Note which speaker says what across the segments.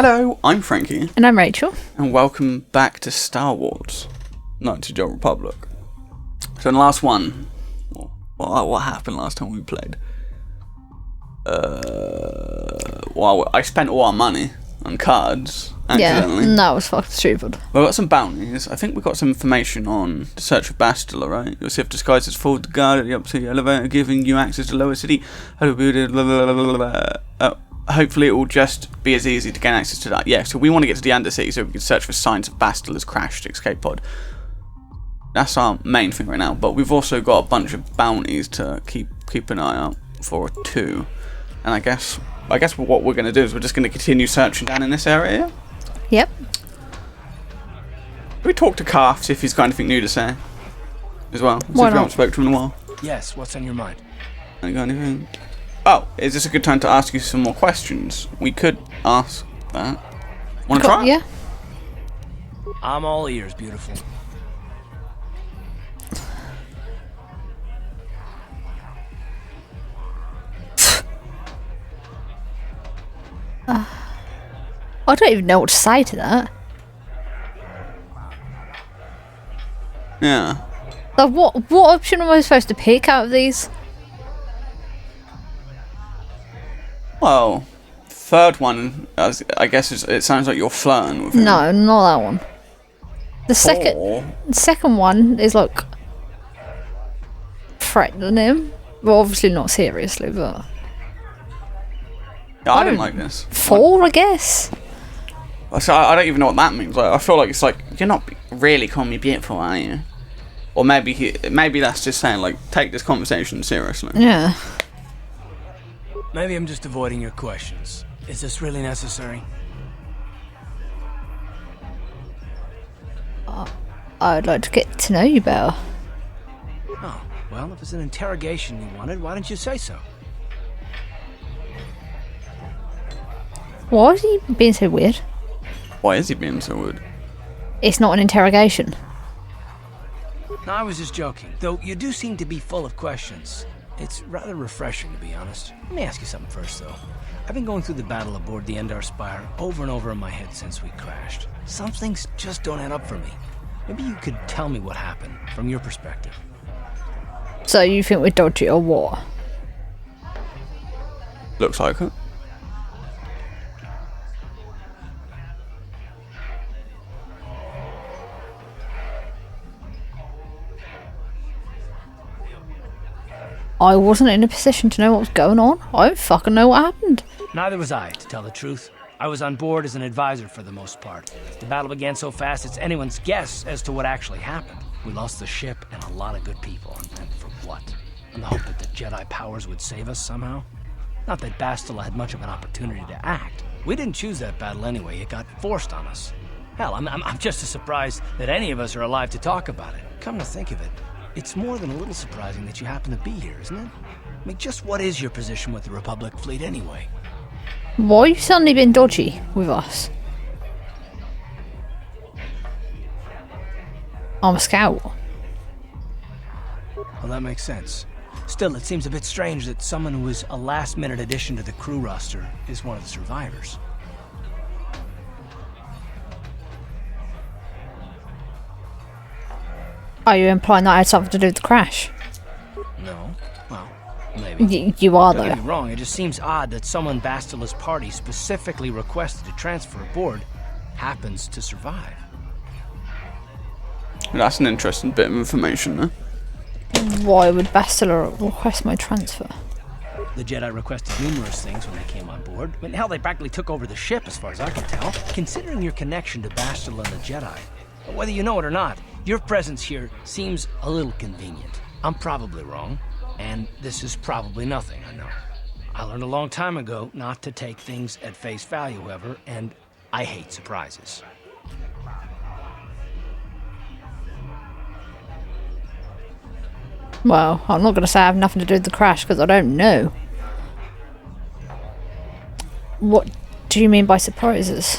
Speaker 1: Hello, I'm Frankie.
Speaker 2: And I'm Rachel.
Speaker 1: And welcome back to Star Wars, Knights of the Old Republic. So in the last one, what happened last time we played? Well, I spent all our money on cards, accidentally.
Speaker 2: Yeah, that was fucking stupid.
Speaker 1: We got some bounties. I think we got some information on the search for Bastila, right? You'll see if disguised as full guard at the upcity elevator, giving you access to lower city. Hopefully it will just be as easy to gain access to that. Yeah, so we want to get to the Undercity so we can search for signs of Bastila's crashed escape pod. That's our main thing right now, but we've also got a bunch of bounties to keep an eye out for too. And I guess what we're going to do is we're just going to continue searching down in this area.
Speaker 2: Yep.
Speaker 1: We talk to Carf, see if he's got anything new to say as well. See if we haven't spoken to him in a while.
Speaker 3: Yes, what's on your mind?
Speaker 1: Ain't got anything. Oh, is this a good time to ask you some more questions? We could ask that. Want to try?
Speaker 2: Yeah.
Speaker 3: I'm all ears, beautiful.
Speaker 2: I don't even know what to say to that.
Speaker 1: Yeah.
Speaker 2: Like, what option am I supposed to pick out of these?
Speaker 1: Well, third one, I guess it sounds like you're flirting with him.
Speaker 2: No, not that one. The second one is like threatening him. Well, obviously not seriously, but
Speaker 1: Yeah, I don't like this.
Speaker 2: 4, I guess.
Speaker 1: So I don't even know what that means. Like, I feel like it's like, you're not really calling me beautiful, are you? Or maybe that's just saying, like, take this conversation seriously.
Speaker 2: Yeah.
Speaker 3: Maybe I'm just avoiding your questions. Is this really necessary?
Speaker 2: I'd like to get to know you better.
Speaker 3: Oh, well, if it's an interrogation you wanted, why didn't you say so?
Speaker 2: Why is he being so weird?
Speaker 1: Why is he being so weird?
Speaker 2: It's not an interrogation.
Speaker 3: No, I was just joking. Though you do seem to be full of questions. It's rather refreshing, to be honest. Let me ask you something first, though. I've been going through the battle aboard the Aspyr over and over in my head since we crashed. Some things just don't add up for me. Maybe you could tell me what happened, from your perspective.
Speaker 2: So you think we're dodgy or what?
Speaker 1: Looks like it.
Speaker 2: I wasn't in a position to know what was going on. I don't fucking know what happened.
Speaker 3: Neither was I, to tell the truth. I was on board as an advisor for the most part. The battle began so fast it's anyone's guess as to what actually happened. We lost the ship and a lot of good people. And for what? In the hope that the Jedi powers would save us somehow? Not that Bastila had much of an opportunity to act. We didn't choose that battle anyway. It got forced on us. Hell, I'm just as surprised that any of us are alive to talk about it. Come to think of it, it's more than a little surprising that you happen to be here, isn't it? I mean, just what is your position with the Republic fleet anyway?
Speaker 2: Why have you suddenly been dodgy with us? I'm a scout.
Speaker 3: Well, that makes sense. Still, it seems a bit strange that someone who was a last-minute addition to the crew roster is one of the survivors.
Speaker 2: Are you implying that I had something to do with the crash?
Speaker 3: No. Well, maybe.
Speaker 2: You are,
Speaker 3: Don't
Speaker 2: though.
Speaker 3: get me wrong, it just seems odd that someone Bastila's party specifically requested to transfer aboard happens to survive.
Speaker 1: That's an interesting bit of information, huh?
Speaker 2: Why would Bastila request my transfer?
Speaker 3: The Jedi requested numerous things when they came on board. I mean, hell, they practically took over the ship, as far as I can tell. Considering your connection to Bastila and the Jedi, whether you know it or not, your presence here seems a little convenient. I'm probably wrong, and this is probably nothing, I know. I learned a long time ago not to take things at face value, however, and I hate surprises.
Speaker 2: Well, I'm not going to say I have nothing to do with the crash because I don't know. What do you mean by surprises?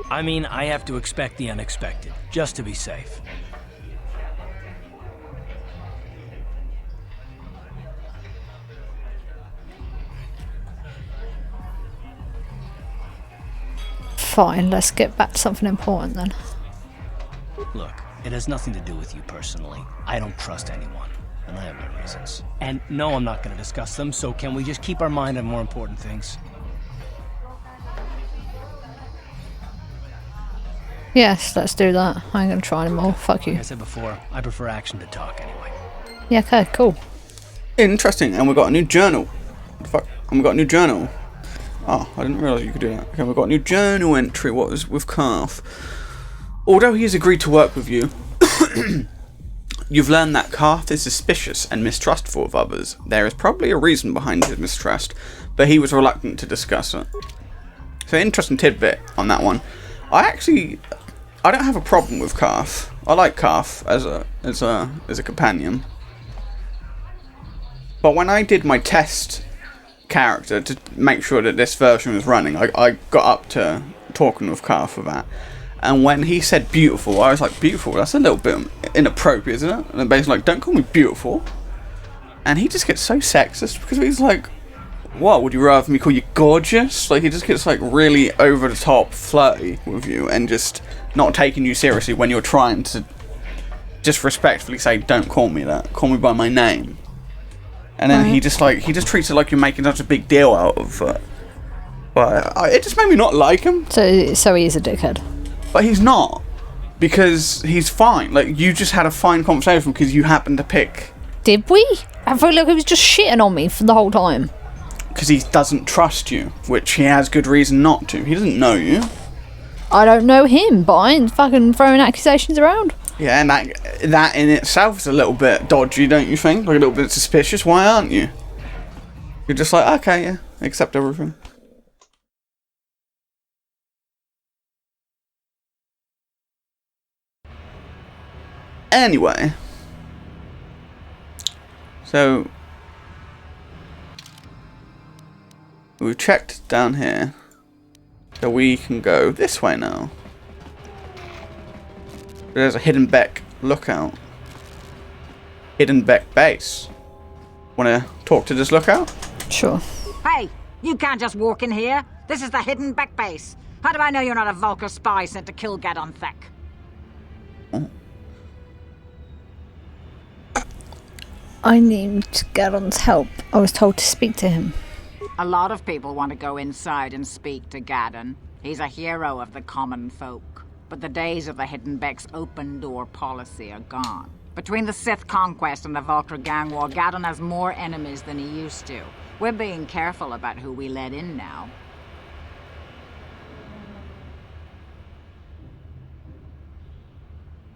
Speaker 3: I mean, I have to expect the unexpected, just to be safe.
Speaker 2: Fine, let's get back to something important then.
Speaker 3: Look, it has nothing to do with you personally. I don't trust anyone, and I have my reasons. And no, I'm not going to discuss them, so can we just keep our mind on more important things?
Speaker 2: Yes, let's do that. I ain't gonna try anymore. Fuck
Speaker 3: Like
Speaker 2: you.
Speaker 3: I said before, I prefer action to talk anyway.
Speaker 2: Yeah, okay, cool.
Speaker 1: Interesting, and we've got a new journal. What the fuck? And we've got a new journal. Oh, I didn't realise you could do that. Okay, we've got a new journal entry. What was with Calf? Although he has agreed to work with you, you've learned that Calf is suspicious and mistrustful of others. There is probably a reason behind his mistrust, but he was reluctant to discuss it. So, interesting tidbit on that one. I don't have a problem with Calf. I like Calf as a companion. But when I did my test character to make sure that this version was running, I got up to talking with Calf for that. And when he said beautiful, I was like, beautiful? That's a little bit inappropriate, isn't it? And then basically like, don't call me beautiful. And he just gets so sexist because he's like, what, would you rather me call you gorgeous? Like, he just gets like really over the top flirty with you and just not taking you seriously when you're trying to just respectfully say, don't call me that, call me by my name. And then he just treats it like you're making such a big deal out of it. But it just made me not like him.
Speaker 2: So he is a dickhead.
Speaker 1: But he's not, because he's fine. Like, you just had a fine conversation because you happened to pick.
Speaker 2: Did we? I feel like he was just shitting on me for the whole time.
Speaker 1: Because he doesn't trust you, which he has good reason not to. He doesn't know you.
Speaker 2: I don't know him, but I ain't fucking throwing accusations around.
Speaker 1: Yeah, and that in itself is a little bit dodgy, don't you think? Like a little bit suspicious. Why aren't you? You're just like, okay, yeah, accept everything. Anyway. So we've checked down here. So we can go this way now. There's a Hidden Beck lookout. Hidden Beck base. Wanna talk to this lookout?
Speaker 2: Sure.
Speaker 4: Hey, you can't just walk in here. This is the Hidden Beck base. How do I know you're not a Vulcar spy sent to kill Gadon Thek?
Speaker 1: Oh.
Speaker 2: I need Gadon's help. I was told to speak to him.
Speaker 4: A lot of people want to go inside and speak to Gadon. He's a hero of the common folk. But the days of the Hidden Beck's open door policy are gone. Between the Sith conquest and the Vulcar gang war, Gadon has more enemies than he used to. We're being careful about who we let in now.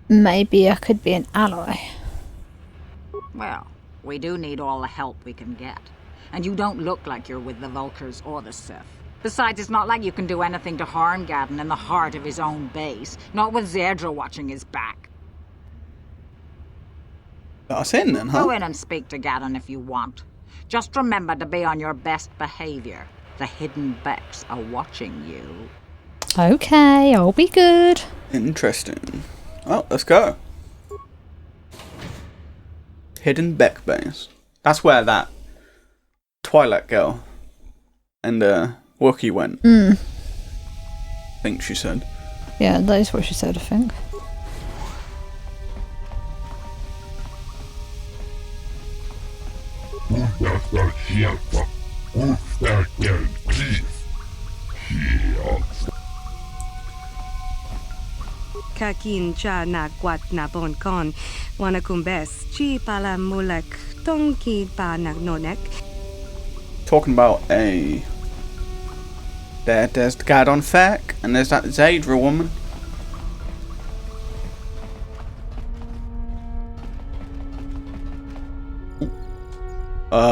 Speaker 2: Maybe I could be an ally.
Speaker 4: Well, we do need all the help we can get. And you don't look like you're with the Vulcars or the Sith. Besides, it's not like you can do anything to harm Gadon in the heart of his own base. Not with Zerdra watching his back.
Speaker 1: Let us in then, huh?
Speaker 4: Go in and speak to Gadon if you want. Just remember to be on your best behavior. The Hidden Becks are watching you.
Speaker 2: Okay, I'll be good.
Speaker 1: Interesting. Well, let's go. Hidden Beck base. That's where that Twilight girl and Wookiee went. I think she said.
Speaker 2: Yeah, that is what she said, I think.
Speaker 5: Kakin cha na kwat na bon kon wanakumbes chi pala mulek tongki pa nagnonek.
Speaker 1: Talking about there's Gadon Thek and there's that Zerdra woman.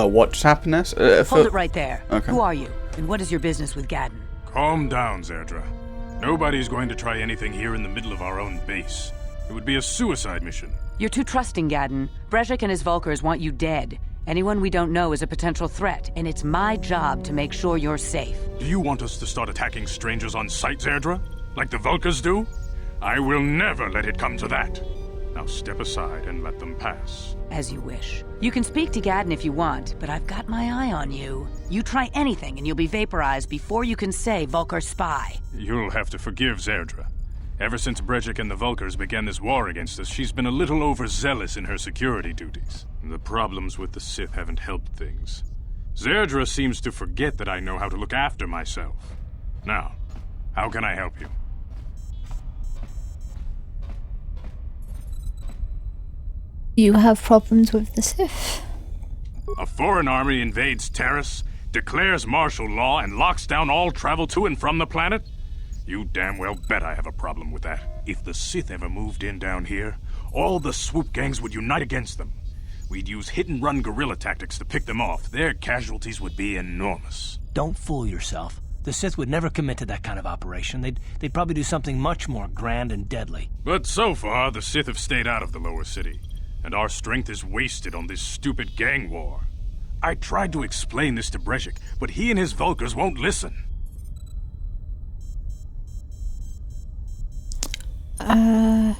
Speaker 1: What's happened there?
Speaker 6: Hold it right there.
Speaker 1: Okay.
Speaker 6: Who are you? And what is your business with Gadon?
Speaker 7: Calm down, Zerdra. Nobody's going to try anything here in the middle of our own base. It would be a suicide mission.
Speaker 6: You're too trusting, Gadon. Brezhik and his Vulcars want you dead. Anyone we don't know is a potential threat, and it's my job to make sure you're safe.
Speaker 7: Do you want us to start attacking strangers on sight, Zerdra? Like the Vulcars do? I will never let it come to that. Now step aside and let them pass.
Speaker 6: As you wish. You can speak to Gadden if you want, but I've got my eye on you. You try anything and you'll be vaporized before you can say Vulkar spy.
Speaker 7: You'll have to forgive Zerdra. Ever since Brejik and the Vulkars began this war against us, she's been a little overzealous in her security duties. The problems with the Sith haven't helped things. Zerdra seems to forget that I know how to look after myself. Now, how can I help you?
Speaker 2: You have problems with the Sith.
Speaker 7: A foreign army invades Terrace, declares martial law, and locks down all travel to and from the planet? You damn well bet I have a problem with that. If the Sith ever moved in down here, all the swoop gangs would unite against them. We'd use hit-and-run guerrilla tactics to pick them off. Their casualties would be enormous.
Speaker 3: Don't fool yourself. The Sith would never commit to that kind of operation. They'd probably do something much more grand and deadly.
Speaker 7: But so far, the Sith have stayed out of the lower city, and our strength is wasted on this stupid gang war. I tried to explain this to Brejik, but he and his Vulkars won't listen.
Speaker 2: I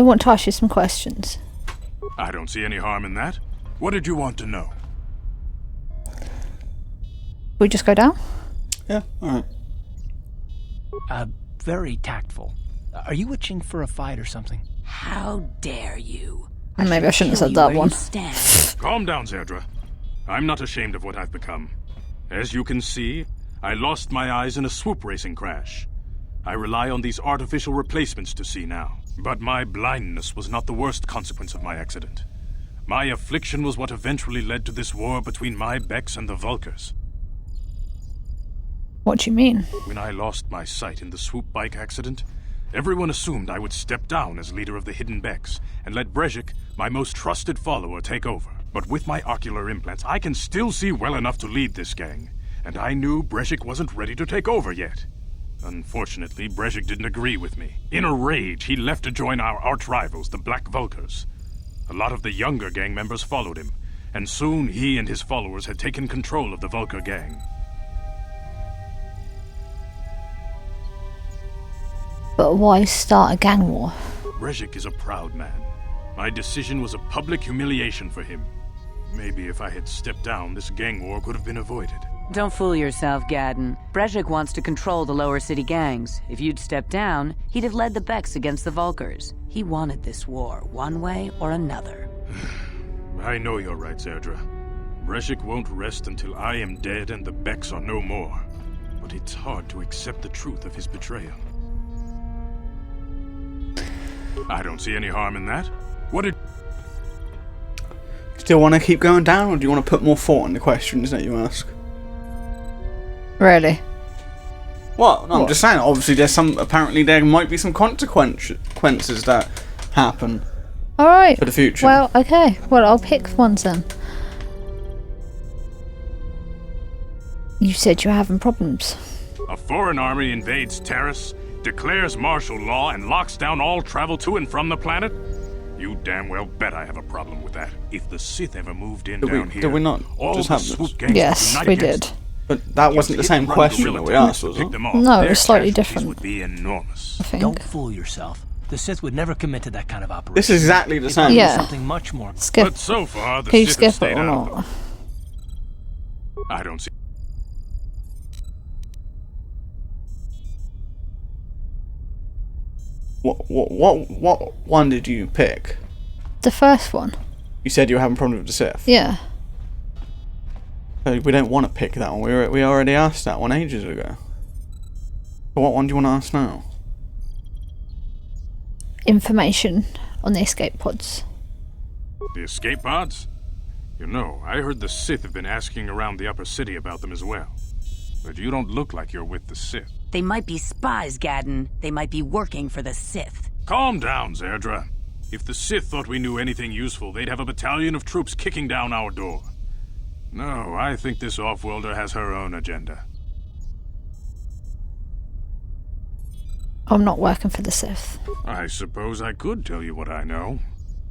Speaker 2: want to ask you some questions.
Speaker 7: I don't see any harm in that. What did you want to know?
Speaker 2: We just go down?
Speaker 1: Yeah, alright.
Speaker 3: Very tactful. Are you itching for a fight or something?
Speaker 6: How dare you?
Speaker 2: Maybe I shouldn't have
Speaker 6: Kill
Speaker 2: said
Speaker 6: you
Speaker 2: that
Speaker 6: where
Speaker 2: one.
Speaker 6: you stand.
Speaker 7: Calm down, Zerdra. I'm not ashamed of what I've become. As you can see, I lost my eyes in a swoop racing crash. I rely on these artificial replacements to see now. But my blindness was not the worst consequence of my accident. My affliction was what eventually led to this war between my Becks and the Vulkars.
Speaker 2: What do you mean?
Speaker 7: When I lost my sight in the swoop bike accident, everyone assumed I would step down as leader of the Hidden Becks and let Brejik, my most trusted follower, take over. But with my ocular implants, I can still see well enough to lead this gang, and I knew Brejik wasn't ready to take over yet. Unfortunately, Brejik didn't agree with me. In a rage, he left to join our arch-rivals, the Black Vulkars. A lot of the younger gang members followed him, and soon he and his followers had taken control of the Vulkar gang.
Speaker 2: But why start a gang war?
Speaker 7: Brejik is a proud man. My decision was a public humiliation for him. Maybe if I had stepped down, this gang war could have been avoided.
Speaker 6: Don't fool yourself, Gadden. Brejik wants to control the lower city gangs. If you'd stepped down, he'd have led the Becks against the Vulkars. He wanted this war, one way or another.
Speaker 7: I know you're right, Zerdra. Brejik won't rest until I am dead and the Becks are no more. But it's hard to accept the truth of his betrayal. I don't see any harm in that. What did...
Speaker 1: Still want to keep going down, or do you want to put more thought in the questions that you ask?
Speaker 2: Really?
Speaker 1: Well, no, I'm just saying, obviously apparently there might be some consequences that happen
Speaker 2: Alright.
Speaker 1: for the future.
Speaker 2: Well, okay. Well, I'll pick ones then. You said you're having problems.
Speaker 7: A foreign army invades Terrace, declares martial law, and locks down all travel to and from the planet? You damn well bet I have a problem with that. If the Sith ever moved in down here,
Speaker 1: did we not
Speaker 7: all
Speaker 1: just
Speaker 7: the
Speaker 1: have this?
Speaker 7: swoop gangs
Speaker 2: Yes,
Speaker 7: would
Speaker 2: we
Speaker 7: unite against
Speaker 2: did.
Speaker 7: them.
Speaker 1: But that wasn't the same question that we asked, was it?
Speaker 2: No, it was slightly different.
Speaker 7: Would be enormous.
Speaker 2: I think.
Speaker 3: Don't fool yourself. The Sith would never commit to that kind of operation.
Speaker 1: This is exactly the
Speaker 3: They'd
Speaker 1: same.
Speaker 3: do
Speaker 2: Yeah.
Speaker 3: something much more.
Speaker 2: Skip.
Speaker 7: But so far, the
Speaker 2: Can you
Speaker 7: Sith have
Speaker 2: skip it
Speaker 7: stayed
Speaker 2: or
Speaker 7: out of
Speaker 2: not?
Speaker 7: them. I don't see.
Speaker 1: What one did you pick?
Speaker 2: The first one.
Speaker 1: You said you were having problems with the Sith.
Speaker 2: Yeah.
Speaker 1: So we don't want to pick that one. We already asked that one ages ago. So what one do you want to ask now?
Speaker 2: Information on the escape pods.
Speaker 7: The escape pods? You know, I heard the Sith have been asking around the upper city about them as well. But you don't look like you're with the Sith.
Speaker 6: They might be spies, Gadden. They might be working for the Sith.
Speaker 7: Calm down, Zerdra. If the Sith thought we knew anything useful, they'd have a battalion of troops kicking down our door. No, I think this off-worlder has her own agenda.
Speaker 2: I'm not working for the Sith.
Speaker 7: I suppose I could tell you what I know.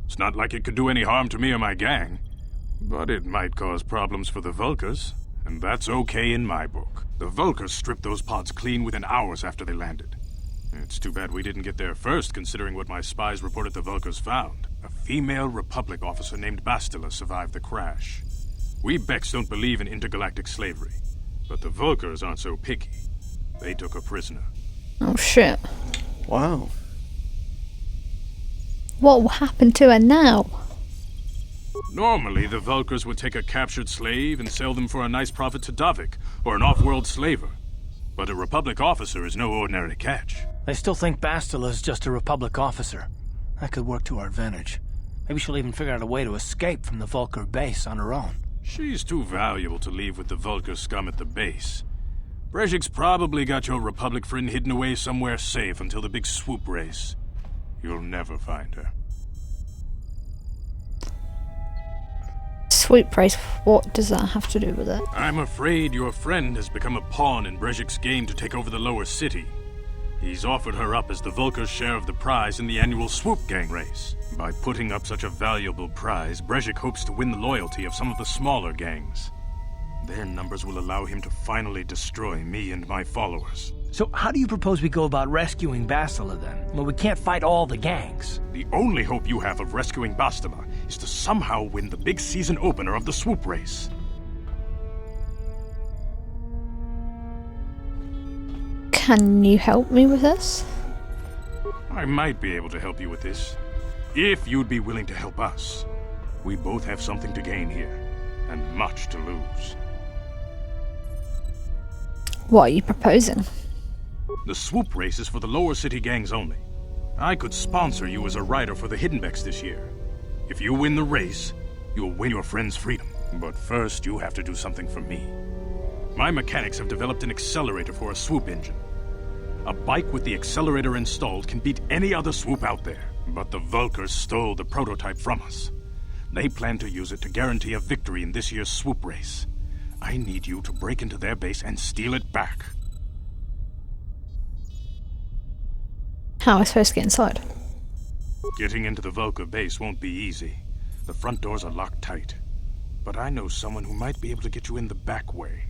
Speaker 7: It's not like it could do any harm to me or my gang. But it might cause problems for the Vulkars, and that's okay in my book. The Vulkars stripped those pods clean within hours after they landed. It's too bad we didn't get there first, considering what my spies reported the Vulkars found. A female Republic officer named Bastila survived the crash. We Becks don't believe in intergalactic slavery, but the Vulkars aren't so picky. They took her prisoner.
Speaker 2: Oh shit.
Speaker 1: Wow.
Speaker 2: What will happen to her now?
Speaker 7: Normally, the Vulkars would take a captured slave and sell them for a nice profit to Davik, or an off-world slaver. But a Republic officer is no ordinary catch.
Speaker 3: They still think Bastila's just a Republic officer. That could work to our advantage. Maybe she'll even figure out a way to escape from the Vulkar base on her own.
Speaker 7: She's too valuable to leave with the Vulkar scum at the base. Brezhik's probably got your Republic friend hidden away somewhere safe until the big swoop race. You'll never find her.
Speaker 2: Sweet praise. What does that have to do with it?
Speaker 7: I'm afraid your friend has become a pawn in Brezhik's game to take over the lower city. He's offered her up as the Vulkar's share of the prize in the annual swoop gang race. By putting up such a valuable prize, Brezhik hopes to win the loyalty of some of the smaller gangs. Their numbers will allow him to finally destroy me and my followers.
Speaker 3: So how do you propose we go about rescuing Bastila then? Well, we can't fight all the gangs.
Speaker 7: The only hope you have of rescuing Bastila is to somehow win the big season opener of the swoop race.
Speaker 2: Can you help me with this?
Speaker 7: I might be able to help you with this, if you'd be willing to help us. We both have something to gain here, and much to lose.
Speaker 2: What are you proposing?
Speaker 7: The swoop race is for the lower city gangs only. I could sponsor you as a rider for the Hiddenbecks this year. If you win the race, you'll win your friend's freedom. But first, you have to do something for me. My mechanics have developed an accelerator for a swoop engine. A bike with the accelerator installed can beat any other swoop out there. But the Vulkars stole the prototype from us. They plan to use it to guarantee a victory in this year's swoop race. I need you to break into their base and steal it back.
Speaker 2: How am I supposed to get inside?
Speaker 7: Getting into the Vulkar base won't be easy. The front doors are locked tight. But I know someone who might be able to get you in the back way.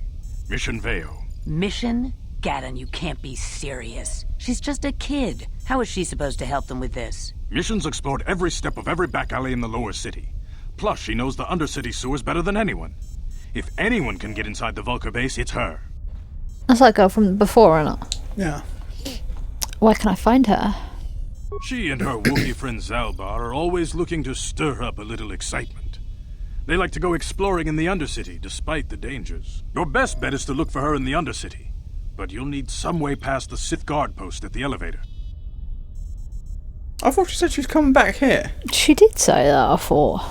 Speaker 7: Mission Veo.
Speaker 6: Mission? Gaddon, you can't be serious. She's just a kid. How is she supposed to help them with this?
Speaker 7: Mission's explored every step of every back alley in the lower city. Plus, she knows the undercity sewers better than anyone. If anyone can get inside the Vulkar base, it's her.
Speaker 2: That's that girl from before, isn't it?
Speaker 1: Yeah.
Speaker 2: Where can I find her?
Speaker 7: She and her Wookiee friend Zalbar are always looking to stir up a little excitement. They like to go exploring in the Undercity, despite the dangers. Your best bet is to look for her in the Undercity. But you'll need some way past the Sith guard post at the elevator.
Speaker 1: I thought she said she was coming back here.
Speaker 2: She did say that, I thought.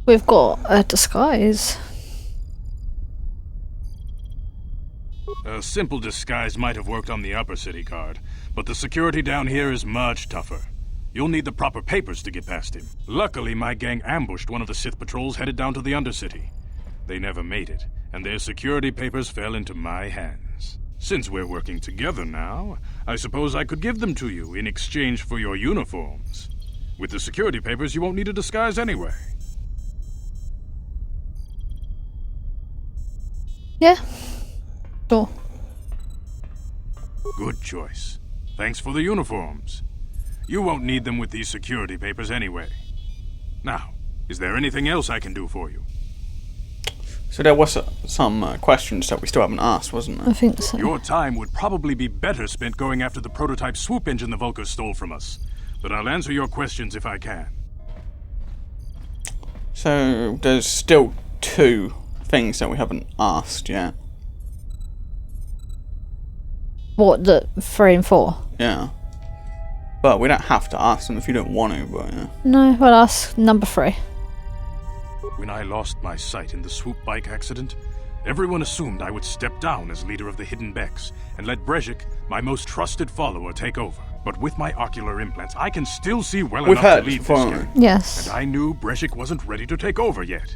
Speaker 2: We've got a disguise.
Speaker 7: A simple disguise might have worked on the upper city guard, but the security down here is much tougher. You'll need the proper papers to get past him. Luckily, my gang ambushed one of the Sith patrols headed down to the Undercity. They never made it, and their security papers fell into my hands. Since we're working together now, I suppose I could give them to you in exchange for your uniforms. With the security papers, you won't need a disguise anyway.
Speaker 2: Yeah. Sure.
Speaker 7: Good choice. Thanks for the uniforms. You won't need them with these security papers anyway. Now, is there anything else I can do for you?
Speaker 1: So there was some questions that we still haven't asked, wasn't there?
Speaker 2: I think so.
Speaker 7: Your time would probably be better spent going after the prototype swoop engine the Vulkars stole from us. But I'll answer your questions if I can.
Speaker 1: So there's still 2 things that we haven't asked yet.
Speaker 2: What, the 3 and 4?
Speaker 1: Yeah. But we don't have to ask them if you don't want to, but yeah.
Speaker 2: No, well, that's number 3.
Speaker 7: When I lost my sight in the swoop bike accident, everyone assumed I would step down as leader of the Hidden Becks and let Brezhik, my most trusted follower, take over. But with my ocular implants, I can still see well
Speaker 1: We've
Speaker 7: enough
Speaker 1: heard
Speaker 7: to lead
Speaker 1: before,
Speaker 7: this
Speaker 1: haven't
Speaker 7: gang.
Speaker 1: we?
Speaker 2: Yes.
Speaker 7: And I knew Brezhik wasn't ready to take over yet.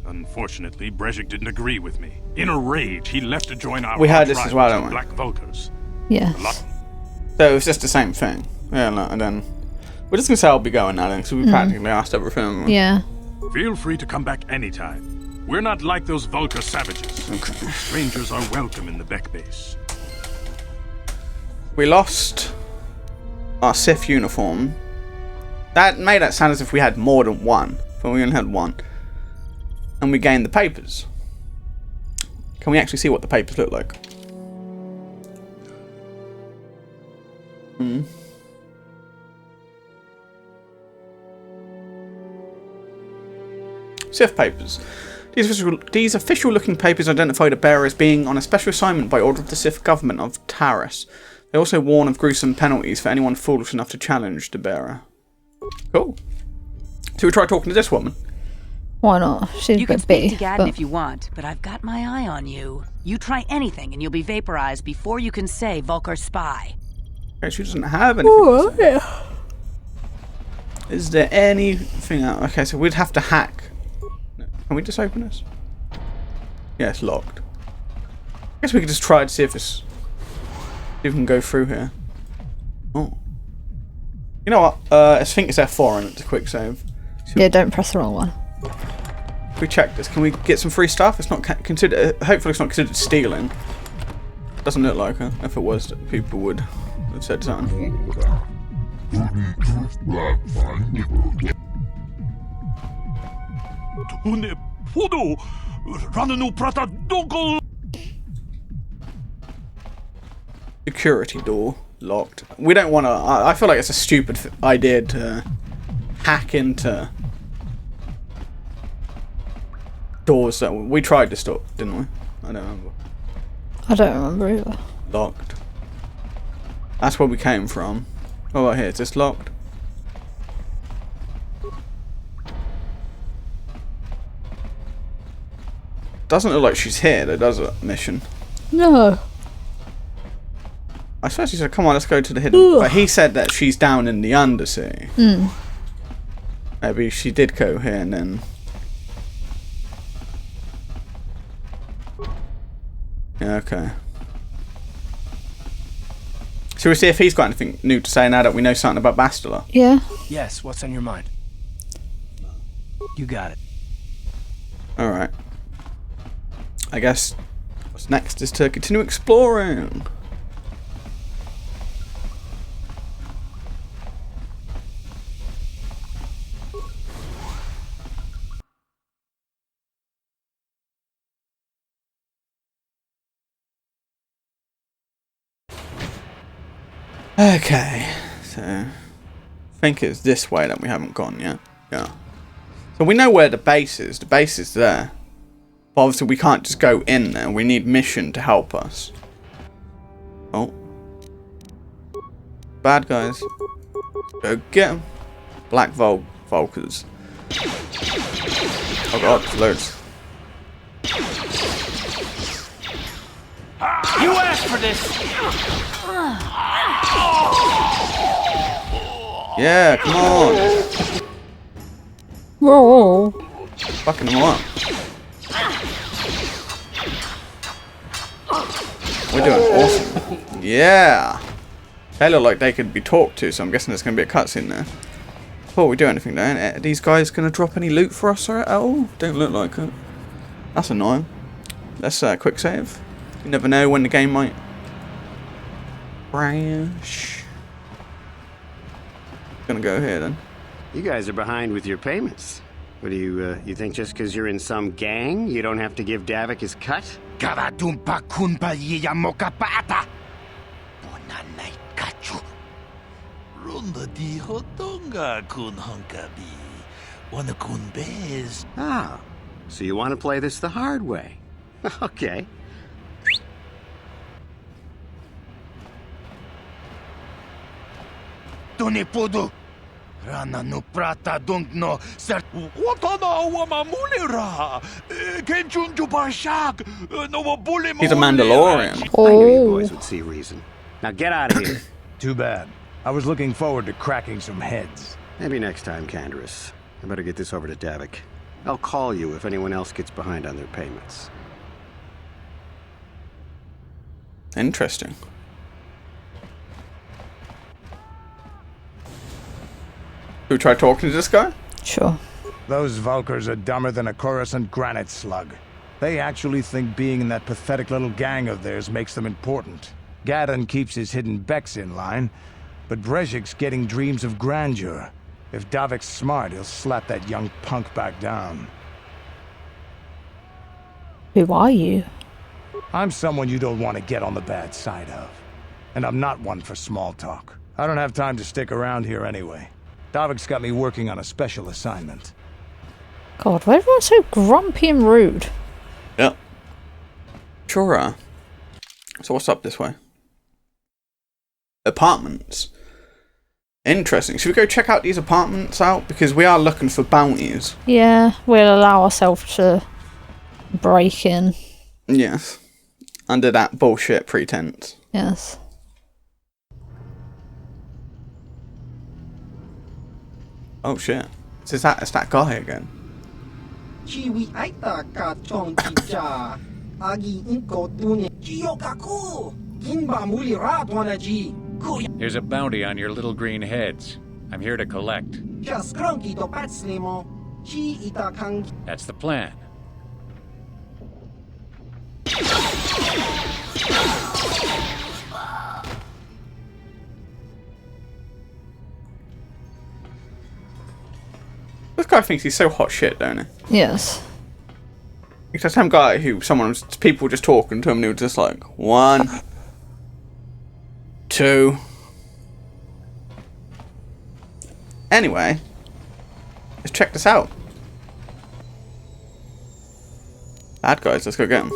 Speaker 7: Unfortunately, Brezhik didn't agree with me. In a rage, he left to join our
Speaker 1: We had this
Speaker 7: rivals,
Speaker 1: as well,
Speaker 7: the
Speaker 1: don't we?
Speaker 7: Black Vulkars.
Speaker 2: Yes.
Speaker 1: So it was just the same thing. Yeah, no, and then we're just gonna say I'll be going now then, because we practically asked everything. haven't we?
Speaker 2: Yeah.
Speaker 7: Feel free to come back anytime. We're not like those Vulkar savages.
Speaker 1: Okay.
Speaker 7: Strangers are welcome in the Beck base.
Speaker 1: We lost our Sith uniform. That made that sound as if we had more than one, but we only had one. And we gained the papers. Can we actually see what the papers look like? Sith papers. These official-looking papers identify the bearer as being on a special assignment by order of the Sith government of Taris. They also warn of gruesome penalties for anyone foolish enough to challenge the bearer. Cool. So we try talking to this woman.
Speaker 2: Why not? She's
Speaker 6: You
Speaker 2: a
Speaker 6: can
Speaker 2: bit
Speaker 6: speak
Speaker 2: bitty.
Speaker 6: to Gadden
Speaker 2: But
Speaker 6: if you want, but I've got my eye on you. You try anything and you'll be vaporized before you can say Vulcar spy.
Speaker 1: Okay, she doesn't have anything.
Speaker 2: oh, yeah.
Speaker 1: Is there anything else? Okay, so we'd have to hack. Can we just open this? Yeah, it's locked. I guess we could just try to see if it's... see if we can go through here. Oh. You know what? I think it's F4 and it's a quick save.
Speaker 2: Yeah, don't press the wrong one.
Speaker 1: If we check this, can we get some free stuff? It's not considered... hopefully it's not considered stealing. Doesn't look like it. If it was, people would have said something. Security door locked. We don't want to. I feel like it's a stupid idea to hack into doors that we tried to stop, didn't we? I don't remember.
Speaker 2: I don't remember either.
Speaker 1: Locked. That's where we came from. Oh, right here. Is this locked? Doesn't look like she's here, though, does it? Mission.
Speaker 2: No.
Speaker 1: I suppose he said, come on, let's go to the hidden... But he said that she's down in the undersea. Maybe she did go here and then... Yeah, okay. Shall we see if he's got anything new to say now that we know something about Bastila?
Speaker 2: Yeah.
Speaker 3: Yes, what's on your mind? You got it.
Speaker 1: Alright. I guess what's next is to continue exploring. Okay, so I think it's this way that we haven't gone yet. Yeah. So we know where the base is. The base is there. But obviously we can't just go in there. We need mission to help us. Oh. Bad guys. Go get them. Black Vulcars. Oh god, there's loads.
Speaker 3: You asked for this!
Speaker 1: Yeah, come on.
Speaker 2: Whoa.
Speaker 1: Fucking them up. We're doing awesome. Yeah. They look like they could be talked to, so I'm guessing there's going to be a cutscene there. Before we do anything, though, are these guys going to drop any loot for us at all? Don't look like it. That's annoying. Let's quick save. You never know when the game might crash. Gonna go here then.
Speaker 8: You guys are behind with your payments. What do you think just because you're in some gang, you don't have to give Davik his cut?
Speaker 3: Kavadumpa kunpa yiyamoka paata! Bonanay kachu.
Speaker 9: Runda di hotonga kun honkabi. Wana kun bez.
Speaker 8: Ah, so you want to play this the hard way. Okay.
Speaker 3: Tunipudu! Rana no prata dunkno sert. Watana wamamulira! Kenchunju barshak! No bully.
Speaker 1: He's a Mandalorian.
Speaker 8: I knew you boys would see reason. Now get out of here.
Speaker 3: Too bad. I was looking forward to cracking some heads.
Speaker 8: Maybe next time, Canderous. I better get this over to Davik. I'll call you if anyone else gets behind on their payments.
Speaker 1: Interesting. Should we try talking to this guy?
Speaker 2: Sure.
Speaker 3: Those Vulcars are dumber than a Coruscant granite slug. They actually think being in that pathetic little gang of theirs makes them important.
Speaker 10: Gaddon keeps his hidden becks in line, but Brezhik's getting dreams of grandeur. If Davik's smart, he'll slap that young punk back down.
Speaker 2: Who are you?
Speaker 10: I'm someone you don't want to get on the bad side of. And I'm not one for small talk. I don't have time to stick around here anyway. Davik's got me working on a special assignment.
Speaker 2: God, why everyone so grumpy and rude?
Speaker 1: Yep. Sure. So what's up this way? Apartments. Interesting. Should we go check out these apartments out? Because we are looking for bounties.
Speaker 2: Yeah, we'll allow ourselves to break in.
Speaker 1: Yes. Under that bullshit pretense.
Speaker 2: Yes.
Speaker 1: Oh shit. It's that guy again.
Speaker 11: Here's a bounty on your little green heads. I'm here to collect. That's the plan.
Speaker 1: This guy thinks he's so hot shit, don't he?
Speaker 2: Yes.
Speaker 1: It's the same guy who people just talking to him and he was just like, 1, 2. Anyway, let's check this out. Bad guys, let's go get them.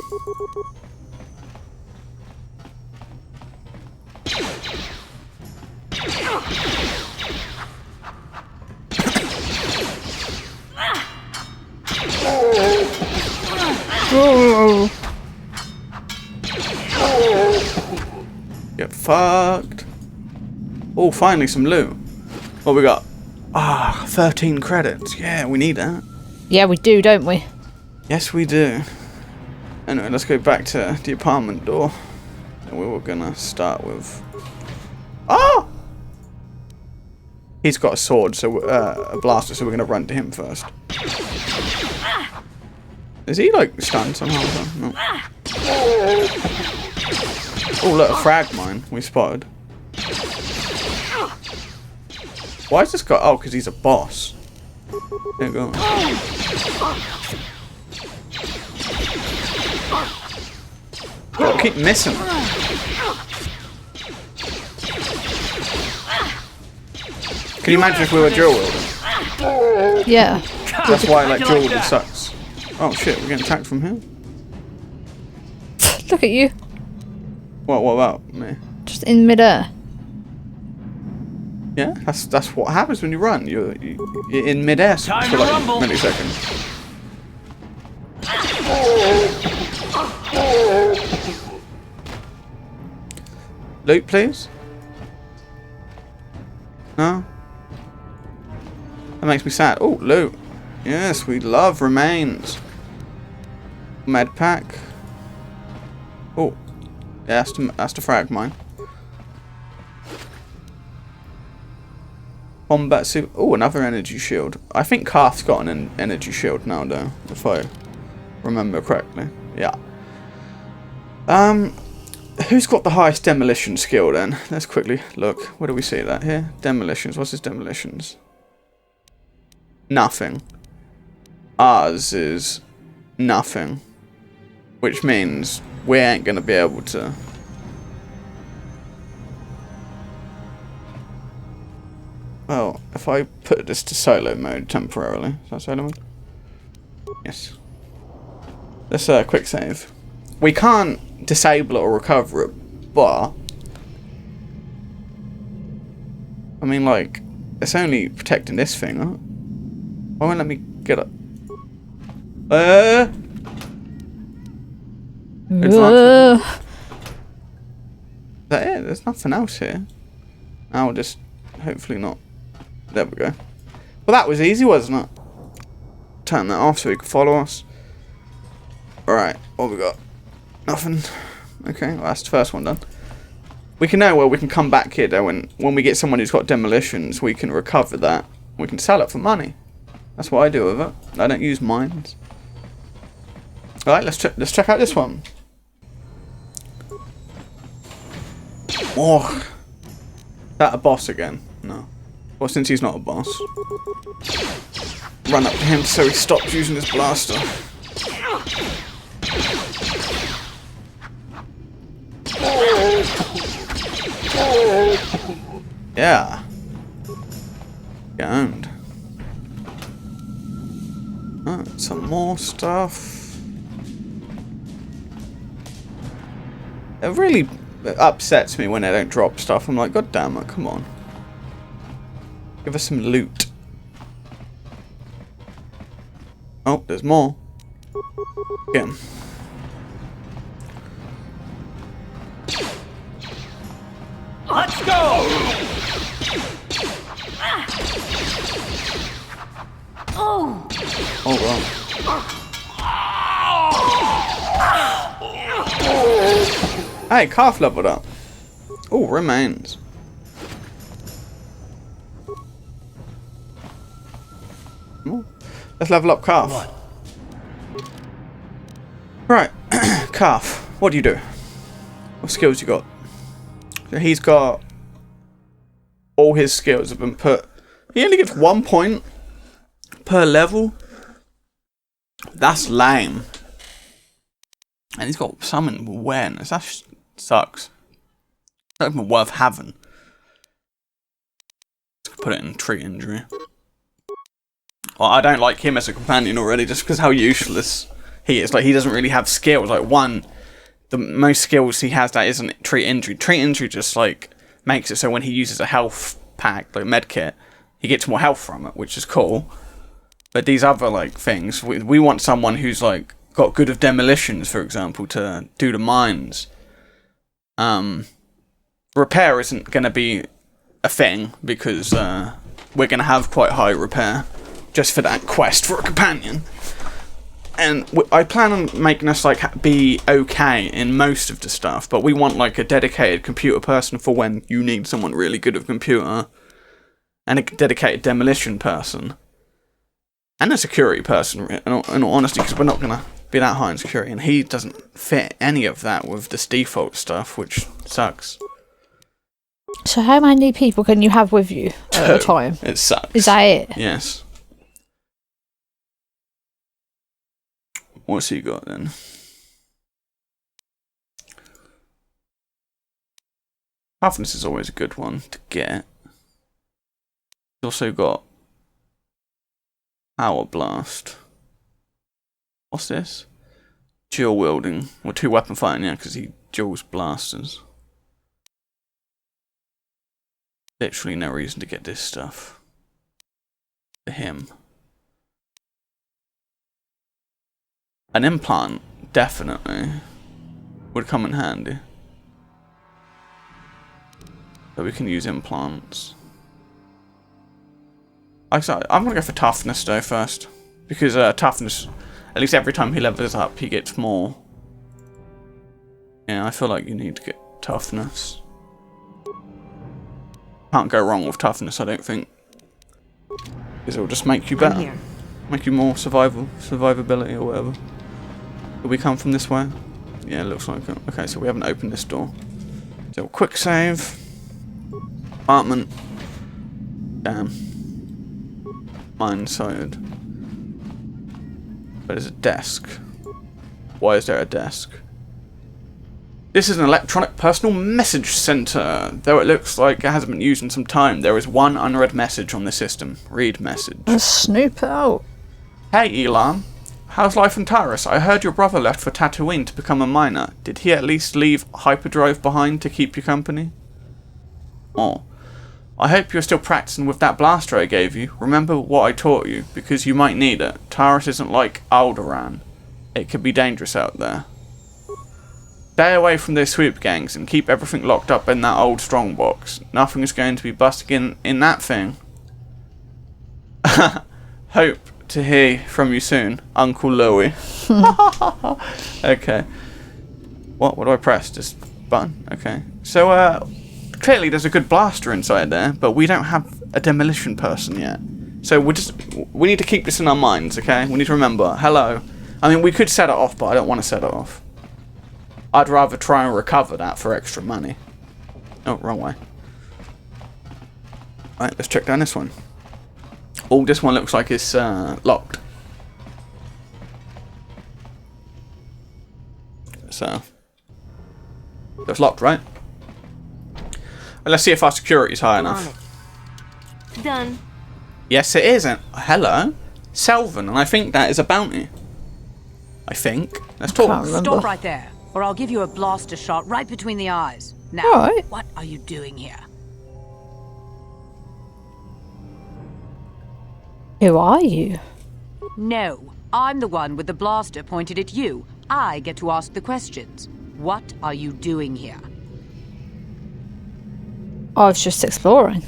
Speaker 1: Get fucked. Oh, finally some loot. What we got? 13 credits. Yeah, we need that.
Speaker 2: Yeah, we do, don't we?
Speaker 1: Yes, we do. Anyway, let's go back to the apartment door. And we were gonna start with... Oh! He's got a sword, so a blaster, so we're gonna run to him first. Is he like stunned somehow? No. Oh look, a frag mine we spotted. Why is this guy? Oh, because he's a boss. There you go. I keep missing. Can you imagine if we were dual wielding?
Speaker 2: Yeah.
Speaker 1: That's why like dual wielding sucks. Oh shit, we're getting attacked from here.
Speaker 2: Look at you.
Speaker 1: What about me?
Speaker 2: Just in midair.
Speaker 1: Yeah, that's what happens when you run. You're in midair for like milliseconds. Loot, please. No. That makes me sad. Oh, loot. Yes, we love remains. Med pack. Oh, yeah, that's the frag mine. Combat suit. Oh, another energy shield. I think Karth's got an energy shield now, though, if I remember correctly. Yeah. Who's got the highest demolition skill then? Let's quickly look. Where do we see that here? Demolitions. What's his demolitions? Nothing. Ours is nothing. Which means we ain't gonna be able to. Well, if I put this to solo mode temporarily. Is that solo mode? Yes. Let's quick save. We can't disable it or recover it, but I mean, like, it's only protecting this thing, huh? Why won't let me get it? Is that it? There's nothing else here. I'll just hopefully not. There we go. Well, that was easy, wasn't it? Turn that off so he can follow us. Alright, what we got? Nothing. Okay, well, that's the first one done. We can know where we can come back here though, when we get someone who's got demolitions, we can recover that. We can sell it for money. That's what I do with it. I don't use mines. Alright, let's check out this one. Oh. Is that a boss again? No. Well, since he's not a boss. Run up to him so he stops using his blaster. Yeah. Get owned. Alright, some more stuff. It really upsets me when they don't drop stuff. I'm like, God damn it, come on. Give us some loot. Oh, there's more. Get him.
Speaker 3: Let's go!
Speaker 2: Oh!
Speaker 1: Oh, wow. Hey, calf leveled up. Oh, remains. Ooh. Let's level up calf. Right, calf. What do you do? What skills you got? So he's got all his skills have been put. He only gets 1 point per level. That's lame. And he's got summon awareness. That sucks. Not even worth having. Let's put it in treat injury. Well, I don't like him as a companion already, just because how useless he is. Like, he doesn't really have skills. Like, the most skills he has that isn't treat injury. Treat injury just, like, makes it so when he uses a health pack, like med kit, he gets more health from it, which is cool. But these other, like, things, we want someone who's, like, got good of demolitions, for example, to do the mines. Repair isn't going to be a thing, because we're going to have quite high repair, just for that quest for a companion. And I plan on making us, like, be okay in most of the stuff, but we want, like, a dedicated computer person for when you need someone really good at computer, and a dedicated demolition person, and a security person, in all honesty, because we're not going to be that high in security, and he doesn't fit any of that with this default stuff, which sucks.
Speaker 2: So how many people can you have with you at a time?
Speaker 1: It sucks.
Speaker 2: Is that it?
Speaker 1: Yes. What's he got then? Toughness is always a good one to get. He's also got Power Blast. What's this? Dual wielding. Or two weapon fighting, yeah, because he duals blasters. Literally no reason to get this stuff for him. An implant, definitely, would come in handy. So we can use implants. I'm going to go for toughness though first. Because toughness, at least every time he levels up, he gets more. Yeah, I feel like you need to get toughness. Can't go wrong with toughness, I don't think. Because it will just make you better. Make you more survivability or whatever. Will we come from this way? Yeah, it looks like it. Okay, so we haven't opened this door. So quick save. Apartment. Damn. Mine sighted. But there's a desk. Why is there a desk? This is an electronic personal message center. Though it looks like it hasn't been used in some time, there is one unread message on the system. Read message.
Speaker 2: Let's snoop it out.
Speaker 1: Hey Elon. How's life in Taurus? I heard your brother left for Tatooine to become a miner. Did he at least leave hyperdrive behind to keep you company? Oh. I hope you're still practicing with that blaster I gave you. Remember what I taught you, because you might need it. Taurus isn't like Alderaan. It could be dangerous out there. Stay away from those swoop gangs and keep everything locked up in that old strongbox. Nothing is going to be busting in that thing. Hope to hear from you soon, Uncle Louie. Okay. What do I press? Just button? Okay. So, clearly there's a good blaster inside there, but we don't have a demolition person yet. So we need to keep this in our minds, okay? We need to remember, hello. I mean, we could set it off, but I don't want to set it off. I'd rather try and recover that for extra money. Oh, wrong way. Right, let's check down this one. Oh, this one looks like it's locked. So, it's locked, right? Well, let's see if our security's high enough.
Speaker 5: Done.
Speaker 1: Yes, it isn't. Hello, Selvin, and I think that is a bounty. I think. Let's talk.
Speaker 6: Stop right there, or I'll give you a blaster shot right between the eyes. Now,
Speaker 2: Alright.
Speaker 6: what are you doing here?
Speaker 2: Who are you?
Speaker 6: No, I'm the one with the blaster pointed at you. I get to ask the questions. What are you doing here?
Speaker 2: I was just exploring.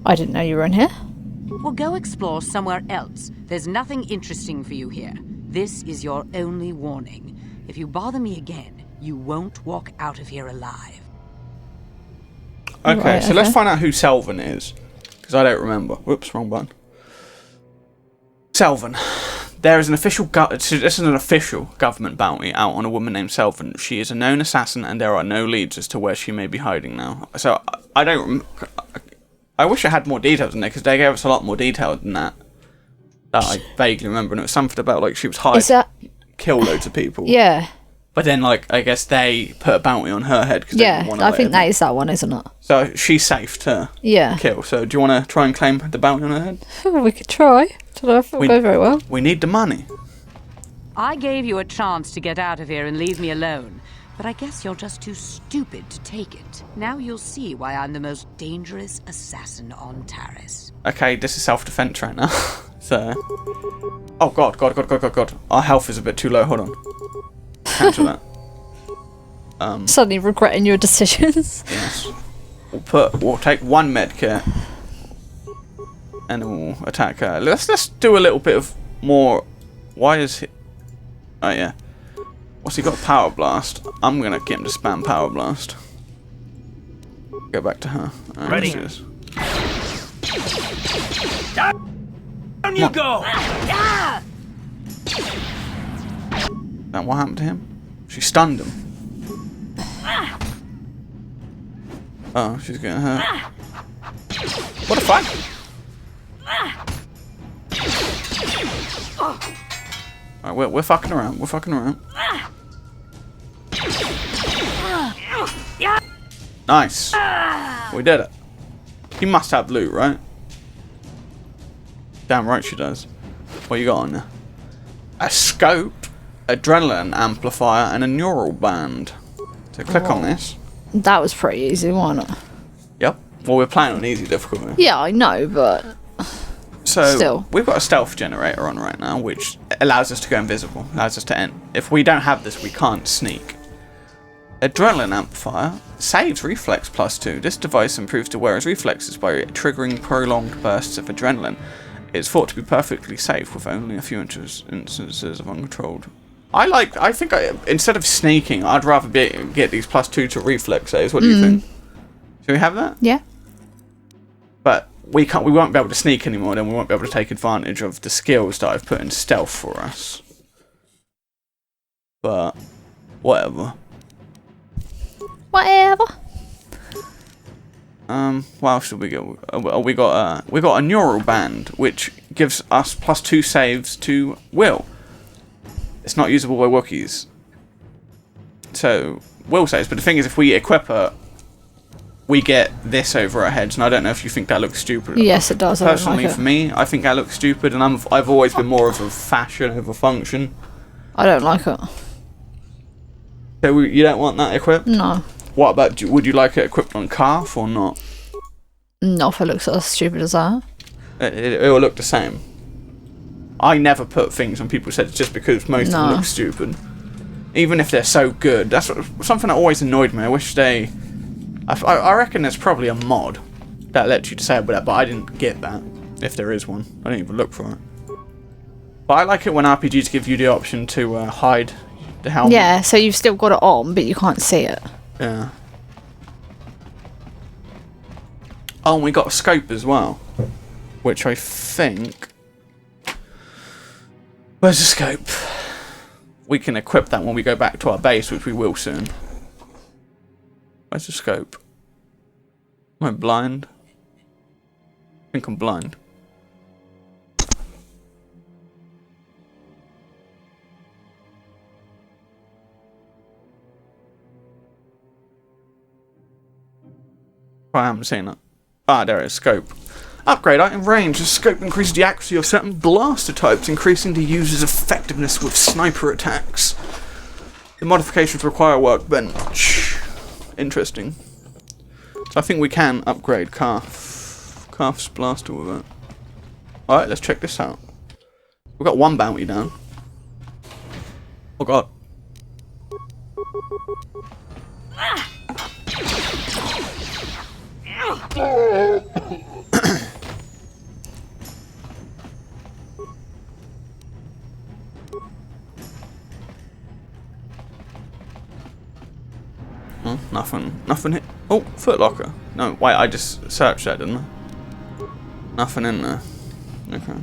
Speaker 2: I didn't know you were in here.
Speaker 6: Well, go explore somewhere else. There's nothing interesting for you here. This is your only warning. If you bother me again, you won't walk out of here alive.
Speaker 1: Okay,
Speaker 2: Right,
Speaker 1: so let's find out who Selvin is. Because I don't remember. Whoops, wrong button. Selvin. There is an official this is an official government bounty out on a woman named Selvin. She is a known assassin, and there are no leads as to where she may be hiding now. So I don't. I wish I had more details in there because they gave us a lot more detail than that. That I vaguely remember, and it was something about like she was hired, kill loads of people.
Speaker 2: Yeah.
Speaker 1: But then, like, I guess they put a bounty on her head because
Speaker 2: Yeah, I think that is that one, isn't it?
Speaker 1: So she's safe to kill. So do you want to try and claim the bounty on her head?
Speaker 2: We could try. Don't know if it'll go very well.
Speaker 1: We need the money.
Speaker 6: I gave you a chance to get out of here and leave me alone, but I guess you're just too stupid to take it. Now you'll see why I'm the most dangerous assassin on Taris.
Speaker 1: Okay, this is self-defense right now. So, oh god. Our health is a bit too low. Hold on. Cancel that.
Speaker 2: Suddenly regretting your decisions.
Speaker 1: Yes. We'll take one med kit and then we'll attack her. Let's do a little bit of more. Why is he? Oh yeah. What's he got? Power blast. I'm gonna get him to spam power blast. Go back to her.
Speaker 3: Ready. Down you go.
Speaker 1: Now what happened to him? She stunned him. Oh, she's getting hurt. What the fuck? Alright, we're fucking around. We're fucking around. Nice. We did it. He must have loot, right? Damn right she does. What you got on there? A scope, adrenaline amplifier, and a neural band. So click on this.
Speaker 2: That was pretty easy, why not?
Speaker 1: Yep. Well, we're playing on easy difficulty.
Speaker 2: Yeah, I know, but
Speaker 1: so
Speaker 2: still.
Speaker 1: We've got a stealth generator on right now, which allows us to go invisible, allows us to end. If we don't have this, we can't sneak. Adrenaline amplifier saves reflex +2. This device improves the wearer's reflexes by triggering prolonged bursts of adrenaline. It's thought to be perfectly safe with only a few instances of uncontrolled. I think instead of sneaking, I'd rather get these +2 to reflex saves. What do you think? Should we have that?
Speaker 2: Yeah.
Speaker 1: But we won't be able to sneak anymore, then we won't be able to take advantage of the skills that I've put in stealth for us. But whatever.
Speaker 2: Whatever.
Speaker 1: What else did we get? We got a neural band, which gives us +2 saves to will. It's not usable by Wookiees. So will saves, but the thing is, if we equip her, we get this over our heads, and I don't know if you think that looks stupid.
Speaker 2: Yes, it does.
Speaker 1: Personally, for me, I think that looks stupid, and I've always been more of a fashion over function.
Speaker 2: I don't like it.
Speaker 1: So you don't want that equipped?
Speaker 2: No.
Speaker 1: What about, would you like it equipped on calf or not?
Speaker 2: Not if it looks as stupid as that.
Speaker 1: It will look the same. I never put things on people's heads just because most of them look stupid. Even if they're so good. That's something that always annoyed me. I wish they... I reckon there's probably a mod that lets you disable that, but I didn't get that. If there is one. I didn't even look for it. But I like it when RPGs give you the option to hide the helmet.
Speaker 2: Yeah, so you've still got it on, but you can't see it.
Speaker 1: Yeah. Oh, and we got a scope as well. Which I think... Where's the scope? We can equip that when we go back to our base, which we will soon. Where's the scope? Am I blind? I think I'm blind. I haven't seen it. Ah, there it is. Scope. Upgrade item range. The scope increases the accuracy of certain blaster types, increasing the user's effectiveness with sniper attacks. The modifications require a workbench. Interesting. So I think we can upgrade Calf's blaster with it. Alright, let's check this out. We've got one bounty down. Oh god. Nothing hit. Oh, footlocker. No, wait, I just searched that, didn't I? Nothing in there. Okay.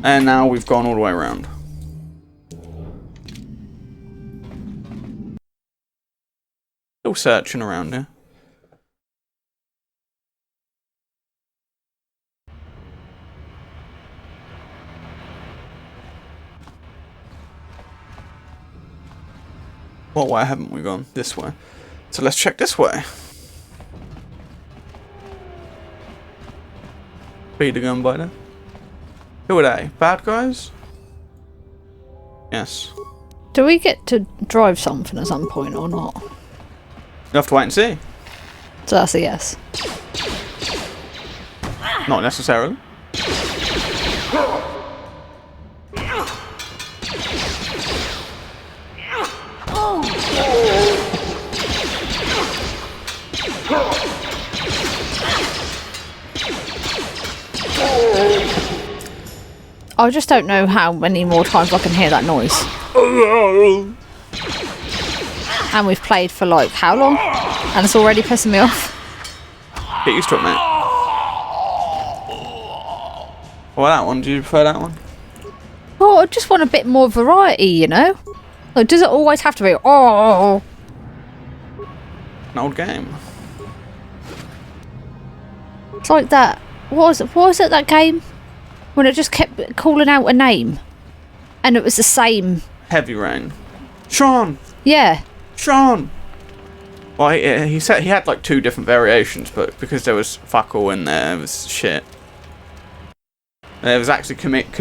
Speaker 1: And now we've gone all the way around. Still searching around here. What way haven't we gone? This way. So let's check this way. Speed gun by there. Who are they? Bad guys? Yes.
Speaker 2: Do we get to drive something at some point or not?
Speaker 1: You have to wait and see.
Speaker 2: So that's a yes.
Speaker 1: Not necessarily.
Speaker 2: I just don't know how many more times I can hear that noise. And we've played for like how long? And it's already pissing me off.
Speaker 1: Get used to it, mate. Well, that one, do you prefer that one?
Speaker 2: Oh, I just want a bit more variety, you know? Like, does it always have to be, oh?
Speaker 1: An old game.
Speaker 2: It's like that. What was it, that game? When it just kept calling out a name. And it was the same.
Speaker 1: Heavy Rain. Sean!
Speaker 2: Yeah.
Speaker 1: Sean! Well, he said he had like 2 different variations, but because there was fuck all in there, it was shit. It was actually it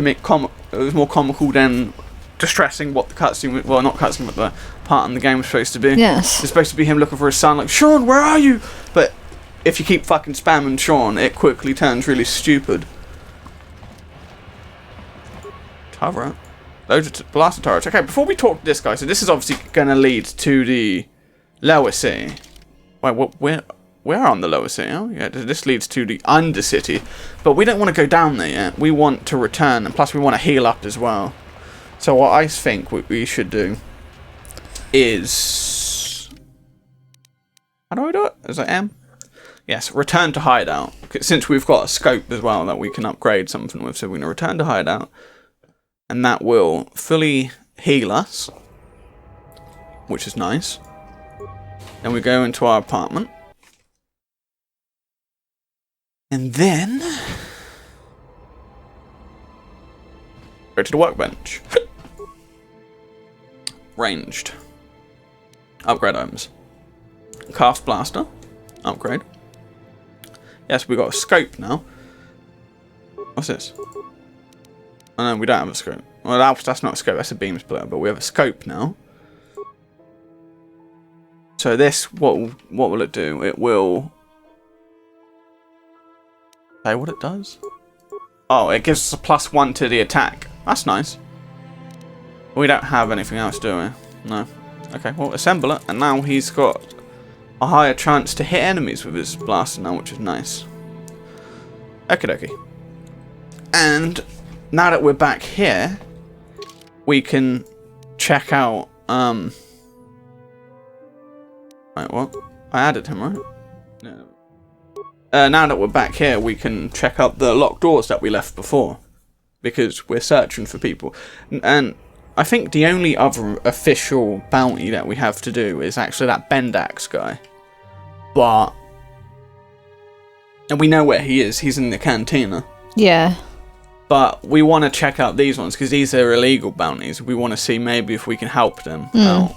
Speaker 1: was more comical than distressing what the cutscene, well, not cutscene, but the part in the game was supposed to be.
Speaker 2: Yes.
Speaker 1: It's supposed to be him looking for his son, like, Sean, where are you? But if you keep fucking spamming Sean, it quickly turns really stupid. Turret. Loads of blaster turrets. Okay, before we talk to this guy, so this is obviously going to lead to the lower city. Wait, what? We're on the lower city. Oh, yeah. This leads to the undercity, but we don't want to go down there yet. We want to return, and plus we want to heal up as well. So what I think we should do is, how do I do it? Is it M? Yes, return to hideout. Since we've got a scope as well that we can upgrade something with, so we're going to return to hideout. And that will fully heal us, which is nice. Then we go into our apartment. And then go to the workbench. Ranged. Upgrade items. Calf's blaster. Upgrade. Yes, we got a scope now. What's this? Oh no, we don't have a scope. Well, that's not a scope, that's a beam splitter, but we have a scope now. So this, what will it do? It will say what it does? Oh, it gives us a +1 to the attack. That's nice. We don't have anything else, do we? No. Okay, well, assemble it, and now he's got a higher chance to hit enemies with his blaster now, which is nice. Okie dokie. And now that we're back here, we can check out, wait, what? I added him, right? No. Now that we're back here, we can check out the locked doors that we left before, because we're searching for people. And I think the only other official bounty that we have to do is actually that Bendax guy. But... And we know where he is. He's in the cantina.
Speaker 2: Yeah.
Speaker 1: But we want to check out these ones, because these are illegal bounties. We want to see maybe if we can help them out.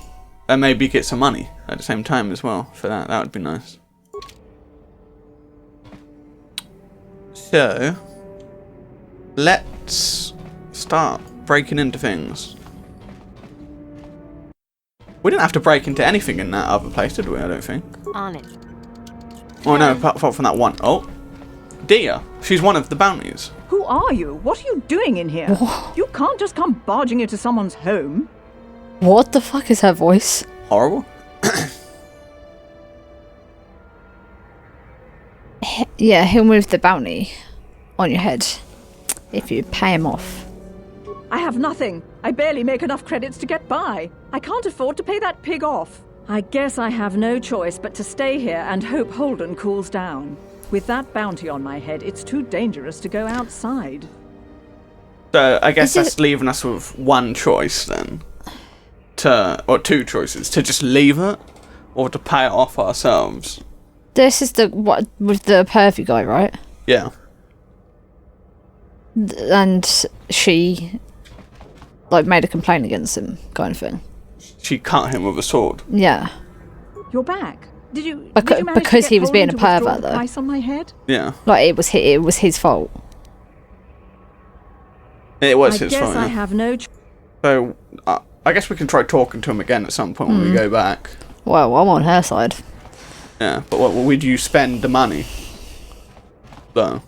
Speaker 1: And maybe get some money at the same time as well for that. That would be nice. So... Let's start breaking into things. We didn't have to break into anything in that other place, did we? I don't think.
Speaker 12: On it.
Speaker 1: Oh no, apart from that one. Oh, Dia. She's one of the bounties.
Speaker 13: Who are you? What are you doing in here? You can't just come barging into someone's home.
Speaker 2: What the fuck is her voice?
Speaker 1: Horrible.
Speaker 2: Yeah, he'll move the bounty on your head if you pay him off.
Speaker 13: I have nothing. I barely make enough credits to get by. I can't afford to pay that pig off. I guess I have no choice but to stay here and hope Holden cools down. With that bounty on my head, it's too dangerous to go outside.
Speaker 1: So I guess that's leaving us with one choice then. Or two choices. To just leave it, or to pay it off ourselves.
Speaker 2: This is the what with the pervy guy, right?
Speaker 1: Yeah.
Speaker 2: And she like made a complaint against him, kind of thing.
Speaker 1: She cut him with a sword.
Speaker 2: Yeah.
Speaker 13: You're back. Did you
Speaker 2: because he was being a pervert though.
Speaker 13: Price on my head?
Speaker 1: Yeah.
Speaker 2: Like it was his fault.
Speaker 1: It was his fault.
Speaker 13: I guess I have no
Speaker 1: So I guess we can try talking to him again at some point when we go back.
Speaker 2: Well, I'm on her side.
Speaker 1: Yeah, but what would you spend the money? Though.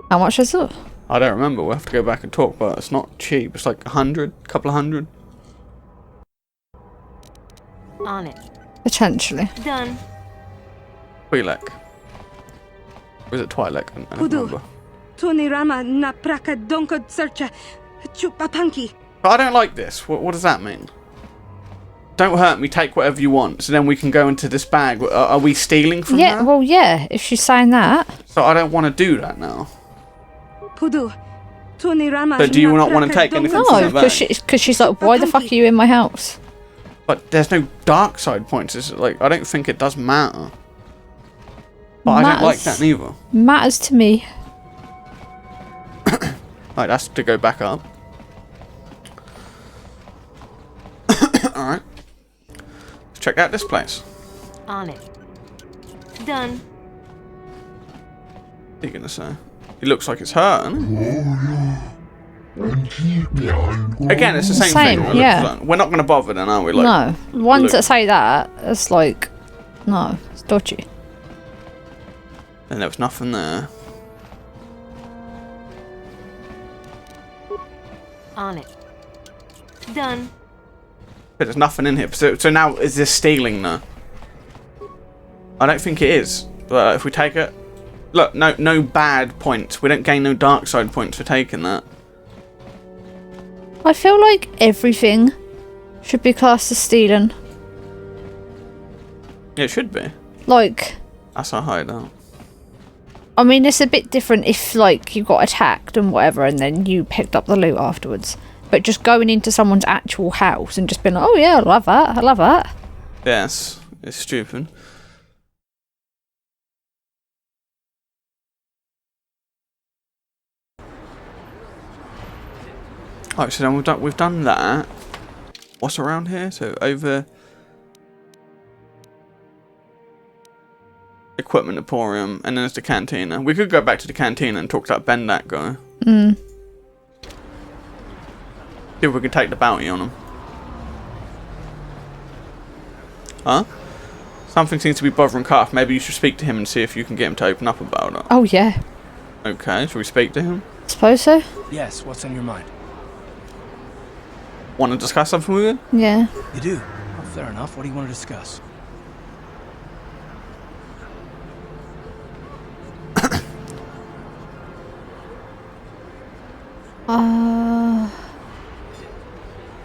Speaker 2: How much is it?
Speaker 1: I don't remember. We'll have to go back and talk, but it's not cheap. It's like 100, couple of hundred.
Speaker 12: On it.
Speaker 2: Potentially.
Speaker 12: Done.
Speaker 1: Twi'lek. Or is it Twi'lek? I don't remember.
Speaker 5: Tunirama na praka donko searcha chupapanki.
Speaker 1: I don't like this. What does that mean? Don't hurt me, take whatever you want, so then we can go into this bag. Are we stealing from her?
Speaker 2: Yeah, well, yeah, if she's saying that.
Speaker 1: So I don't want to do that now.
Speaker 5: Pudu. Tunirama.
Speaker 1: But do you not want to take anything from the bag?
Speaker 2: No, because she's like, why the fuck are you in my house?
Speaker 1: But there's no dark side points. It's like, I don't think it does matter. But I don't like that neither.
Speaker 2: Matters to me.
Speaker 1: Right, that's to go back up. Alright. Let's check out this place.
Speaker 12: On it. Done.
Speaker 1: What are you gonna say? It looks like it's her, doesn't it? Again, it's the same thing. Right?
Speaker 2: Yeah.
Speaker 1: We're not gonna bother then, are we? Like,
Speaker 2: no. Ones that say that, it's like, no, it's dodgy.
Speaker 1: And there was nothing there.
Speaker 12: On it. Done.
Speaker 1: But there's nothing in here. So now, is this stealing now? I don't think it is. But if we take it... Look, no bad points. We don't gain no dark side points for taking that.
Speaker 2: I feel like everything should be classed as stealing.
Speaker 1: Yeah, it should be.
Speaker 2: Like...
Speaker 1: That's our hideout.
Speaker 2: I mean, it's a bit different if, like, you got attacked and whatever and then you picked up the loot afterwards. But just going into someone's actual house and just being like, oh yeah, I love that, I love that.
Speaker 1: Yes, it's stupid. Alright, so then we've done that. What's around here? So over... Equipment Emporium, and then there's the cantina. We could go back to the cantina and talk to that Bendak guy. See if we can take the bounty on him. Huh? Something seems to be bothering Cuff. Maybe you should speak to him and see if you can get him to open up about it.
Speaker 2: Oh, yeah.
Speaker 1: Okay, shall we speak to him?
Speaker 2: Suppose so.
Speaker 3: Yes, what's on your mind?
Speaker 1: Want to discuss something with you?
Speaker 2: Yeah.
Speaker 3: You do? Well, fair enough. What do you want to discuss?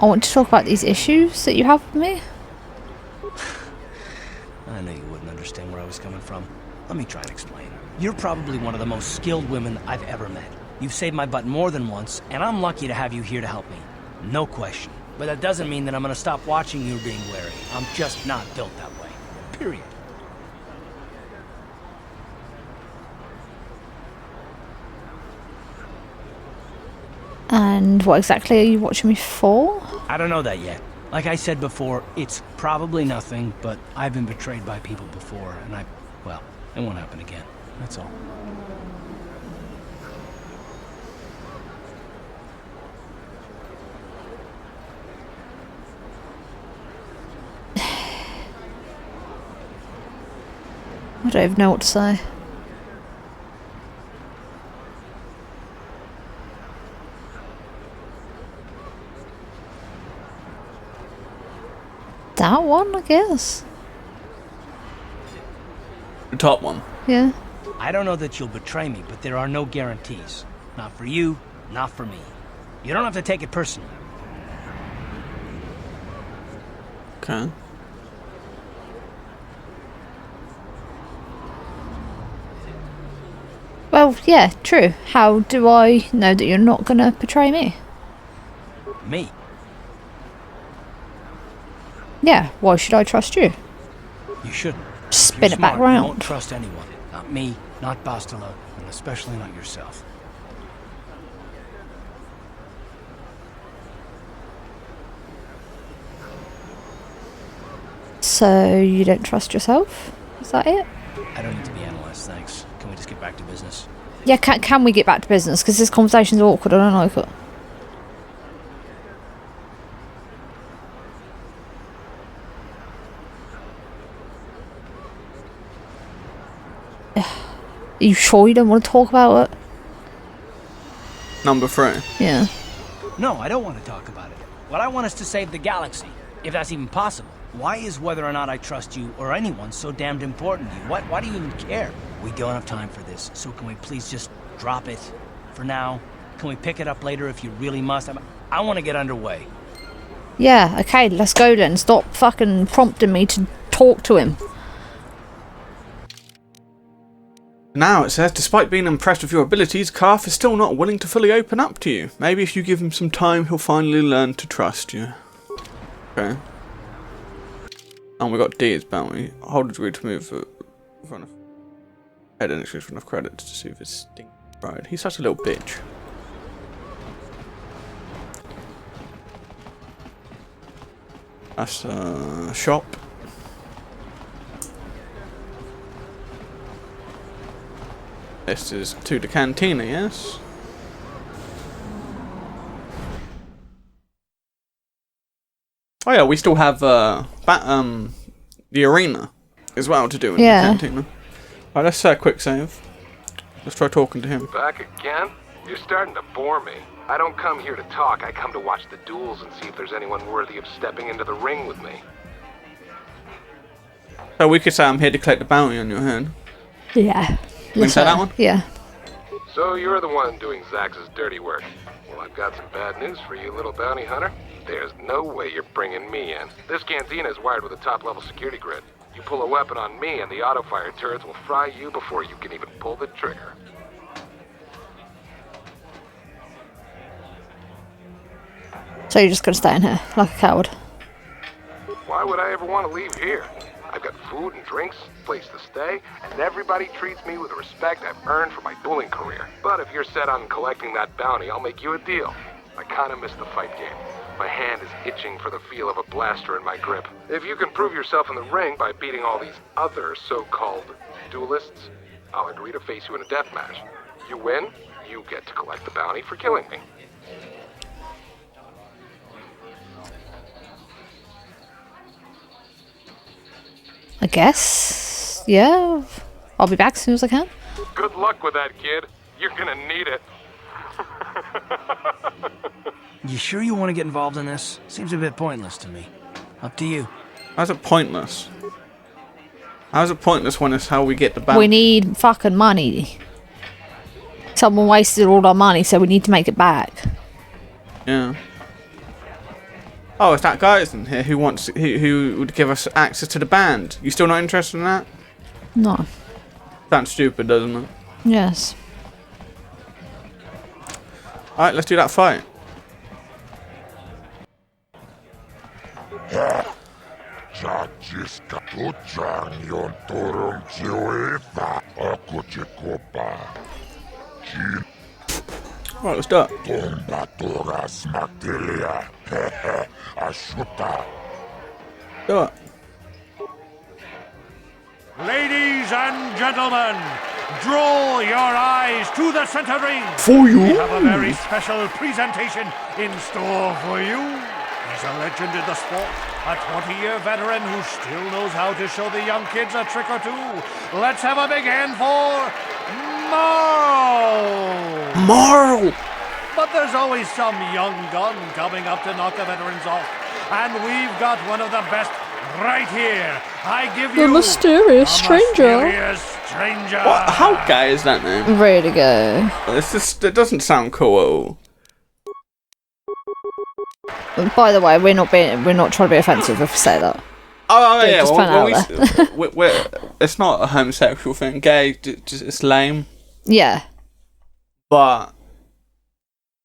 Speaker 2: I want to talk about these issues that you have with me.
Speaker 3: I knew you wouldn't understand where I was coming from. Let me try and explain. You're probably one of the most skilled women I've ever met. You've saved my butt more than once, and I'm lucky to have you here to help me. No question. But that doesn't mean that I'm gonna stop watching you being wary. I'm just not built that way. Period.
Speaker 2: And what exactly are you watching me for?
Speaker 3: I don't know that yet. Like I said before, it's probably nothing, but I've been betrayed by people before, and well, it won't happen again. That's all.
Speaker 2: I don't even know what to say. That one, I guess.
Speaker 1: The top one.
Speaker 2: Yeah.
Speaker 3: I don't know that you'll betray me, but there are no guarantees. Not for you, not for me. You don't have to take it personally.
Speaker 1: Okay.
Speaker 2: Well, yeah, true. How do I know that you're not gonna betray me?
Speaker 3: Me?
Speaker 2: Yeah, why should I trust you?
Speaker 3: You shouldn't.
Speaker 2: Spin it back
Speaker 3: You're smart. You
Speaker 2: round.
Speaker 3: won't trust anyone. Not me, not Bastila, and especially not yourself.
Speaker 2: So you don't trust yourself? Is that it?
Speaker 3: I don't need to be analyzed, thanks. Can we just get back to business?
Speaker 2: Yeah, can we get back to business? Because this conversation's awkward, I don't like it. Are you sure you don't want to talk about it?
Speaker 1: Number 3.
Speaker 2: Yeah.
Speaker 3: No, I don't want to talk about it. What I want is to save the galaxy, if that's even possible. Why is whether or not I trust you or anyone so damned important to you? Why do you even care? We don't have time for this, so can we please just drop it for now? Can we pick it up later if you really must? I want to get underway.
Speaker 2: Yeah, okay, let's go then. Stop fucking prompting me to talk to him.
Speaker 1: Now it says, despite being impressed with your abilities, Karth is still not willing to fully open up to you. Maybe if you give him some time, he'll finally learn to trust you. Okay. And we got D as bounty. Hold degree to move in front of head and exchange for enough credits to see if it's stink. Right, he's such a little bitch. That's shop. This is to the cantina, yes? Oh yeah, we still have the arena as well to do in the cantina. Alright, let's quick save. Let's try talking to him.
Speaker 14: Back again? You're starting to bore me. I don't come here to talk, I come to watch the duels and see if there's anyone worthy of stepping into the ring with me.
Speaker 1: So we could say I'm here to collect the bounty on your head.
Speaker 2: Yeah.
Speaker 1: We can say that one?
Speaker 2: Yeah.
Speaker 14: So you're the one doing Zax's dirty work. Well, I've got some bad news for you, little bounty hunter. There's no way you're bringing me in. This cantina is wired with a top-level security grid. You pull a weapon on me and the auto-fire turrets will fry you before you can even pull the trigger.
Speaker 2: So you're just gonna stay in here, like a coward?
Speaker 14: Why would I ever want to leave here? I've got food and drinks, place to stay, and everybody treats me with the respect I've earned for my dueling career. But if you're set on collecting that bounty, I'll make you a deal. I kinda miss the fight game. My hand is itching for the feel of a blaster in my grip. If you can prove yourself in the ring by beating all these other so-called duelists, I'll agree to face you in a death match. You win, you get to collect the bounty for killing me.
Speaker 2: I guess. Yeah. I'll be back as soon as I can.
Speaker 14: Good luck with that, kid. You're gonna need it.
Speaker 3: You sure you want to get involved in this? Seems a bit pointless to me. Up to you.
Speaker 1: How's it pointless? How's it pointless when it's how we get the bounty?
Speaker 2: We need fucking money. Someone wasted all our money, so we need to make it back.
Speaker 1: Yeah. Oh, it's that guy in here who would give us access to the band. You still not interested in that?
Speaker 2: No.
Speaker 1: Sounds stupid, doesn't it?
Speaker 2: Yes.
Speaker 1: Alright, let's do that fight. Right, let's do it. Do it.
Speaker 15: Ladies and gentlemen, draw your eyes to the center ring.
Speaker 1: For you.
Speaker 15: We have a very special presentation in store for you. He's a legend in the sport, a 20-year veteran who still knows how to show the young kids a trick or two. Let's have a big hand for Marl.
Speaker 1: Marl.
Speaker 15: But there's always some young gun coming up to knock the veterans off. And we've got one of the best right here. I give you
Speaker 2: The mysterious stranger.
Speaker 15: Mysterious stranger.
Speaker 1: What? How gay is that name?
Speaker 2: Ready to go.
Speaker 1: It doesn't sound cool at all.
Speaker 2: And by the way, we're not trying to be offensive if we say that.
Speaker 1: Oh yeah,
Speaker 2: just
Speaker 1: it's not a homosexual thing. Gay, it's lame.
Speaker 2: Yeah.
Speaker 1: But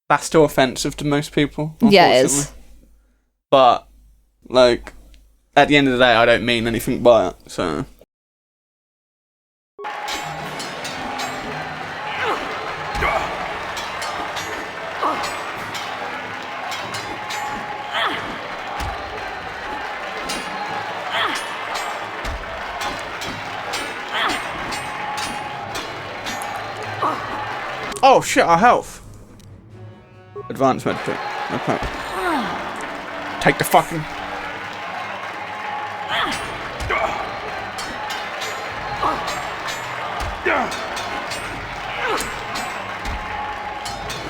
Speaker 1: that's still offensive to most people.
Speaker 2: Yeah, it is.
Speaker 1: But like, at the end of the day, I don't mean anything by it. So. Oh shit, our health. Advanced medkit. Okay. Take the fucking...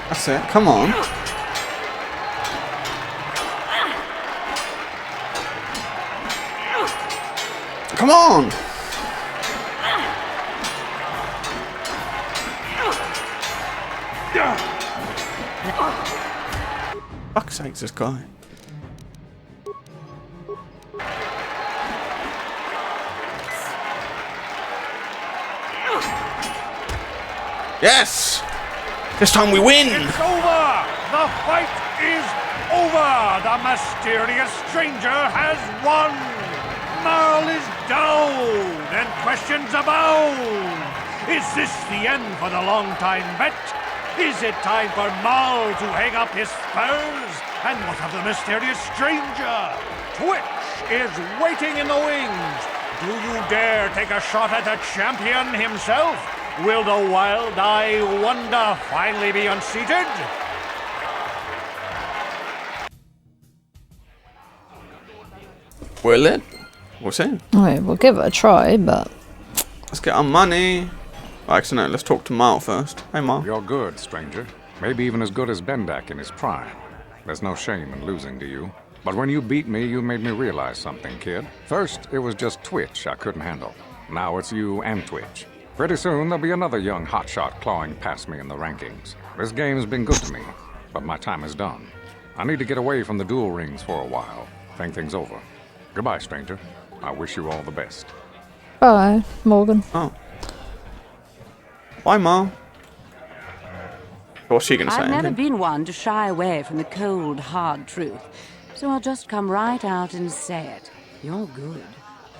Speaker 1: That's it, come on. Come on! Fuck's sakes, this guy. Yes! This time we win!
Speaker 15: It's over! The fight is over! The mysterious stranger has won! Marl is down, and questions abound! Is this the end for the long-time vet? Is it time for Marl to hang up his spurs? And what of the mysterious stranger? Twitch is waiting in the wings. Do you dare take a shot at the champion himself? Will the wild-eye wonder finally be unseated?
Speaker 1: Will it? We'll see.
Speaker 2: Alright, we'll give it a try, but...
Speaker 1: Let's get our money. Actually, no, let's talk to Marl first. Hey, Marl.
Speaker 11: You're good, stranger. Maybe even as good as Bendak in his prime. There's no shame in losing to you. But when you beat me, you made me realize something, kid. First, it was just Twitch I couldn't handle. Now it's you and Twitch. Pretty soon, there'll be another young hotshot clawing past me in the rankings. This game's been good to me, but my time is done. I need to get away from the duel rings for a while. Think things over. Goodbye, stranger. I wish you all the best.
Speaker 2: Bye, Morgan.
Speaker 1: Oh. Bye, Marl. What's she gonna say?
Speaker 6: I've never been one to shy away from the cold, hard truth. So I'll just come right out and say it. You're good.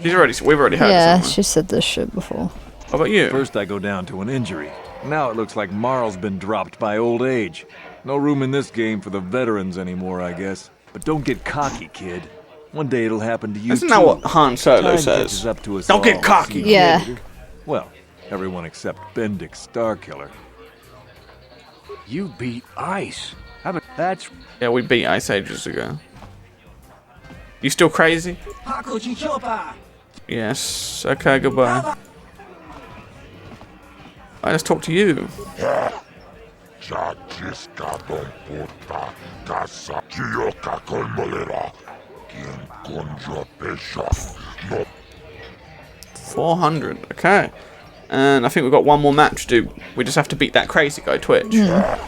Speaker 1: We've already heard
Speaker 2: Yeah,
Speaker 1: this.
Speaker 2: she said this shit before.
Speaker 1: How about you?
Speaker 16: First I go down to an injury. Now it looks like Marl's been dropped by old age. No room in this game for the veterans anymore, I guess. But don't get cocky, kid. One day it'll happen to you
Speaker 1: Isn't
Speaker 16: too.
Speaker 1: that what Han Solo
Speaker 16: Time
Speaker 1: says?
Speaker 16: catches up to us
Speaker 1: Don't
Speaker 16: all.
Speaker 1: get cocky.
Speaker 2: Yeah.
Speaker 16: Well, everyone except Bendix Starkiller.
Speaker 3: You beat Ice.
Speaker 16: That's...
Speaker 1: Yeah, we beat Ice ages ago. You still crazy? Yes. Okay, goodbye. Alright, let's talk to you. $400. Okay. And I think we've got one more match to do. We just have to beat that crazy guy, Twitch.
Speaker 2: Mm.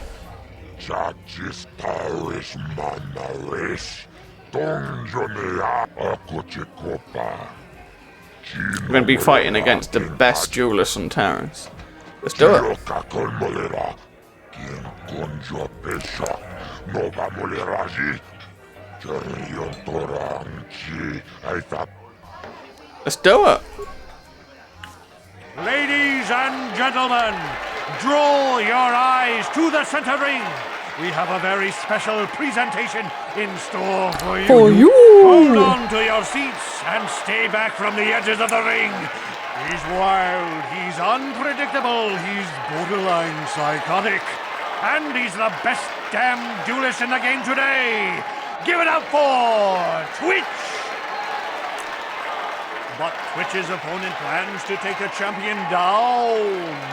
Speaker 1: We're going to be fighting against the best duelist on Terrace. Let's do it. Let's do it.
Speaker 15: Ladies and gentlemen, draw your eyes to the center ring. We have a very special presentation in store for you.
Speaker 2: For you.
Speaker 15: Hold on to your seats and stay back from the edges of the ring. He's wild, he's unpredictable, he's borderline psychotic. And he's the best damn duelist in the game today. Give it up for Twitch! But Twitch's opponent plans to take the champion down.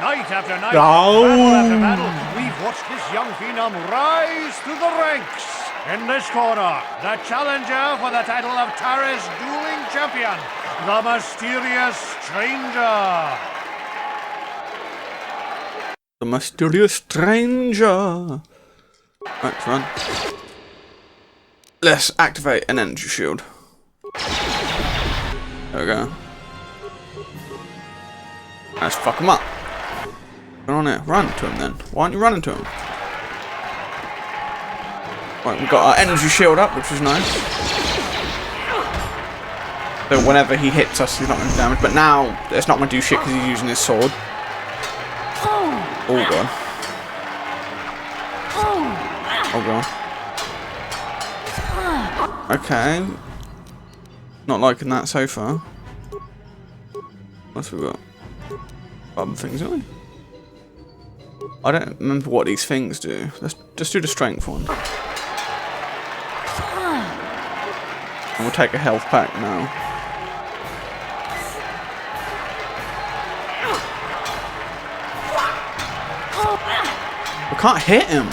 Speaker 15: Night after night, battle after battle, we've watched this young phenom rise through the ranks. In this corner, the challenger for the title of Tara's dueling champion, the mysterious stranger.
Speaker 1: The mysterious stranger. Let's run. Let's activate an energy shield. There we go. Let's fuck him up. Get on it. Run to him then. Why aren't you running to him? Right, we've got our energy shield up, which is nice. So whenever he hits us, he's not going to damage. But now, it's not going to do shit because he's using his sword. Oh god. Oh god. Okay. Not liking that so far. What's we got? Other things, don't we? I don't remember what these things do. Let's just do the strength one. And we'll take a health pack now. We can't hit him.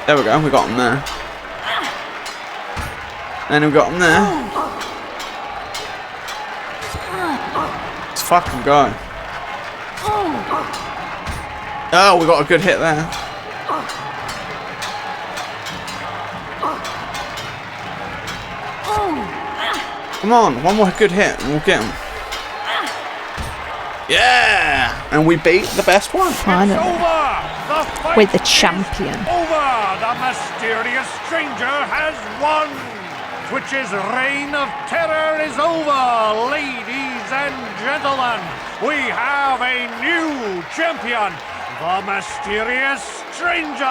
Speaker 1: There we go, we got him there. And we got him there. Let's fucking go. Oh, we got a good hit there. Come on, one more good hit and we'll get him. Yeah! And we beat the best one.
Speaker 2: Finally. With the champion.
Speaker 15: Over! The mysterious stranger has won! Twitch's reign of terror is over, ladies and gentlemen. We have a new champion, the mysterious stranger.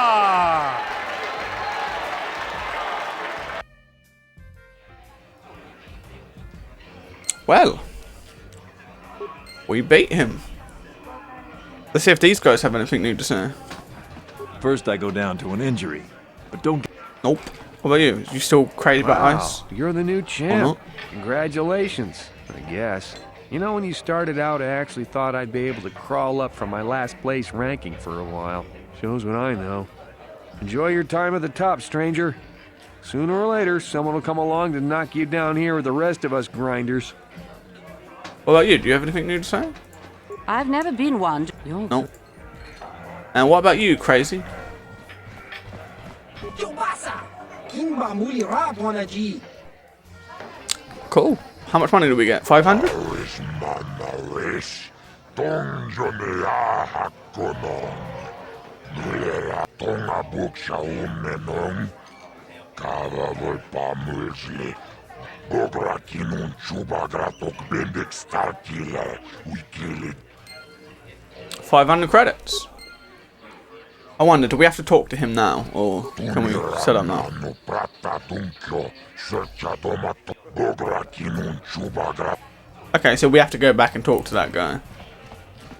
Speaker 1: Well, we beat him. Let's see if these guys have anything new to say.
Speaker 16: First, I go down to an injury, but don't.
Speaker 1: Nope. What about you? You still crazy about ice?
Speaker 17: You're the new champ. Congratulations, I guess. You know, when you started out, I actually thought I'd be able to crawl up from my last place ranking for a while. Shows what I know. Enjoy your time at the top, stranger. Sooner or later, someone will come along to knock you down here with the rest of us grinders.
Speaker 1: What about you? Do you have anything new to say?
Speaker 6: I've never been one.
Speaker 1: No. And what about you, crazy? Cool. How much money do we get? 500? $500 credits. I wonder, do we have to talk to him now, or can we set up now? Okay, so we have to go back and talk to that guy.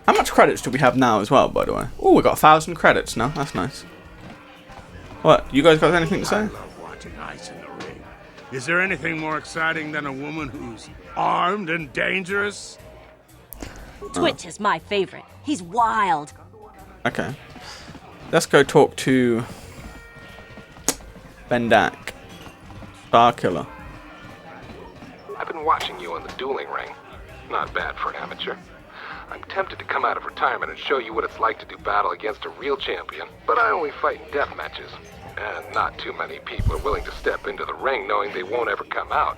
Speaker 1: How much credits do we have now as well, by the way? Oh, we got 1,000 credits now. That's nice. What? You guys got anything to say?
Speaker 15: I love watching ice in the ring. Is there anything more exciting than a woman who's armed and dangerous?
Speaker 12: Twitch is my favorite. He's wild.
Speaker 1: Okay. Let's go talk to Bendak, Star Killer.
Speaker 14: I've been watching you on the dueling ring. Not bad for an amateur. I'm tempted to come out of retirement and show you what it's like to do battle against a real champion, but I only fight in death matches. And not too many people are willing to step into the ring knowing they won't ever come out.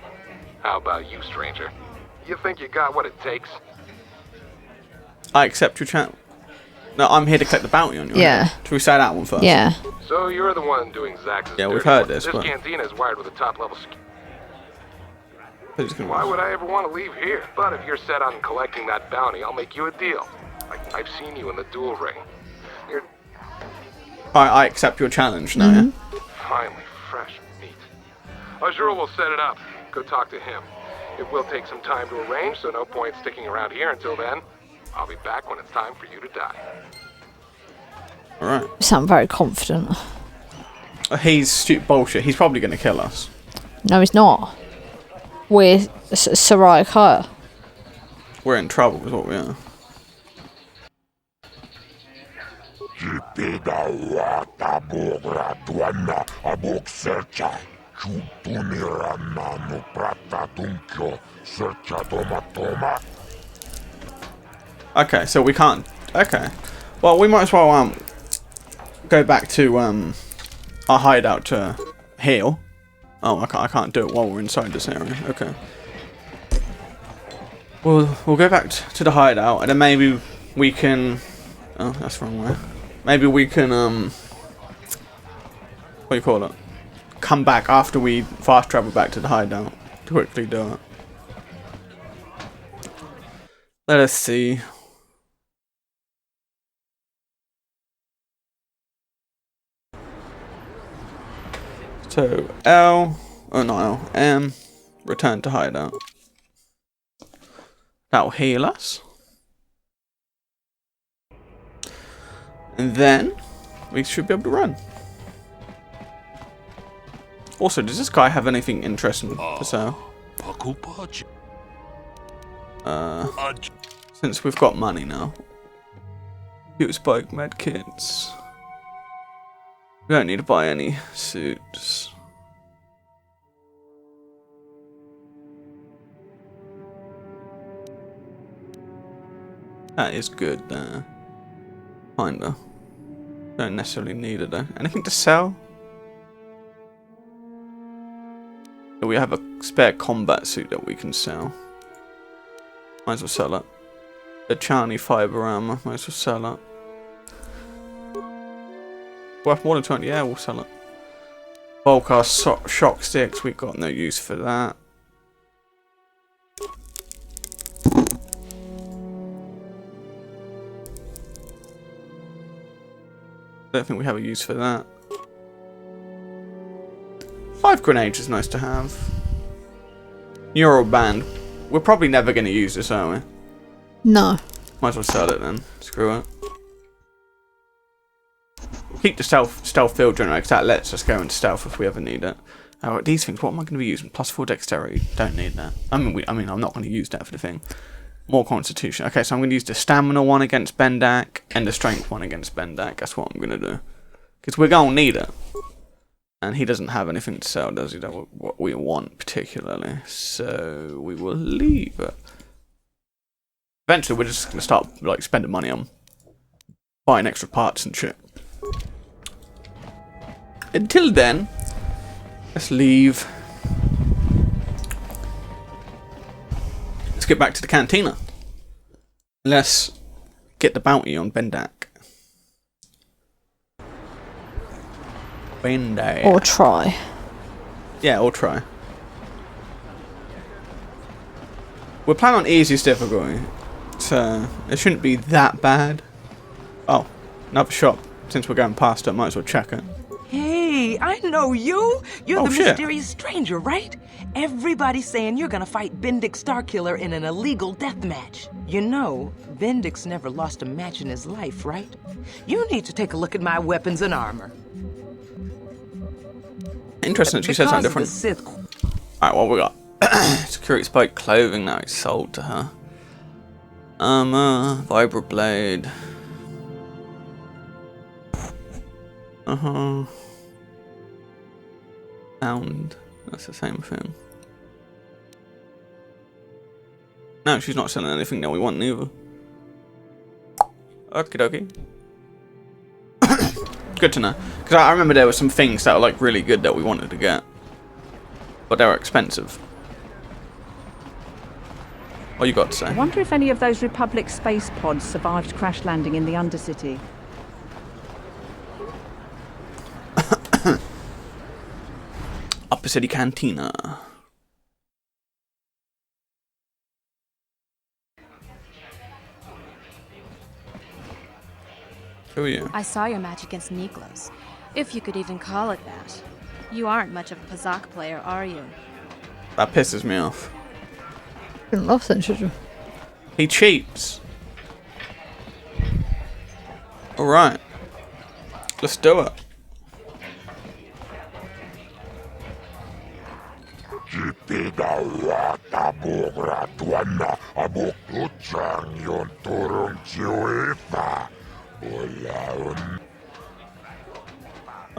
Speaker 14: How about you, stranger? You think you got what it takes?
Speaker 1: I accept your challenge. No, I'm here to collect the bounty on you.
Speaker 2: Yeah.
Speaker 1: Should we say that one first?
Speaker 2: Yeah.
Speaker 14: So you're the one doing Zax's
Speaker 1: Yeah, we've
Speaker 14: dirty
Speaker 1: heard
Speaker 14: work.
Speaker 1: this,
Speaker 14: This
Speaker 1: but-
Speaker 14: cantina is wired with a top-level Why would I ever want to leave here? But if you're set on collecting that bounty, I'll make you a deal. I've seen you in the duel ring. You're
Speaker 1: I accept your challenge now, yeah?
Speaker 14: finally fresh meat. Azure will set it up. Go talk to him. It will take some time to arrange, so no point sticking around here until then. I'll be back when it's time for you to die.
Speaker 1: Alright.
Speaker 2: You sound very confident.
Speaker 1: He's stupid bullshit. He's probably going to kill us.
Speaker 2: No, he's not. We're Sarai Kaya.
Speaker 1: We're in trouble, is what we are. Okay, so we can't. Okay. Well, we might as well go back to our hideout to heal. Oh, I can't do it while we're inside this area. Okay. We'll go back to the hideout, and then maybe we can. Oh, that's the wrong way. Maybe we can what do you call it? Come back after we fast travel back to the hideout to quickly do it. Let us see. So L, oh not L, M, return to hideout. That'll heal us. And then we should be able to run. Also, does this guy have anything interesting to sell? Since we've got money now. Use bike medkits. We don't need to buy any suits. That is good there. Kinda. Don't necessarily need it though. Anything to sell? We have a spare combat suit that we can sell. Might as well sell it. The Chani fiber armor, might as well sell it. Worth more than 20, yeah, we'll sell it. Volcar shock sticks, we've got no use for that. Don't think we have a use for that. 5 grenades is nice to have. Neural band. We're probably never going to use this, are we?
Speaker 2: No.
Speaker 1: Might as well sell it then. Screw it. Keep the stealth field generator because that lets us go into stealth if we ever need it. Oh, these things. What am I going to be using? +4 dexterity. Don't need that. I mean, I'm not going to use that for the thing. More constitution. Okay, so I'm going to use the stamina one against Bendak and the strength one against Bendak. That's what I'm going to do. Because we're going to need it. And he doesn't have anything to sell, does he? That what we want particularly. So we will leave it. Eventually, we're just going to start like spending money on buying extra parts and shit. Until then, let's leave. Let's get back to the cantina. Let's get the bounty on Bendak. Bendak.
Speaker 2: Or try.
Speaker 1: Yeah, or try. We're planning on easiest difficulty, so it shouldn't be that bad. Oh, another shop. Since we're going past it, might as well check it.
Speaker 18: Hey, I know you. You're
Speaker 1: Oh,
Speaker 18: the
Speaker 1: shit.
Speaker 18: mysterious stranger, right? Everybody's saying you're gonna fight Bendik Starkiller in an illegal death match. You know, Bendik's never lost a match in his life, right? You need to take a look at my weapons and armor.
Speaker 1: Interesting that she said something
Speaker 18: Because of
Speaker 1: different.
Speaker 18: the Sith.
Speaker 1: Alright, what we got? Security spike clothing now it's sold to her. Armor, vibroblade. Sound. That's the same thing. No, she's not selling anything that we want neither. Okie dokie. Good to know. Because I remember there were some things that were like really good that we wanted to get. But they were expensive. What you got to
Speaker 13: I
Speaker 1: say?
Speaker 13: wonder if any of those Republic space pods survived crash landing in the Undercity.
Speaker 1: Upper City Cantina. Who are you?
Speaker 19: I saw your match against Niklas, if you could even call it that. You aren't much of a Pazak player, are you?
Speaker 1: That pisses me off.
Speaker 2: Shouldn't laugh then, should you?
Speaker 1: He cheats. Alright. Let's do it.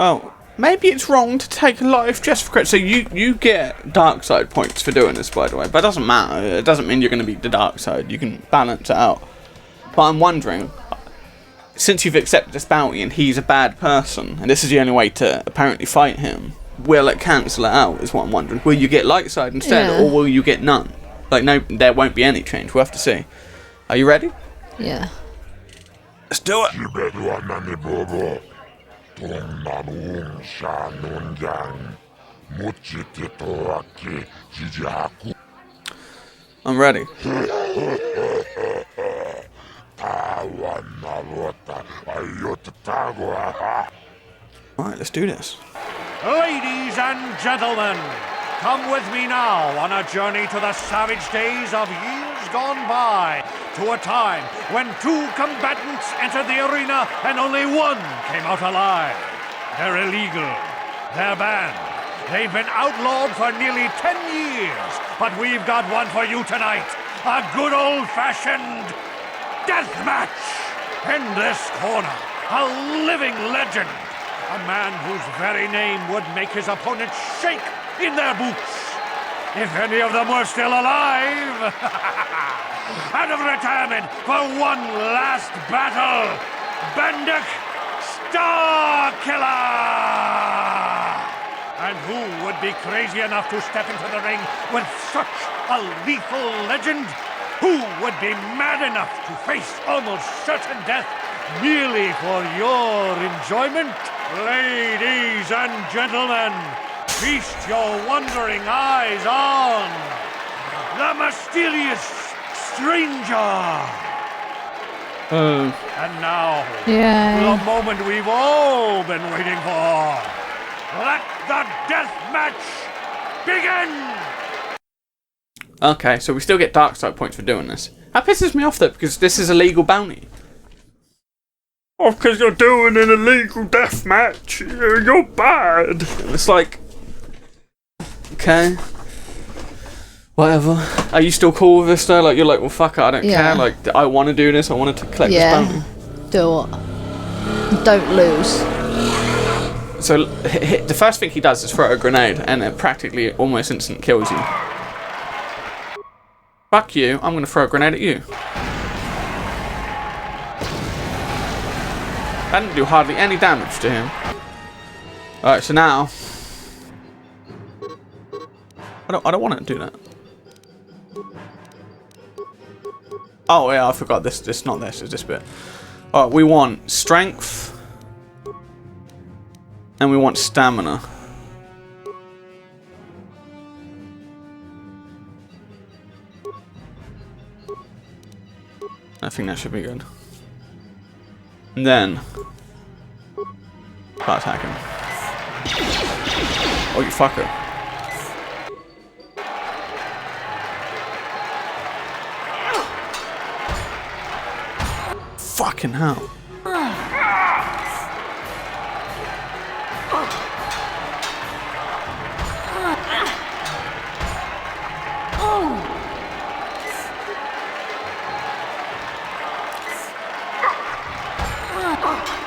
Speaker 1: Oh, maybe it's wrong to take a life just for credit. So you get dark side points for doing this, by the way, but it doesn't matter. It doesn't mean you're going to beat the dark side. You can balance it out. But I'm wondering, since you've accepted this bounty and he's a bad person, and this is the only way to apparently fight him, will it cancel it out, is what I'm wondering. Will you get light side instead, or will you get none? Like, no, there won't be any change. We'll have to see. Are you ready?
Speaker 2: Yeah.
Speaker 1: Let's do it. I'm ready. Alright, let's do this.
Speaker 15: Ladies and gentlemen, come with me now on a journey to the savage days of years gone by, to a time when 2 combatants entered the arena and only 1 came out alive. They're illegal. They're banned. They've been outlawed for nearly 10 years, but we've got one for you tonight. A good old-fashioned death match. In this corner, a living legend. A man whose very name would make his opponents shake in their boots. If any of them were still alive. Out of retirement for one last battle, Bendik Starkiller! And who would be crazy enough to step into the ring with such a lethal legend? Who would be mad enough to face almost certain death merely for your enjoyment? Ladies and gentlemen, feast your wondering eyes on the mysterious stranger. And now, the moment we've all been waiting for. Let the death match begin!
Speaker 1: Okay, so we still get dark side points for doing this. That pisses me off though, because this is a legal bounty. Oh, because you're doing an illegal death match. You're bad. It's like, okay, whatever. Are you still cool with this though? Like, you're like, well, fuck it, I don't care. Like, I want to do this. I wanted to collect this bounty.
Speaker 2: Do it. Don't lose.
Speaker 1: So the first thing he does is throw a grenade, and it practically almost instant kills you. Fuck you! I'm gonna throw a grenade at you. That didn't do hardly any damage to him. Alright, so now I don't want to do that. Oh yeah, I forgot this. This not this. It's this bit. Alright, we want strength, and we want stamina. I think that should be good. And then start attacking. Oh, you fucker. Fucking hell.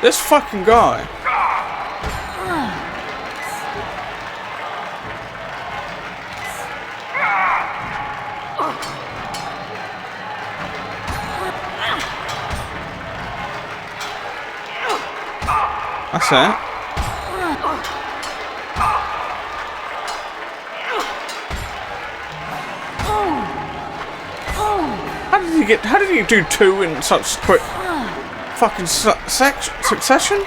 Speaker 1: This fucking guy. That's it. How did he do 2 in such quick fucking succession?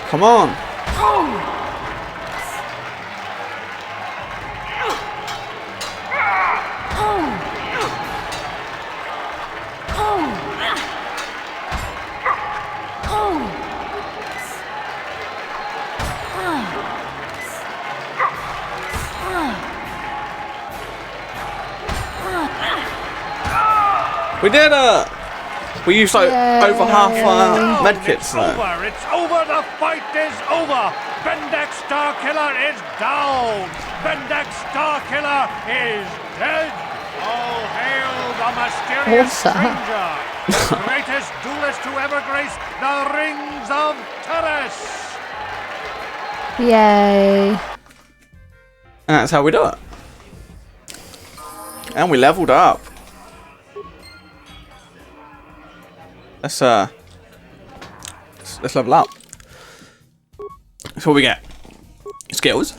Speaker 1: Come on. We did it! We used like over half our medkits though.
Speaker 15: It's over, the fight is over! Bendak Starkiller is down! Bendak Starkiller is dead! All hail the mysterious stranger! The greatest duelist to ever grace the rings of Terrace!
Speaker 2: Yay.
Speaker 1: And that's how we do it. And we leveled up. Let's level up. So what we get? Skills.